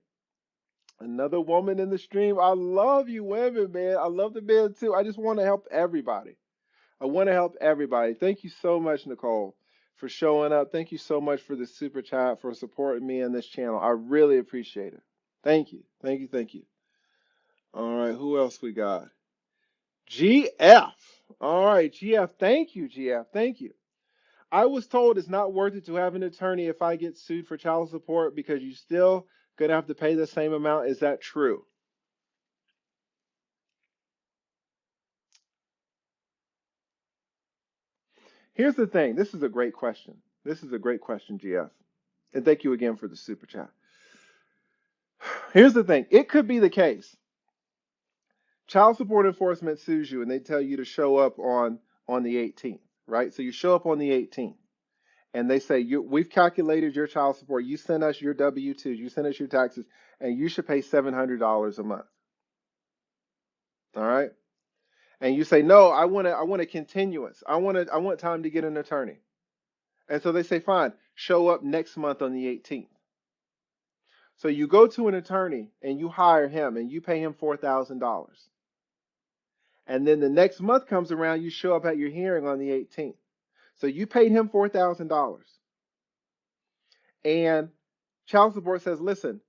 another woman in the stream. I love you, women, man. I love the men too. I just want to help everybody. I want to help everybody. Thank you so much, Nicole, for showing up. Thank you so much for the super chat, for supporting me on this channel. I really appreciate it. Thank you. Thank you. Thank you. All right, who else we got? GF. All right, GF. Thank you, GF. Thank you. I was told it's not worth it to have an attorney if I get sued for child support because you still gonna have to pay the same amount. Is that true? Here's the thing. This is a great question. This is a great question, GF. And thank you again for the super chat. Here's the thing. It could be the case. Child support enforcement sues you and they tell you to show up on the 18th, right? So you show up on the 18th and they say we've calculated your child support. You send us your W-2s, you send us your taxes, and you should pay $700 a month. All right? And you say, "No, I want a continuance. I want time to get an attorney." And so they say, "Fine, show up next month on the 18th." So you go to an attorney and you hire him and you pay him $4,000. And then the next month comes around, you show up at your hearing on the 18th. So you paid him $4,000. And child support says, listen,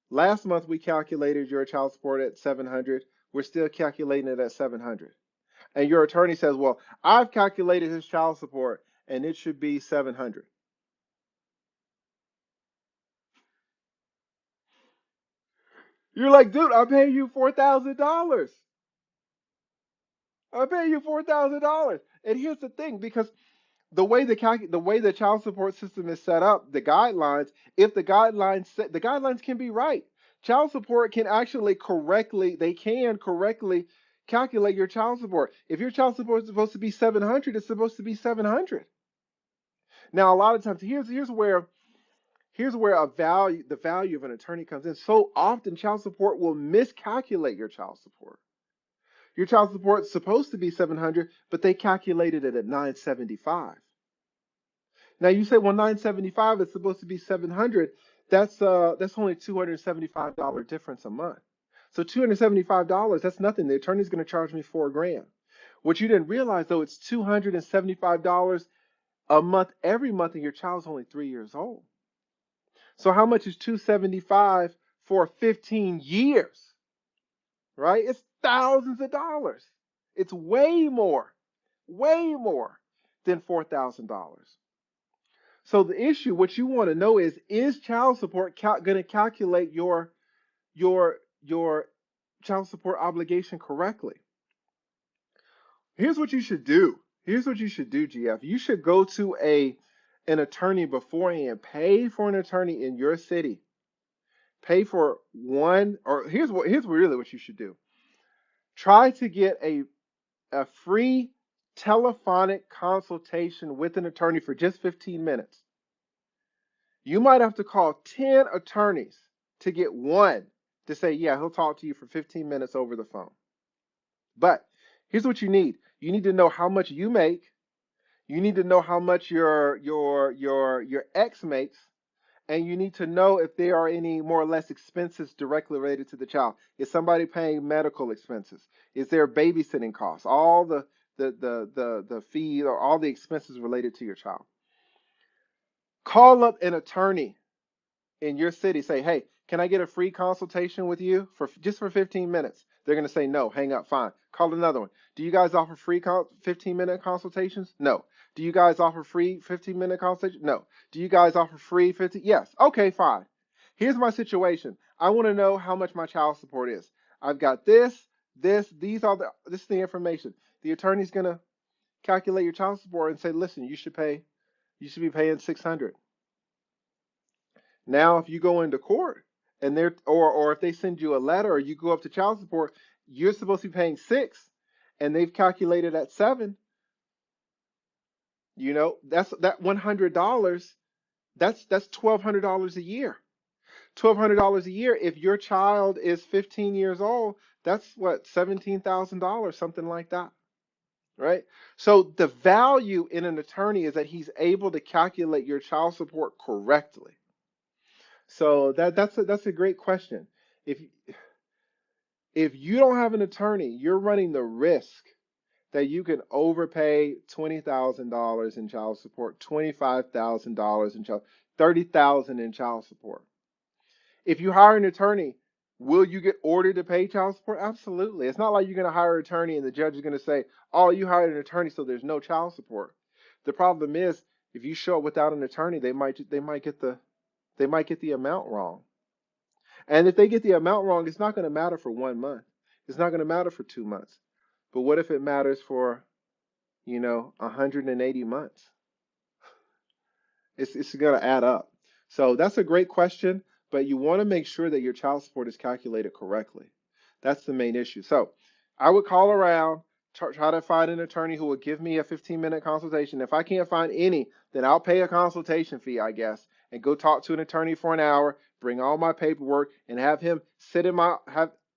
last month we calculated your child support at 700. We're still calculating it at 700. And your attorney says, well, I've calculated his child support and it should be 700. You're like, dude, I pay you $4,000. I pay you $4,000. And here's the thing, because the way the child support system is set up, the guidelines, if the guidelines can be right. Child support can actually correctly calculate your child support. If your child support is supposed to be 700, it's supposed to be 700. Now, a lot of times, here's where the value of an attorney comes in. So often, child support will miscalculate your child support. Your child support is supposed to be 700, but they calculated it at 975. Now you say, well, 975 is supposed to be 700. That's only $275 difference a month. So $275, that's nothing. The attorney's going to charge me $4,000. What you didn't realize though, it's $275 a month every month, and your child's only 3 years old. So how much is 275 for 15 years? Right? It's thousands of dollars. It's way more than $4,000. So the issue, what you want to know is child support going to calculate your child support obligation correctly? Here's what you should do. GF. You should go to an attorney beforehand. Pay for an attorney in your city. Pay for one, or here's really what you should do. Try to get a free telephonic consultation with an attorney for just 15 minutes. You might have to call 10 attorneys to get one to say, yeah, he'll talk to you for 15 minutes over the phone. But here's what you need. You need to know how much you make. You need to know how much your ex makes, and you need to know if there are any more or less expenses directly related to the child. Is somebody paying medical expenses? Is there babysitting costs? All the fee or all the expenses related to your child. Call up an attorney in your city. Say, hey, can I get a free consultation with you for just for 15 minutes? They're going to say no. Hang up. Fine. Call another one. Do you guys offer free 15-minute consultations? No. Do you guys offer free 15-minute consultations? No. Do you guys offer free 50? Yes. Okay, fine. Here's my situation. I want to know how much my child support is. I've got this is the information. The attorney's going to calculate your child support and say, listen, you should be paying 600. Now, if you go into court and or if they send you a letter or you go up to child support, you're supposed to be paying 6, and they've calculated at 7. That's that $100. That's $1,200 a year. $1,200 a year. If your child is 15 years old, that's what, $17,000, something like that, right? So the value in an attorney is that he's able to calculate your child support correctly. So that's a great question. If if you don't have an attorney, you're running the risk that you can overpay $20,000 in child support, $25,000 in child, $30,000 in child support. If you hire an attorney, will you get ordered to pay child support? Absolutely. It's not like you're going to hire an attorney and the judge is going to say, "Oh, you hired an attorney, so there's no child support." The problem is, if you show up without an attorney, they might get the amount wrong. And if they get the amount wrong, it's not going to matter for 1 month. It's not going to matter for 2 months. But what if it matters for, 180 months? It's going to add up. So that's a great question, but you want to make sure that your child support is calculated correctly. That's the main issue. So I would call around, try to find an attorney who will give me a 15-minute consultation. If I can't find any, then I'll pay a consultation fee, I guess, and go talk to an attorney for an hour, bring all my paperwork, and have him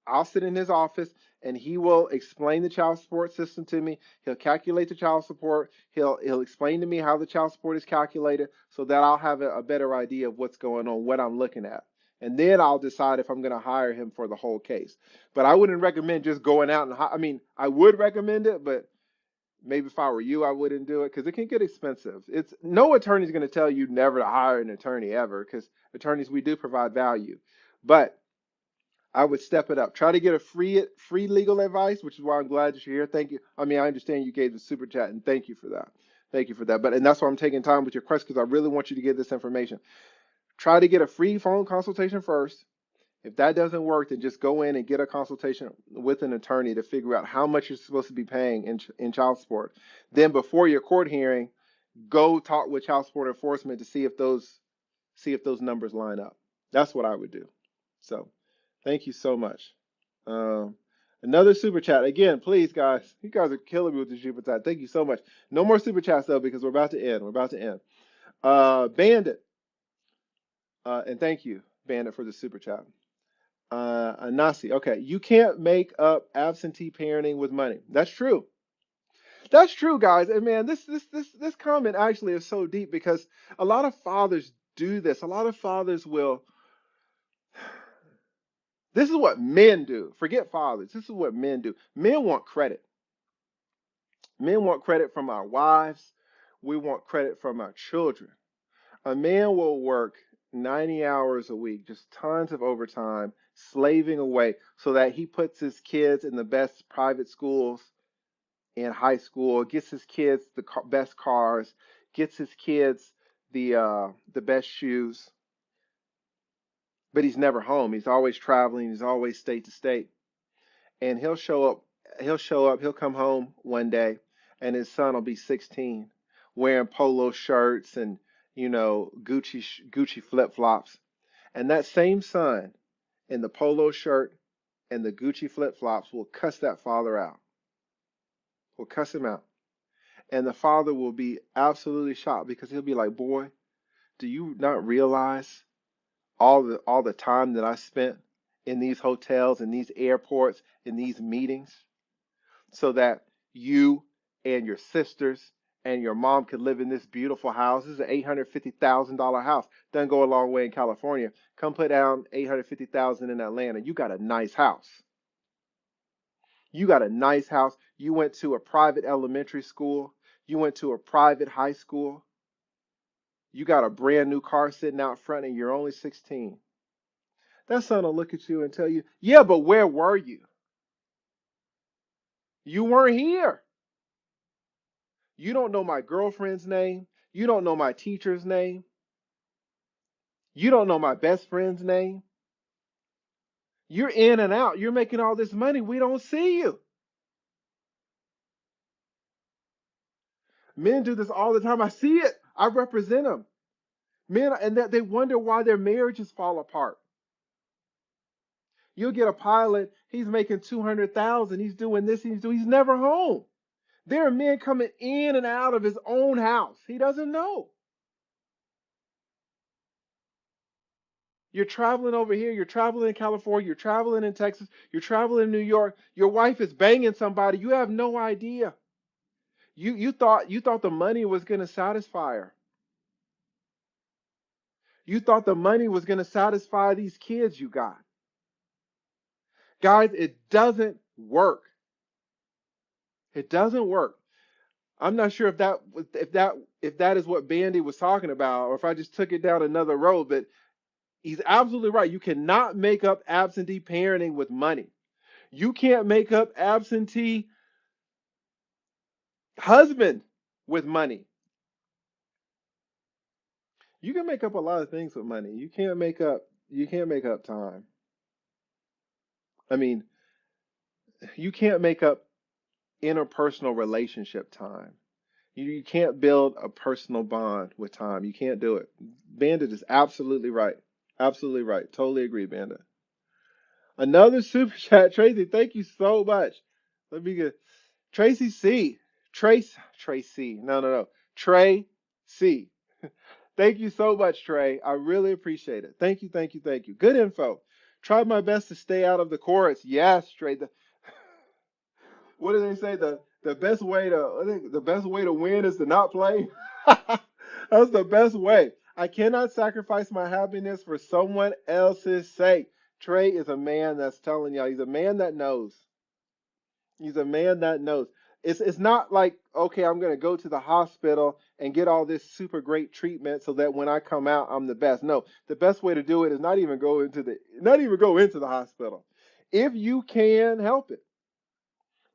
I'll sit in his office, and he will explain the child support system to me. He'll calculate the child support. He'll explain to me how the child support is calculated so that I'll have a better idea of what's going on, what I'm looking at. And then I'll decide if I'm going to hire him for the whole case. But I wouldn't recommend just going out I would recommend it, but maybe if I were you, I wouldn't do it because it can get expensive. No attorney's going to tell you never to hire an attorney ever, because attorneys, we do provide value. But I would step it up. Try to get a free legal advice, which is why I'm glad that you're here. Thank you. I understand you gave the super chat, and thank you for that. Thank you for that. And that's why I'm taking time with your question, because I really want you to get this information. Try to get a free phone consultation first. If that doesn't work, then just go in and get a consultation with an attorney to figure out how much you're supposed to be paying in child support. Then before your court hearing, go talk with child support enforcement to see if those numbers line up. That's what I would do. So thank you so much. Another super chat. Again, please, guys. You guys are killing me with the super chat. Thank you so much. No more super chats, though, because we're about to end. Bandit. And thank you, Bandit, for the super chat. Nasi. Okay. You can't make up absentee parenting with money. That's true. That's true, guys. And man, this comment actually is so deep, because a lot of fathers do this. A lot of fathers will. This is what men do. Forget fathers. This is what men do. Men want credit. Men want credit from our wives. We want credit from our children. A man will work 90 hours a week, just tons of overtime, slaving away, so that he puts his kids in the best private schools in high school, gets his kids the best cars, gets his kids the best shoes. But he's never home. He's always traveling. He's always state to state. And he'll come home one day, and his son will be 16, wearing polo shirts and, Gucci flip-flops. And that same son in the polo shirt and the Gucci flip-flops will cuss that father out. Will cuss him out. And the father will be absolutely shocked, because he'll be like, "Boy, do you not realize all the time that I spent in these hotels, in these airports, in these meetings, so that you and your sisters and your mom could live in this beautiful house. This is an $850,000 house. Doesn't go a long way in California. Come put down $850,000 in Atlanta. You got a nice house. You got a nice house. You went to a private elementary school. You went to a private high school. You got a brand new car sitting out front and you're only 16. That son will look at you and tell you, yeah, but where were you? You weren't here. You don't know my girlfriend's name. You don't know my teacher's name. You don't know my best friend's name. You're in and out. You're making all this money. We don't see you. Men do this all the time. I see it. I represent them. Men, and that they wonder why their marriages fall apart. You'll get a pilot. He's making 200,000. He's doing this. He's never home. There are men coming in and out of his own house. He doesn't know. You're traveling over here. You're traveling in California. You're traveling in Texas. You're traveling in New York. Your wife is banging somebody. You have no idea. You thought the money was going to satisfy her. You thought the money was going to satisfy these kids you got. Guys, it doesn't work. It doesn't work. I'm not sure if that is what Bandy was talking about, or if I just took it down another road, but he's absolutely right. You cannot make up absentee parenting with money. You can't make up absentee husband with money. You can make up a lot of things with money. You can't make up time. I mean, you can't make up interpersonal relationship time. You can't build a personal bond with time. You can't do it. Bandit is absolutely right. Absolutely right. Totally agree, Bandit. Another super chat, Tracy. Thank you so much. Let me get Tracy C. Tracy. No. Trey C. Thank you so much, Trey. I really appreciate it. Thank you, thank you, thank you. Good info. Tried my best to stay out of the chorus. Yes, Trey. What do they say? The best way to win is to not play. That's the best way. I cannot sacrifice my happiness for someone else's sake. Trey is a man that's telling y'all. He's a man that knows. He's a man that knows. It's not like, okay, I'm gonna go to the hospital and get all this super great treatment so that when I come out I'm the best. No, the best way to do it is not even go into the hospital. If you can help it.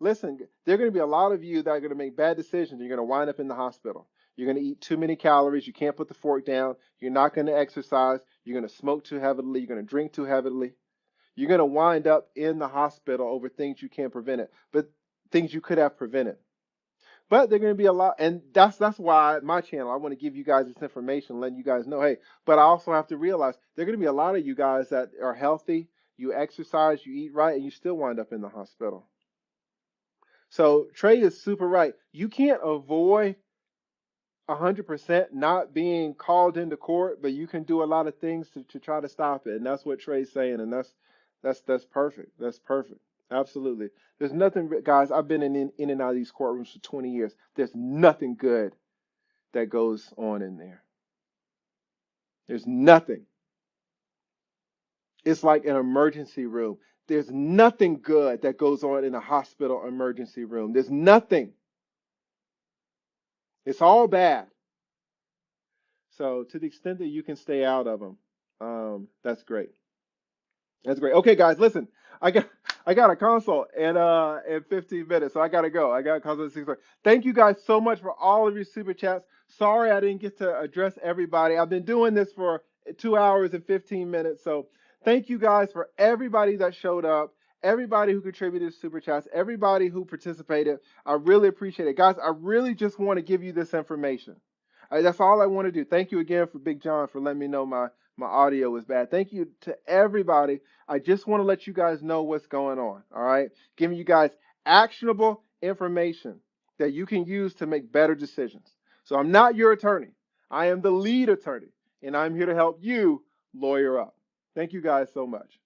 Listen, there are going to be a lot of you that are going to make bad decisions. You're going to wind up in the hospital. You're going to eat too many calories. You can't put the fork down. You're not going to exercise. You're going to smoke too heavily. You're going to drink too heavily. You're going to wind up in the hospital over things you can't prevent it, but things you could have prevented. But they're going to be a lot, and that's why my channel, I want to give you guys this information, letting you guys know, hey, but I also have to realize there are going to be a lot of you guys that are healthy, you exercise, you eat right, and you still wind up in the hospital. So Trey is super right. You can't avoid 100% not being called into court, but you can do a lot of things to try to stop it. And that's what Trey's saying, and that's perfect. That's perfect. Absolutely. There's nothing, guys. I've been in and out of these courtrooms for 20 years. There's nothing good that goes on in there. There's nothing. It's like an emergency room. There's nothing good that goes on in a hospital emergency room. There's nothing. It's all bad. So to the extent that you can stay out of them, that's great. That's great. Okay, guys, listen. I got I got a consult in 15 minutes, so I gotta go. I got a consult at 6:30. Thank you guys so much for all of your super chats. Sorry I didn't get to address everybody. I've been doing this for 2 hours and 15 minutes. So thank you guys for everybody that showed up, everybody who contributed to super chats, everybody who participated. I really appreciate it. Guys, I really just want to give you this information. That's all I want to do. Thank you again for Big John for letting me know my audio was bad. Thank you to everybody. I just want to let you guys know what's going on. All right. Giving you guys actionable information that you can use to make better decisions. So I'm not your attorney. I am the lead attorney, and I'm here to help you lawyer up. Thank you guys so much.